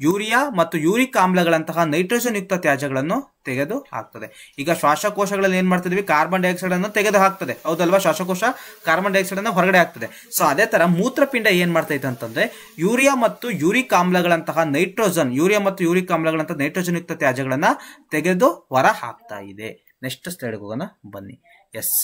A: ಯೂರಿಯಾ ಮತ್ತು ಯೂರಿಕ್ ಆಮ್ಲಗಳಂತಹ ನೈಟ್ರೋಜನ್ ಯುಕ್ತ ತ್ಯಾಜ್ಯಗಳನ್ನು ತೆಗೆದು ಹಾಕ್ತದೆ. ಈಗ ಶ್ವಾಸಕೋಶಗಳಲ್ಲಿ ಏನ್ ಮಾಡ್ತಿದ್ವಿ, ಕಾರ್ಬನ್ ಡೈಆಕ್ಸೈಡ್ ಅನ್ನು ತೆಗೆದು ಹಾಕ್ತದೆ, ಹೌದಲ್ವಾ. ಶ್ವಾಸಕೋಶ ಕಾರ್ಬನ್ ಡೈಆಕ್ಸೈಡ್ ಅನ್ನು ಹೊರಗಡೆ ಹಾಕ್ತದೆ. ಸೊ ಅದೇ ತರ ಮೂತ್ರಪಿಂಡ ಏನ್ ಮಾಡ್ತೈತೆ ಅಂತಂದ್ರೆ ಯೂರಿಯಾ ಮತ್ತು ಯೂರಿಕ್ ಆಮ್ಲಗಳಂತಹ ನೈಟ್ರೋಜನ್ ನೈಟ್ರೋಜನ್ ಯುಕ್ತ ತ್ಯಾಜ್ಯಗಳನ್ನ ತೆಗೆದು ಹೊರ ಹಾಕ್ತಾ ಇದೆ. ನೆಕ್ಸ್ಟ್ ಸ್ಲೈಡ್ ಹೋಗೋಣ ಬನ್ನಿ. ಎಸ್,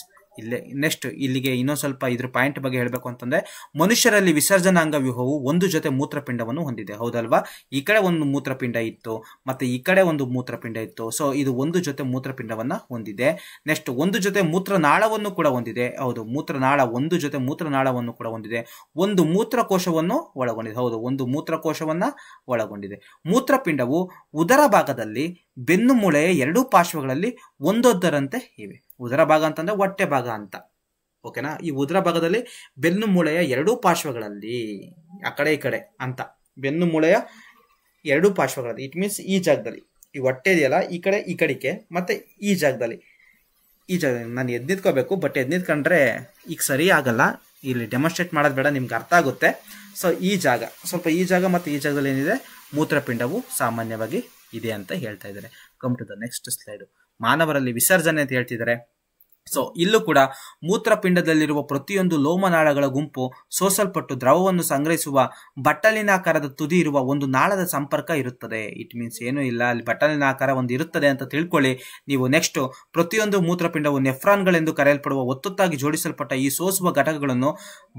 A: ಇಲ್ಲೇ ನೆಕ್ಸ್ಟ್ ಇಲ್ಲಿಗೆ ಇನ್ನೊಂದು ಸ್ವಲ್ಪ ಇದ್ರ ಪಾಯಿಂಟ್ ಬಗ್ಗೆ ಹೇಳಬೇಕು ಅಂತಂದ್ರೆ, ಮನುಷ್ಯರಲ್ಲಿ ವಿಸರ್ಜನಾಂಗ ವ್ಯೂಹವು ಒಂದು ಜೊತೆ ಮೂತ್ರಪಿಂಡವನ್ನು ಹೊಂದಿದೆ, ಹೌದಲ್ವಾ. ಈ ಕಡೆ ಒಂದು ಮೂತ್ರಪಿಂಡ ಇತ್ತು, ಮತ್ತೆ ಈ ಕಡೆ ಒಂದು ಮೂತ್ರಪಿಂಡ ಇತ್ತು. ಸೊ ಇದು ಒಂದು ಜೊತೆ ಮೂತ್ರಪಿಂಡವನ್ನ ಹೊಂದಿದೆ. ನೆಕ್ಸ್ಟ್ ಒಂದು ಜೊತೆ ಮೂತ್ರನಾಳವನ್ನು ಕೂಡ ಹೊಂದಿದೆ, ಹೌದು. ಮೂತ್ರನಾಳ ಒಂದು ಜೊತೆ ಮೂತ್ರನಾಳವನ್ನು ಕೂಡ ಹೊಂದಿದೆ. ಒಂದು ಮೂತ್ರಕೋಶವನ್ನು ಒಳಗೊಂಡಿದೆ, ಹೌದು, ಒಂದು ಮೂತ್ರಕೋಶವನ್ನ ಒಳಗೊಂಡಿದೆ. ಮೂತ್ರಪಿಂಡವು ಉದರ ಭಾಗದಲ್ಲಿ ಬೆನ್ನು ಮೂಳೆಯ ಎರಡೂ ಪಾರ್ಶ್ವಗಳಲ್ಲಿ ಒಂದೊಂದರಂತೆ ಇವೆ. ಉದರ ಭಾಗ ಅಂತಂದ್ರೆ ಹೊಟ್ಟೆ ಭಾಗ ಅಂತ, ಓಕೆನಾ. ಈ ಉದರ ಭಾಗದಲ್ಲಿ ಬೆನ್ನು ಮೂಳೆಯ ಎರಡೂ ಪಾರ್ಶ್ವಗಳಲ್ಲಿ, ಆ ಕಡೆ ಈ ಕಡೆ ಅಂತ, ಬೆನ್ನು ಮೂಳೆಯ ಎರಡೂ ಪಾರ್ಶ್ವಗಳಲ್ಲಿ, ಇಟ್ ಮೀನ್ಸ್ ಈ ಜಾಗದಲ್ಲಿ, ಈ ಹೊಟ್ಟೆ ಇದೆಯಲ್ಲ, ಈ ಕಡೆ ಈ ಕಡೆಗೆ, ಮತ್ತೆ ಈ ಜಾಗದಲ್ಲಿ ನಾನು ಎದ್ನಿತ್ಕೋಬೇಕು. ಬಟ್ ಎದ್ನಿತ್ಕೊಂಡ್ರೆ ಈಗ ಸರಿ ಆಗಲ್ಲ, ಇಲ್ಲಿ ಡೆಮಾನ್ಸ್ಟ್ರೇಟ್ ಮಾಡೋದು ಬೇಡ, ನಿಮ್ಗೆ ಅರ್ಥ ಆಗುತ್ತೆ. ಸೊ ಈ ಜಾಗ, ಸ್ವಲ್ಪ ಈ ಜಾಗ ಮತ್ತೆ ಈ ಜಾಗದಲ್ಲಿ ಏನಿದೆ, ಮೂತ್ರಪಿಂಡವು ಸಾಮಾನ್ಯವಾಗಿ ಇದೆ ಅಂತ ಹೇಳ್ತಾ ಇದ್ದಾರೆ. Come to the next slide. ಮಾನವರಲ್ಲಿ ವಿಸರ್ಜನೆ ಅಂತ ಹೇಳ್ತಿದ್ದಾರೆ. ಸೊ ಇಲ್ಲೂ ಕೂಡ ಮೂತ್ರಪಿಂಡದಲ್ಲಿರುವ ಪ್ರತಿಯೊಂದು ಲೋಮನಾಳಗಳ ಗುಂಪು ಸೋಸಲ್ಪಟ್ಟು ದ್ರವವನ್ನು ಸಂಗ್ರಹಿಸುವ ಬಟ್ಟಲಿನಾಕಾರದ ತುದಿ ಇರುವ ಒಂದು ನಾಳದ ಸಂಪರ್ಕ ಇರುತ್ತದೆ. ಇಟ್ ಮೀನ್ಸ್ ಏನು ಇಲ್ಲ, ಅಲ್ಲಿ ಬಟ್ಟಲಿನ ಆಕಾರ ಒಂದು ಇರುತ್ತದೆ ಅಂತ ತಿಳ್ಕೊಳ್ಳಿ ನೀವು. ನೆಕ್ಸ್ಟ್, ಪ್ರತಿಯೊಂದು ಮೂತ್ರಪಿಂಡವು ನೆಫ್ರಾನ್ಗಳೆಂದು ಕರೆಯಲ್ಪಡುವ ಒತ್ತೊತ್ತಾಗಿ ಜೋಡಿಸಲ್ಪಟ್ಟ ಈ ಸೋಸುವ ಘಟಕಗಳನ್ನು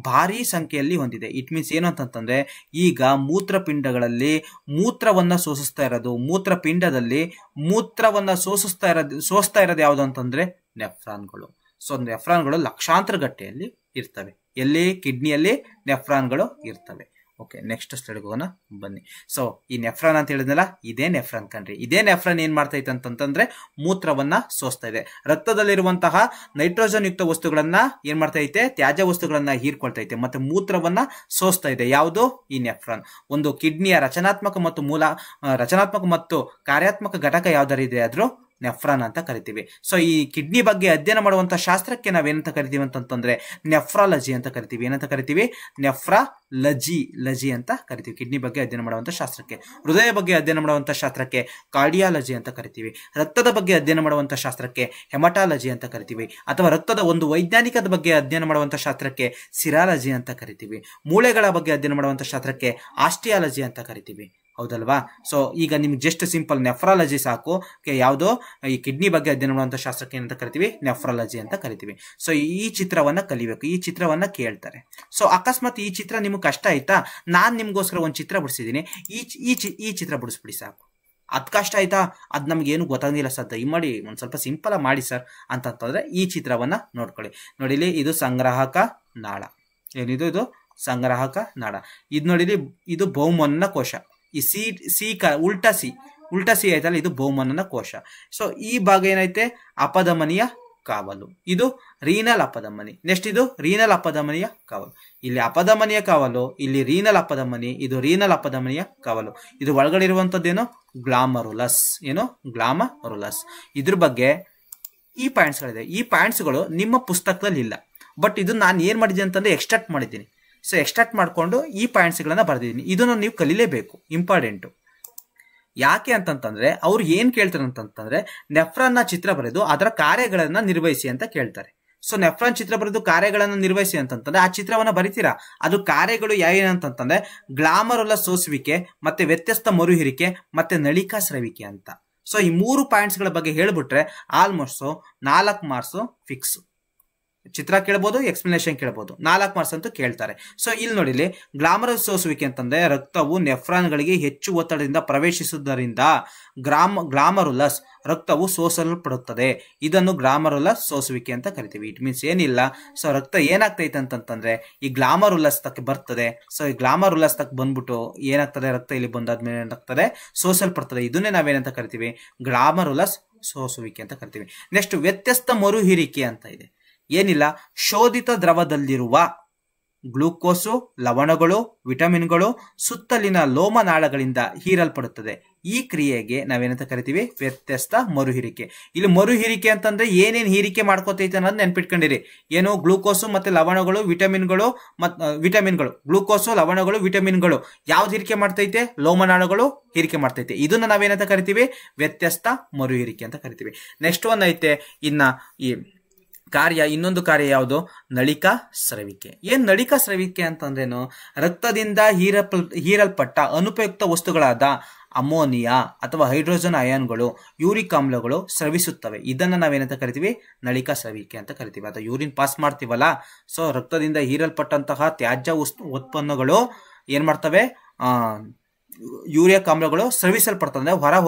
A: ಭಾರೀ ಸಂಖ್ಯೆಯಲ್ಲಿ ಹೊಂದಿದೆ. ಇಟ್ ಮೀನ್ಸ್ ಏನು ಅಂತಂತಂದ್ರೆ, ಈಗ ಮೂತ್ರಪಿಂಡಗಳಲ್ಲಿ ಮೂತ್ರವನ್ನ ಸೋಸಿಸ್ತಾ ಇರೋದು, ಮೂತ್ರಪಿಂಡದಲ್ಲಿ ಮೂತ್ರವನ್ನ ಸೋಸ್ತಾ ಇರೋದು ಯಾವುದು ಅಂತಂದ್ರೆ ನೆಫ್ರಾನ್ಗಳು. ಸೊ ನೆಫ್ರಾನ್ಗಳು ಲಕ್ಷಾಂತರ ಗಟ್ಟೆಯಲ್ಲಿ ಇರ್ತವೆ. ಎಲ್ಲಿ? ಕಿಡ್ನಿಯಲ್ಲಿ ನೆಫ್ರಾನ್ಗಳು ಇರ್ತವೆ. ಓಕೆ, ನೆಕ್ಸ್ಟ್ ಸ್ಲೈಡ್ಗೆ ಹೋಗೋಣ ಬನ್ನಿ. ಸೊ ಈ ನೆಫ್ರಾನ್ ಅಂತ ಹೇಳಿದ್ನಲ್ಲ, ಇದೇ ನೆಫ್ರಾನ್ ಕಣ್ರಿ. ಇದೇ ನೆಫ್ರಾನ್ ಏನ್ ಮಾಡ್ತಾ ಇತ್ತು ಅಂತಂತಂದ್ರೆ ಮೂತ್ರವನ್ನ ಸೋಸ್ತಾ ಇದೆ. ರಕ್ತದಲ್ಲಿರುವಂತಹ ನೈಟ್ರೋಜನ್ ಯುಕ್ತ ವಸ್ತುಗಳನ್ನ ಏನ್ ಮಾಡ್ತಾ ಐತೆ? ತ್ಯಾಜ್ಯ ವಸ್ತುಗಳನ್ನ ಹೀರ್ಕೊಳ್ತಾ ಐತೆ ಮತ್ತೆ ಮೂತ್ರವನ್ನ ಸೋಸ್ತಾ ಇದೆ. ಯಾವುದು? ಈ ನೆಫ್ರಾನ್. ಒಂದು ಕಿಡ್ನಿಯ ರಚನಾತ್ಮಕ ಮತ್ತು ಕಾರ್ಯಾತ್ಮಕ ಘಟಕ ಯಾವ್ದಾರು ಇದೆ ಆದ್ರೂ ನೆಫ್ರಾನ್ ಅಂತ ಕರಿತೀವಿ. ಸೊ ಈ ಕಿಡ್ನಿ ಬಗ್ಗೆ ಅಧ್ಯಯನ ಮಾಡುವಂತ ಶಾಸ್ತ್ರಕ್ಕೆ ನಾವೇನಂತ ಕರಿತೀವಿ ಅಂತಂತಂದ್ರೆ ನೆಫ್ರಾಲಜಿ ಅಂತ ಕರಿತೀವಿ. ಏನಂತ ಕರಿತೀವಿ? ನೆಫ್ರಾಲಜಿ ಅಂತ ಕರಿತೀವಿ. ಕಿಡ್ನಿ ಬಗ್ಗೆ ಅಧ್ಯಯನ ಮಾಡುವಂತ ಶಾಸ್ತ್ರಕ್ಕೆ. ಹೃದಯ ಬಗ್ಗೆ ಅಧ್ಯಯನ ಮಾಡುವಂತ ಶಾಸ್ತ್ರಕ್ಕೆ ಕಾರ್ಡಿಯಾಲಜಿ ಅಂತ ಕರಿತೀವಿ. ರಕ್ತದ ಬಗ್ಗೆ ಅಧ್ಯಯನ ಮಾಡುವಂತ ಶಾಸ್ತ್ರಕ್ಕೆ ಹೆಮಟಾಲಜಿ ಅಂತ ಕರಿತೀವಿ. ಅಥವಾ ರಕ್ತದ ಒಂದು ವೈಜ್ಞಾನಿಕದ ಬಗ್ಗೆ ಅಧ್ಯಯನ ಮಾಡುವಂತ ಶಾಸ್ತ್ರಕ್ಕೆ ಸಿರಾಲಜಿ ಅಂತ ಕರಿತೀವಿ. ಮೂಳೆಗಳ ಬಗ್ಗೆ ಅಧ್ಯಯನ ಮಾಡುವಂತ ಶಾಸ್ತ್ರಕ್ಕೆ ಆಸ್ಟಿಯಾಲಜಿ ಅಂತ ಕರಿತೀವಿ. ಹೌದಲ್ವಾ? ಸೊ ಈಗ ನಿಮ್ಗೆ ಜಸ್ಟ್ ಸಿಂಪಲ್ ನೆಫ್ರಾಲಜಿ ಸಾಕು. ಯಾವುದೋ ಈ ಕಿಡ್ನಿ ಬಗ್ಗೆ ಅಧ್ಯಯನ ಮಾಡುವಂತ ಶಾಸ್ತ್ರಕ್ಕೆ ಏನಂತ ಕರಿತೀವಿ? ನೆಫ್ರಾಲಜಿ ಅಂತ ಕರಿತೀವಿ. ಸೊ ಈ ಚಿತ್ರವನ್ನ ಕಲಿಬೇಕು, ಈ ಚಿತ್ರವನ್ನ ಕೇಳ್ತಾರೆ. ಸೊ ಅಕಸ್ಮಾತ್ ಈ ಚಿತ್ರ ನಿಮ್ಗೆ ಕಷ್ಟ ಆಯ್ತಾ, ನಾನ್ ನಿಮ್ಗೋಸ್ಕರ ಒಂದು ಚಿತ್ರ ಬಿಡಿಸಿದೀನಿ, ಈ ಚಿತ್ರ ಬಿಡಿಸ್ಬಿಡಿ ಸಾಕು. ಅದ್ ಕಷ್ಟ ಆಯ್ತಾ, ಅದ್ ನಮ್ಗೆ ಏನು ಗೊತ್ತಾಗಿಲ್ಲ ಸರ್, ದಯಮಾಡಿ ಒಂದ್ ಸ್ವಲ್ಪ ಸಿಂಪಲ್ ಮಾಡಿ ಸರ್ ಅಂತಂತಂದ್ರೆ ಈ ಚಿತ್ರವನ್ನ ನೋಡ್ಕೊಳ್ಳಿ. ನೋಡಿಲಿ, ಇದು ಸಂಗ್ರಾಹಕ ನಾಳ. ಏನಿದು? ಇದು ಸಂಗ್ರಾಹಕ ನಾಳ. ಇದು ನೋಡಿಲಿ, ಇದು ಬಹುಮನ್ನ ಕೋಶ. ಈ ಉಲ್ಟಾ ಸಿ ಆಯ್ತಲ್ಲ, ಇದು ಬಹುಮನನ ಕೋಶ. ಸೊ ಈ ಭಾಗ ಏನೈತೆ? ಅಪಧಮನಿಯ ಕಾವಲು. ಇದು ರೀನಲ್ ಅಪಧಮನಿ. ನೆಕ್ಸ್ಟ್ ಇದು ರೀನಲ್ ಅಪಧಮನಿಯ ಕಾವಲು. ಇಲ್ಲಿ ಅಪಧಮನಿಯ ಕಾವಲು, ಇಲ್ಲಿ ರೀನಲ್ ಅಪಧಮನಿ, ಇದು ರೀನಲ್ ಅಪಧಮನಿಯ ಕಾವಲು. ಇದು ಒಳಗಡೆ ಇರುವಂತದ್ದೇನು? ಗ್ಲಾಮರುಲಸ್. ಏನು? ಗ್ಲಾಮರುಲಸ್. ಇದ್ರ ಬಗ್ಗೆ ಈ ಪಾಯಿಂಟ್ಸ್ಗಳಿದೆ. ಈ ಪಾಯಿಂಟ್ಸ್ಗಳು ನಿಮ್ಮ ಪುಸ್ತಕದಲ್ಲಿ ಇಲ್ಲ, ಬಟ್ ಇದು ನಾನು ಏನ್ ಮಾಡಿದ್ದೀನಿ ಅಂತಂದ್ರೆ ಎಕ್ಸ್ಟ್ರಾಕ್ಟ್ ಮಾಡಿದ್ದೀನಿ. ಸೊ ಎಕ್ಸ್ಟ್ರಾಕ್ಟ್ ಮಾಡ್ಕೊಂಡು ಈ ಪಾಯಿಂಟ್ಸ್ಗಳನ್ನ ಬರೆದಿದ್ದೀನಿ. ಇದನ್ನು ನೀವು ಕಲಿಲೇಬೇಕು, ಇಂಪಾರ್ಟೆಂಟು. ಯಾಕೆ ಅಂತಂತಂದ್ರೆ ಅವ್ರು ಏನ್ ಕೇಳ್ತಾರೆ ಅಂತಂತಂದ್ರೆ ನೆಫ್ರಾನ್ನ ಚಿತ್ರ ಬರೆದು ಅದರ ಕಾರ್ಯಗಳನ್ನ ನಿರ್ವಹಿಸಿ ಅಂತ ಕೇಳ್ತಾರೆ. ಸೊ ನೆಫ್ರಾನ್ ಚಿತ್ರ ಬರೆದು ಕಾರ್ಯಗಳನ್ನ ನಿರ್ವಹಿಸಿ ಅಂತಂತಂದ್ರೆ ಆ ಚಿತ್ರವನ್ನ ಬರಿತೀರಾ. ಅದು ಕಾರ್ಯಗಳು ಯಾವೇನಂತಂತಂದ್ರೆ ಗ್ಲಾಮರುಲಸ್ ಸೋಸುವಿಕೆ, ಮತ್ತೆ ವ್ಯತ್ಯಸ್ತ ಮರುಹಿರಿಕೆ, ಮತ್ತೆ ನಳಿಕಾ ಸ್ರವಿಕೆ ಅಂತ. ಸೊ ಈ 3 ಪಾಯಿಂಟ್ಸ್ಗಳ ಬಗ್ಗೆ ಹೇಳ್ಬಿಟ್ರೆ ಆಲ್ಮೋಸ್ಟ್ 4 ಮಾರ್ಕ್ಸ್ ಫಿಕ್ಸ್. ಚಿತ್ರ ಕೇಳ್ಬೋದು, ಎಕ್ಸ್ಪ್ಲನೇಷನ್ ಕೇಳ್ಬೋದು, 4 ಮಾರ್ಕ್ಸ್ ಅಂತೂ ಕೇಳ್ತಾರೆ. ಸೊ ಇಲ್ಲಿ ನೋಡಿಲಿ, ಗ್ಲಾಮರಸ್ ಸೋಸುವಿಕೆ ಅಂತಂದ್ರೆ ರಕ್ತವು ನೆಫ್ರಾನ್ಗಳಿಗೆ ಹೆಚ್ಚು ಒತ್ತಡದಿಂದ ಪ್ರವೇಶಿಸುವುದರಿಂದ ಗ್ಲಾಮರುಲಸ್ ರಕ್ತವು ಸೋಸಲ್ಪಡುತ್ತದೆ. ಇದನ್ನು ಗ್ಲಾಮರುಲಸ್ ಸೋಸುವಿಕೆ ಅಂತ ಕರಿತೀವಿ. ಇಟ್ ಮೀನ್ಸ್ ಏನಿಲ್ಲ, ಸೊ ರಕ್ತ ಏನಾಗ್ತೈತೆ ಅಂತಂತಂದ್ರೆ ಈ ಗ್ಲಾಮರುಲಸ್ ತಕ್ಕ ಬರ್ತದೆ. ಸೊ ಈ ಗ್ಲಾಮರುಲಸ್ ತಕ್ಕ ಬಂದ್ಬಿಟ್ಟು ಏನಾಗ್ತದೆ? ರಕ್ತ ಇಲ್ಲಿ ಬಂದಾದ್ಮೇಲೆ ಏನಾಗ್ತದೆ? ಸೋಸಲ್ಪಡ್ತದೆ. ಇದನ್ನೇ ನಾವೇನಂತ ಕರಿತೀವಿ? ಗ್ಲಾಮರುಲಸ್ ಸೋಸುವಿಕೆ ಅಂತ ಕರಿತೀವಿ. ನೆಕ್ಸ್ಟ್ ವ್ಯತ್ಯಸ್ತ ಮರುಹಿರಿಕೆ ಅಂತ ಇದೆ. ಏನಿಲ್ಲ, ಶೋಧಿತ ದ್ರವದಲ್ಲಿರುವ ಗ್ಲೂಕೋಸು, ಲವಣಗಳು, ವಿಟಮಿನ್ಗಳು ಸುತ್ತಲಿನ ಲೋಮನಾಳಗಳಿಂದ ಹೀರಲ್ಪಡುತ್ತದೆ. ಈ ಕ್ರಿಯೆಗೆ ನಾವೇನಂತ ಕರಿತೀವಿ? ವ್ಯತ್ಯಸ್ತ ಮರುಹಿರಿಕೆ. ಇಲ್ಲಿ ಮರುಹಿರಿಕೆ ಅಂತಂದ್ರೆ ಏನೇನ್ ಹೀರಿಕೆ ಮಾಡ್ಕೋತೈತೆ ಅನ್ನೋದು ನೆನ್ಪಿಟ್ಕೊಂಡಿರಿ. ಏನು? ಗ್ಲೂಕೋಸು ಮತ್ತೆ ಲವಣಗಳು, ವಿಟಮಿನ್ಗಳು, ಗ್ಲೂಕೋಸು, ಲವಣಗಳು, ವಿಟಮಿನ್ಗಳು ಯಾವ್ದು ಹೀರಿಕೆ ಮಾಡ್ತೈತೆ? ಲೋಮನಾಳಗಳು ಹೀರಿಕೆ ಮಾಡ್ತೈತೆ. ಇದನ್ನ ನಾವೇನಂತ ಕರಿತೀವಿ? ವ್ಯತ್ಯಸ್ತ ಮರುಹಿರಿಕೆ ಅಂತ ಕರಿತೀವಿ. ನೆಕ್ಸ್ಟ್ ಒಂದ್ ಐತೆ ಇನ್ನ ಈ ಇನ್ನೊಂದು ಕಾರ್ಯ ಯಾವುದು? ನಳಿಕಾ ಸ್ರವಿಕೆ. ಏನ್ ನಳಿಕಾ ಸ್ರವಿಕೆ ಅಂತಂದ್ರೇನು? ರಕ್ತದಿಂದ ಹೀರಲ್ಪಟ್ಟ ಅನುಪಯುಕ್ತ ವಸ್ತುಗಳಾದ ಅಮೋನಿಯಾ ಅಥವಾ ಹೈಡ್ರೋಜನ್ ಅಯಾನ್ಗಳು, ಯೂರಿಕ್ ಆಮ್ಲಗಳು ಸ್ರವಿಸುತ್ತವೆ. ಇದನ್ನ ನಾವೇನಂತ ಕರಿತೀವಿ? ನಳಿಕಾ ಸ್ರವಿಕೆ ಅಂತ ಕರಿತೀವಿ. ಅಥವಾ ಯೂರಿನ್ ಪಾಸ್ ಮಾಡ್ತೀವಲ್ಲ, ಸೊ ರಕ್ತದಿಂದ ಹೀರಲ್ಪಟ್ಟಂತಹ ತ್ಯಾಜ್ಯ ಉತ್ಪನ್ನಗಳು ಏನ್ ಮಾಡ್ತವೆ? ಯೂರಿಕ್ ಆಮ್ಲಗಳು ಸ್ರವಿಸಲ್ಪಡ್ತದೆ,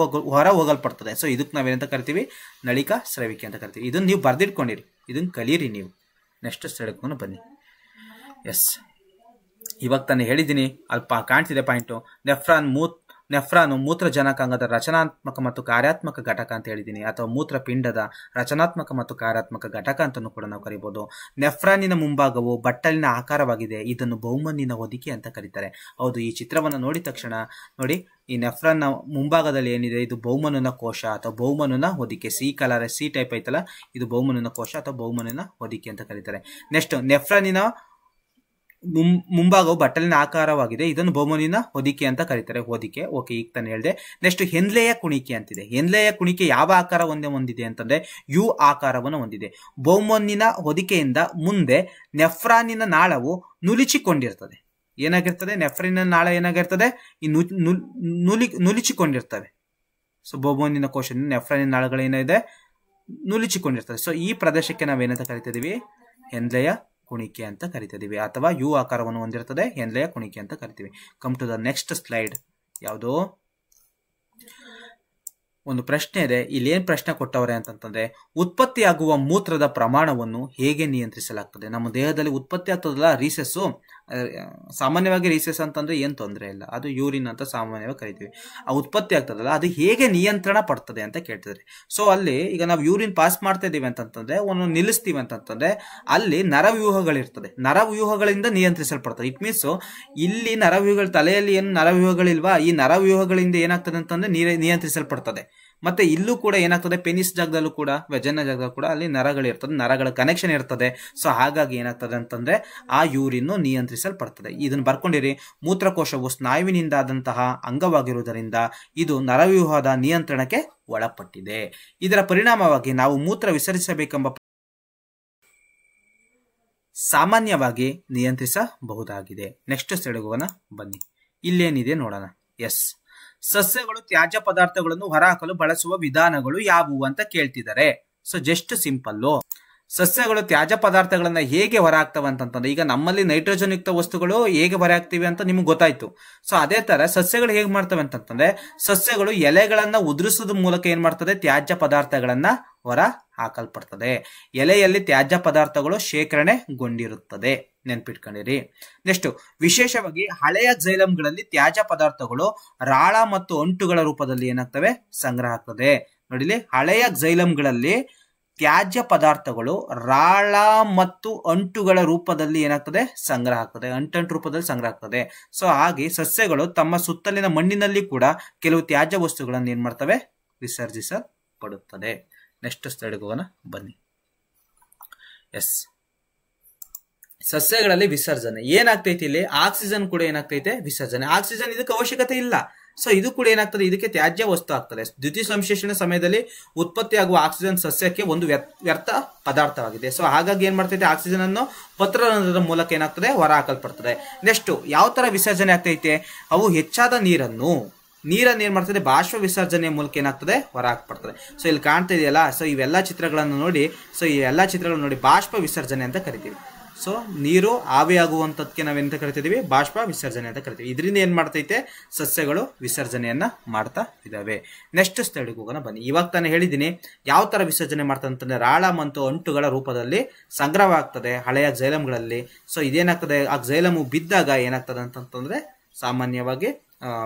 A: ಹೊರ ಹೋಗಲ್ಪಡ್ತದೆ. ಸೊ ಇದಕ್ಕೆ ನಾವೇನಂತ ಕರಿತೀವಿ? ನಳಿಕಾ ಸ್ರವಿಕೆ ಅಂತ ಕರಿತೀವಿ. ಇದನ್ನ ನೀವು ಬರ್ದಿಟ್ಕೊಂಡಿರಿ, ಇದನ್ನ ಕಲೀರಿ ನೀವು. ನೆಕ್ಸ್ಟ್ ಸ್ಲೈಡ್ಕೊಂಡು ಬನ್ನಿ. ಎಸ್, ಇವಾಗ ತಾನೇ ಹೇಳಿದ್ದೀನಿ, ಅಲ್ಪ ಕಾಣ್ತಿದೆ ಪಾಯಿಂಟು. ನೆಫ್ರಾನು ಮೂತ್ರಜನಕಾಂಗದ ರಚನಾತ್ಮಕ ಮತ್ತು ಕಾರ್ಯಾತ್ಮಕ ಘಟಕ ಅಂತ ಹೇಳಿದ್ದೀನಿ, ಅಥವಾ ಮೂತ್ರಪಿಂಡದ ರಚನಾತ್ಮಕ ಮತ್ತು ಕಾರ್ಯಾತ್ಮಕ ಘಟಕ ಅಂತಲೂ ಕೂಡ ನಾವು ಕರಿಬಹುದು. ನೆಫ್ರಾನಿನ ಮುಂಭಾಗವು ಬಟ್ಟಲಿನ ಆಕಾರವಾಗಿದೆ. ಇದನ್ನು ಬಹುಮನ್ನಿನ ಹೊದಿಕೆ ಅಂತ ಕರೀತಾರೆ. ಹೌದು, ಈ ಚಿತ್ರವನ್ನು ನೋಡಿದ ತಕ್ಷಣ ನೋಡಿ, ಈ ನೆಫ್ರಾನ್ ಮುಂಭಾಗದಲ್ಲಿ ಏನಿದೆ? ಇದು ಬಹುಮನುನ ಕೋಶ ಅಥವಾ ಬಹುಮನುನ ಹೊದಿಕೆ. ಸಿ ಟೈಪ್ ಐತಲ್ಲ, ಇದು ಬಹುಮನುನ ಕೋಶ ಅಥವಾ ಬಹುಮನುನ ಹೊದಿಕೆ ಅಂತ ಕರೀತಾರೆ. ನೆಕ್ಸ್ಟ್, ನೆಫ್ರಾನಿನ ಮುಂಭಾಗವು ಬಟ್ಟಲಿನ ಆಕಾರವಾಗಿದೆ. ಇದನ್ನು ಬಹುಮುನಿನ ಹೊದಿಕೆ ಅಂತ ಕರೀತಾರೆ. ಹೊದಿಕೆ, ಓಕೆ, ಈಗ ತಾನೇ ಹೇಳಿದೆ. ನೆಕ್ಸ್ಟ್ ಹೆನ್ಲೆಯ ಕುಣಿಕೆ ಅಂತಿದೆ. ಹೆನ್ಲೆಯ ಕುಣಿಕೆ ಯಾವ ಆಕಾರವನ್ನು ಹೊಂದಿದೆ ಅಂತಂದ್ರೆ ಯು ಆಕಾರವನ್ನು ಹೊಂದಿದೆ. ಬಹುಮುನಿನ ಹೊದಿಕೆಯಿಂದ ಮುಂದೆ ನೆಫ್ರಾನಿನ ನಾಳವು ನುಲಿಚಿಕೊಂಡಿರ್ತದೆ. ಏನಾಗಿರ್ತದೆ? ನೆಫ್ರಾನಿನ ನಾಳ ಏನಾಗಿರ್ತದೆ? ಈ ನುಲಿಚಿಕೊಂಡಿರ್ತವೆ. ಸೊ ಬಹುಮುನಿನ ಕೋಶದಿಂದ ನೆಫ್ರಾನಿನ ನಾಳಗಳೇನಿದೆ ನುಲಿಚಿಕೊಂಡಿರ್ತದೆ. ಸೊ ಈ ಪ್ರದೇಶಕ್ಕೆ ನಾವೇನಂತ ಕರಿತಿದೀವಿ? ಹೆನ್ಲೆಯ ಕುಣಿಕೆ ಅಂತ ಕರಿತಿದೀವಿ, ಅಥವಾ ಯು ಆಕಾರವನ್ನು ಹೊಂದಿರ್ತದೆ, ಹೆನ್ಲೆಯ ಕುಣಿಕೆ ಅಂತ ಕರಿತೀವಿ. Come to the next slide. ಯಾವುದು? ಒಂದು ಪ್ರಶ್ನೆ ಇದೆ. ಇಲ್ಲಿ ಏನ್ ಪ್ರಶ್ನೆ ಕೊಟ್ಟವ್ರೆ ಅಂತಂತಂದ್ರೆ, ಉತ್ಪತ್ತಿಯಾಗುವ ಮೂತ್ರದ ಪ್ರಮಾಣವನ್ನು ಹೇಗೆ ನಿಯಂತ್ರಿಸಲಾಗ್ತದೆ? ನಮ್ಮ ದೇಹದಲ್ಲಿ ಉತ್ಪತ್ತಿ ಆಗ್ತದಲ್ಲ ರೀಸೆಸ್, ಸಾಮಾನ್ಯವಾಗಿ ರೀಸೆಸ್ ಅಂತಂದ್ರೆ ಏನ್ ತೊಂದರೆ ಇಲ್ಲ, ಅದು ಯೂರಿನ್ ಅಂತ ಸಾಮಾನ್ಯವಾಗಿ ಕರಿತೀವಿ. ಆ ಉತ್ಪತ್ತಿ ಆಗ್ತದಲ್ಲ ಅದು ಹೇಗೆ ನಿಯಂತ್ರಣ ಪಡ್ತದೆ ಅಂತ ಕೇಳ್ತಿದ್ರೆ, ಸೊ ಅಲ್ಲಿ ಈಗ ನಾವು ಯೂರಿನ್ ಪಾಸ್ ಮಾಡ್ತಾ ಇದೀವಿ ಅಂತಂತಂದ್ರೆ, ಒಂದು ನಿಲ್ಲಿಸ್ತೀವಿ ಅಂತಂತಂದ್ರೆ ಅಲ್ಲಿ ನರವ್ಯೂಹಗಳಿರ್ತದೆ, ನರವ್ಯೂಹಗಳಿಂದ ನಿಯಂತ್ರಿಸಲ್ಪಡ್ತದೆ. ಇಟ್ ಮೀನ್ಸ್ ಇಲ್ಲಿ ನರವ್ಯೂಹಗಳು, ತಲೆಯಲ್ಲಿ ಏನು ನರವ್ಯೂಹಗಳಿಲ್ವಾ, ಈ ನರವ್ಯೂಹಗಳಿಂದ ಏನಾಗ್ತದೆ ಅಂತಂದ್ರೆ ನಿಯಂತ್ರಿಸಲ್ಪಡ್ತದೆ. ಮತ್ತೆ ಇಲ್ಲೂ ಕೂಡ ಏನಾಗ್ತದೆ, ಪೆನಿಸ್ ಜಾಗದಲ್ಲೂ ಕೂಡ, ವ್ಯಜನ ಜಾಗದಲ್ಲೂ ಕೂಡ ಅಲ್ಲಿ ನರಗಳಿರ್ತದೆ, ನರಗಳ ಕನೆಕ್ಷನ್ ಇರ್ತದೆ. ಸೊ ಹಾಗಾಗಿ ಏನಾಗ್ತದೆ ಅಂತಂದ್ರೆ ಆ ಯೂರಿನ್ ನಿಯಂತ್ರಿಸಲ್ಪಡ್ತದೆ. ಇದನ್ನ ಬರ್ಕೊಂಡಿರಿ. ಮೂತ್ರಕೋಶವು ಸ್ನಾಯುವಿನಿಂದಾದಂತಹ ಅಂಗವಾಗಿರುವುದರಿಂದ ಇದು ನರವ್ಯೂಹದ ನಿಯಂತ್ರಣಕ್ಕೆ ಒಳಪಟ್ಟಿದೆ. ಇದರ ಪರಿಣಾಮವಾಗಿ ನಾವು ಮೂತ್ರ ವಿಸರ್ಜಿಸಬೇಕೆಂಬ ಸಾಮಾನ್ಯವಾಗಿ ನಿಯಂತ್ರಿಸಬಹುದಾಗಿದೆ. ನೆಕ್ಸ್ಟ್ ಸ್ಲೈಡ್ ಹೋಗೋಣ ಬನ್ನಿ. ಇಲ್ಲೇನಿದೆ ನೋಡೋಣ. ಎಸ್, ಸಸ್ಯಗಳು ತ್ಯಾಜ್ಯ ಪದಾರ್ಥಗಳನ್ನು ಹೊರಹಾಕಲು ಬಳಸುವ ವಿಧಾನಗಳು ಯಾವುವು ಅಂತ ಕೇಳ್ತಿದ್ದಾರೆ. So just simple. ಸಸ್ಯಗಳು ತ್ಯಾಜ್ಯ ಪದಾರ್ಥಗಳನ್ನ ಹೇಗೆ ಹೊರಹಾಕ್ತವೆ ಅಂತಂತಂದ್ರೆ, ಈಗ ನಮ್ಮಲ್ಲಿ ನೈಟ್ರೋಜನ್ ಯುಕ್ತ ವಸ್ತುಗಳು ಹೇಗೆ ಹೊರಹಾಕ್ತಿವಿ ಅಂತ ನಿಮ್ಗೆ ಗೊತ್ತಾಯ್ತು. ಸೊ ಅದೇ ತರ ಸಸ್ಯಗಳು ಹೇಗೆ ಮಾಡ್ತವೆ ಅಂತಂತಂದ್ರೆ, ಸಸ್ಯಗಳು ಎಲೆಗಳನ್ನ ಉದುರಿಸೋದ್ರ ಮೂಲಕ ಏನ್ ಮಾಡ್ತದೆ, ತ್ಯಾಜ್ಯ ಪದಾರ್ಥಗಳನ್ನ ಹೊರ ಹಾಕಲ್ಪಡ್ತದೆ. ಎಲೆಯಲ್ಲಿ ತ್ಯಾಜ್ಯ ಪದಾರ್ಥಗಳು ಶೇಖರಣೆಗೊಂಡಿರುತ್ತದೆ, ನೆನ್ಪಿಟ್ಕೊಂಡಿರಿ. ನೆಕ್ಸ್ಟ್, ವಿಶೇಷವಾಗಿ ಹಳೆಯ ಜೈಲಂಗಳಲ್ಲಿ ತ್ಯಾಜ್ಯ ಪದಾರ್ಥಗಳು ರಾಳ ಮತ್ತು ಅಂಟುಗಳ ರೂಪದಲ್ಲಿ ಏನಾಗ್ತವೆ, ಸಂಗ್ರಹ ಆಗ್ತದೆ. ನೋಡಿಲಿ, ಹಳೆಯ ಜೈಲಂಗಳಲ್ಲಿ ತ್ಯಾಜ್ಯ ಪದಾರ್ಥಗಳು ರಾಳ ಮತ್ತು ಅಂಟುಗಳ ರೂಪದಲ್ಲಿ ಏನಾಗ್ತದೆ, ಸಂಗ್ರಹ ಆಗ್ತದೆ, ಅಂಟಂಟು ರೂಪದಲ್ಲಿ ಸಂಗ್ರಹ ಆಗ್ತದೆ. ಸೊ ಹಾಗೆ ಸಸ್ಯಗಳು ತಮ್ಮ ಸುತ್ತಲಿನ ಮಣ್ಣಿನಲ್ಲಿ ಕೂಡ ಕೆಲವು ತ್ಯಾಜ್ಯ ವಸ್ತುಗಳನ್ನು ಏನ್ ಮಾಡ್ತವೆ, ವಿಸರ್ಜಿಸಲ್ಪಡುತ್ತದೆ. ನೆಕ್ಸ್ಟ್ ಸ್ಲೈಡ್ಗೆ ಹೋಗೋಣ ಬನ್ನಿ. ಎಸ್, ಸಸ್ಯಗಳಲ್ಲಿ ವಿಸರ್ಜನೆ ಏನಾಗ್ತೈತಿ, ಇಲ್ಲಿ ಆಕ್ಸಿಜನ್ ಕೂಡ ಏನಾಗ್ತೈತೆ, ವಿಸರ್ಜನೆ. ಆಕ್ಸಿಜನ್ ಇದಕ್ಕೆ ಅವಶ್ಯಕತೆ ಇಲ್ಲ. ಸೊ ಇದು ಕೂಡ ಏನಾಗ್ತದೆ, ಇದಕ್ಕೆ ತ್ಯಾಜ್ಯ ವಸ್ತು ಆಗ್ತದೆ. ದ್ಯುತಿ ಸಂಶ್ಲೇಷಣೆ ಸಮಯದಲ್ಲಿ ಉತ್ಪತ್ತಿಯಾಗುವ ಆಕ್ಸಿಜನ್ ಸಸ್ಯಕ್ಕೆ ಒಂದು ವ್ಯರ್ಥ ಪದಾರ್ಥವಾಗಿದೆ. ಸೊ ಹಾಗಾಗಿ ಏನ್ ಮಾಡ್ತೈತೆ, ಆಕ್ಸಿಜನ್ ಅನ್ನು ಪತ್ರರಂಧ್ರದ ಮೂಲಕ ಏನಾಗ್ತದೆ, ಹೊರ ಹಾಕಲ್ಪಡ್ತದೆ. ನೆಕ್ಸ್ಟ್, ಯಾವ ತರ ವಿಸರ್ಜನೆ ಆಗ್ತೈತೆ, ಅವು ಹೆಚ್ಚಾದ ನೀರನ್ನು ಏನ್ ಮಾಡ್ತದೆ, ಬಾಷ್ಪ ವಿಸರ್ಜನೆಯ ಮೂಲಕ ಏನಾಗ್ತದೆ, ಹೊರ ಹಾಕಲ್ಪಡ್ತದೆ. ಸೊ ಇಲ್ಲಿ ಕಾಣ್ತಾ ಇದೆಯಲ್ಲ, ಸೊ ಇವೆಲ್ಲ ಚಿತ್ರಗಳನ್ನು ನೋಡಿ, ಸೊ ಈ ಎಲ್ಲಾ ಚಿತ್ರಗಳನ್ನು ನೋಡಿ ಬಾಷ್ಪ ವಿಸರ್ಜನೆ ಅಂತ ಕರಿತೀವಿ. ಸೊ ನೀರು ಆವಿಯಾಗುವಂತದಕ್ಕೆ ನಾವೆಂತ ಕರಿತಿದೀವಿ, ಬಾಷ್ಪ ವಿಸರ್ಜನೆ ಅಂತ ಕರಿತೀವಿ. ಇದರಿಂದ ಏನ್ ಮಾಡ್ತೈತೆ, ಸಸ್ಯಗಳು ವಿಸರ್ಜನೆಯನ್ನ ಮಾಡ್ತಾ ಇದಾವೆ. ನೆಕ್ಸ್ಟ್ ಸ್ಲೈಡ್ಗೆ ಹೋಗೋಣ ಬನ್ನಿ. ಇವಾಗ ತಾನೇ ಹೇಳಿದೀನಿ ಯಾವ ತರ ವಿಸರ್ಜನೆ ಮಾಡ್ತದೆ ಅಂತಂದ್ರೆ, ರಾಳ ಮತ್ತು ಅಂಟುಗಳ ರೂಪದಲ್ಲಿ ಸಂಗ್ರಹವಾಗ್ತದೆ ಹಳೆಯ ಜೈಲಂಗಳಲ್ಲಿ. ಸೊ ಇದೇನಾಗ್ತದೆ, ಆ ಜೈಲಮು ಬಿದ್ದಾಗ ಏನಾಗ್ತದೆ ಅಂತಂದ್ರೆ ಸಾಮಾನ್ಯವಾಗಿ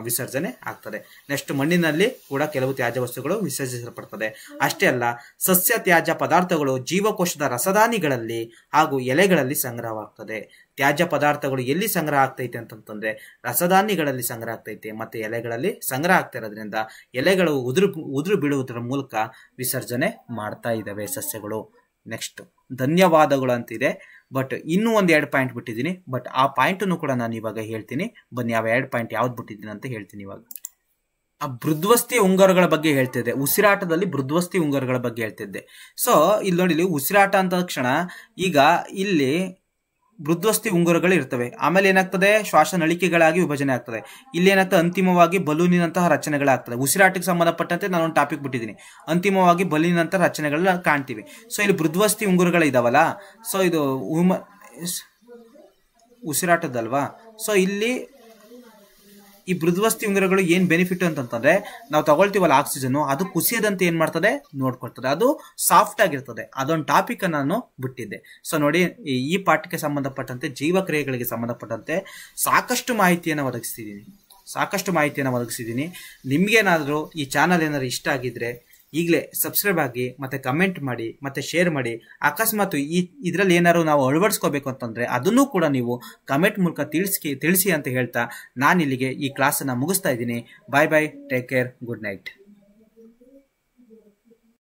A: ವಿಸರ್ಜನೆ ಆಗ್ತದೆ. ನೆಕ್ಸ್ಟ್, ಮಣ್ಣಿನಲ್ಲಿ ಕೂಡ ಕೆಲವು ತ್ಯಾಜ್ಯ ವಸ್ತುಗಳು ವಿಸರ್ಜಿಸಲ್ಪಡ್ತದೆ. ಅಷ್ಟೇ ಅಲ್ಲ, ಸಸ್ಯ ತ್ಯಾಜ್ಯ ಪದಾರ್ಥಗಳು ಜೀವಕೋಶದ ರಸದಾನಿಗಳಲ್ಲಿ ಹಾಗೂ ಎಲೆಗಳಲ್ಲಿ ಸಂಗ್ರಹವಾಗ್ತದೆ. ತ್ಯಾಜ್ಯ ಪದಾರ್ಥಗಳು ಎಲ್ಲಿ ಸಂಗ್ರಹ ಆಗ್ತೈತೆ ಅಂತಂತಂದ್ರೆ, ರಸದಾನಿಗಳಲ್ಲಿ ಸಂಗ್ರಹ ಆಗ್ತೈತೆ, ಮತ್ತೆ ಎಲೆಗಳಲ್ಲಿ ಸಂಗ್ರಹ ಆಗ್ತಾ ಇರೋದ್ರಿಂದ ಎಲೆಗಳು ಉದುರು ಬೀಳುವುದರ ಮೂಲಕ ವಿಸರ್ಜನೆ ಮಾಡ್ತಾ ಇದ್ದಾವೆ ಸಸ್ಯಗಳು. ನೆಕ್ಸ್ಟ್, ಧನ್ಯವಾದಗಳು ಅಂತಿದೆ, ಬಟ್ ಇನ್ನೂ ಒಂದು 2 ಪಾಯಿಂಟ್ ಬಿಟ್ಟಿದ್ದೀನಿ. ಬಟ್ ಆ ಪಾಯಿಂಟ್ ಕೂಡ ನಾನು ಇವಾಗ ಹೇಳ್ತೀನಿ ಬನ್ನಿ. ಯಾವ 2 ಪಾಯಿಂಟ್ ಯಾವ್ದು ಬಿಟ್ಟಿದ್ದೀನಿ ಅಂತ ಹೇಳ್ತೀನಿ ಇವಾಗ. ಆ ಬೃದ್ವಸ್ಥಿ ಉಂಗುರಗಳ ಬಗ್ಗೆ ಹೇಳ್ತಿದ್ದೆ, ಉಸಿರಾಟದಲ್ಲಿ ಬೃದ್ವಸ್ಥಿ ಉಂಗುರಗಳ ಬಗ್ಗೆ ಹೇಳ್ತಿದ್ದೆ. ಸೊ ಇಲ್ಲಿ ನೋಡಿ, ಉಸಿರಾಟ ಅಂತ ತಕ್ಷಣ ಈಗ ಇಲ್ಲಿ ಬೃದ್ವಸ್ಥಿ ಉಂಗುರಗಳು ಇರ್ತವೆ. ಆಮೇಲೆ ಏನಾಗ್ತದೆ, ಶ್ವಾಸ ನಳಿಕೆಗಳಾಗಿ ವಿಭಜನೆ ಆಗ್ತದೆ. ಇಲ್ಲಿ ಏನಾಗ್ತದೆ, ಅಂತಿಮವಾಗಿ ಬಲೂನಿನಂತಹ ರಚನೆಗಳಾಗ್ತದೆ. ಉಸಿರಾಟಕ್ಕೆ ಸಂಬಂಧಪಟ್ಟಂತೆ ನಾನು ಒಂದು ಟಾಪಿಕ್ ಬಿಟ್ಟಿದ್ದೀನಿ, ಅಂತಿಮವಾಗಿ ಬಲೂನಿನಂತಹ ರಚನೆಗಳನ್ನ ಕಾಣ್ತೀವಿ. ಸೊ ಇಲ್ಲಿ ಬೃದ್ವಸ್ಥಿ ಉಂಗುರಗಳು ಇದಾವಲ್ಲ, ಸೊ ಇದು ಉಸಿರಾಟದಲ್ವಾ. ಸೊ ಇಲ್ಲಿ ಈ ಬೃದ್ವಸ್ಥಿ ಉಂಗುರಗಳು ಏನ್ ಬೆನಿಫಿಟ್ ಅಂತಂದ್ರೆ, ನಾವು ತಗೊಳ್ತೀವಲ್ಲ ಆಕ್ಸಿಜನ್, ಅದು ಕುಸಿಯದಂತೆ ಏನ್ ಮಾಡ್ತದೆ, ನೋಡ್ಕೊಳ್ತದೆ. ಅದು ಸಾಫ್ಟ್ ಆಗಿರ್ತದೆ. ಅದೊಂದು ಟಾಪಿಕ್ ನಾನು ಬಿಟ್ಟಿದ್ದೆ. ಸೊ ನೋಡಿ, ಈ ಪಾಠಕ್ಕೆ ಸಂಬಂಧಪಟ್ಟಂತೆ ಜೀವಕ್ರಿಯೆಗಳಿಗೆ ಸಂಬಂಧಪಟ್ಟಂತೆ ಸಾಕಷ್ಟು ಮಾಹಿತಿಯನ್ನು ಒದಗಿಸಿದ್ದೀನಿ. ನಿಮ್ಗೇನಾದ್ರೂ ಈ ಚಾನಲ್ ಏನಾದ್ರು ಇಷ್ಟ ಆಗಿದ್ರೆ ಈಗಲೇ ಸಬ್ಸ್ಕ್ರೈಬ್ ಆಗಿ, ಮತ್ತೆ ಕಮೆಂಟ್ ಮಾಡಿ, ಮತ್ತೆ ಶೇರ್ ಮಾಡಿ. ಅಕಸ್ಮಾತ್ ಇದರಲ್ಲಿ ಏನಾದ್ರು ನಾವು ಅಳವಡಿಸ್ಕೋಬೇಕು ಅಂತಂದ್ರೆ ಅದನ್ನು ಕೂಡ ನೀವು ಕಮೆಂಟ್ ಮೂಲಕ ತಿಳಿಸಿ ಅಂತ ಹೇಳ್ತಾ ನಾನು ಇಲ್ಲಿಗೆ ಈ ಕ್ಲಾಸನ್ನು ಮುಗಿಸ್ತಾ ಇದ್ದೀನಿ. ಬಾಯ್ ಬಾಯ್, ಟೇಕ್ ಕೇರ್, ಗುಡ್ ನೈಟ್.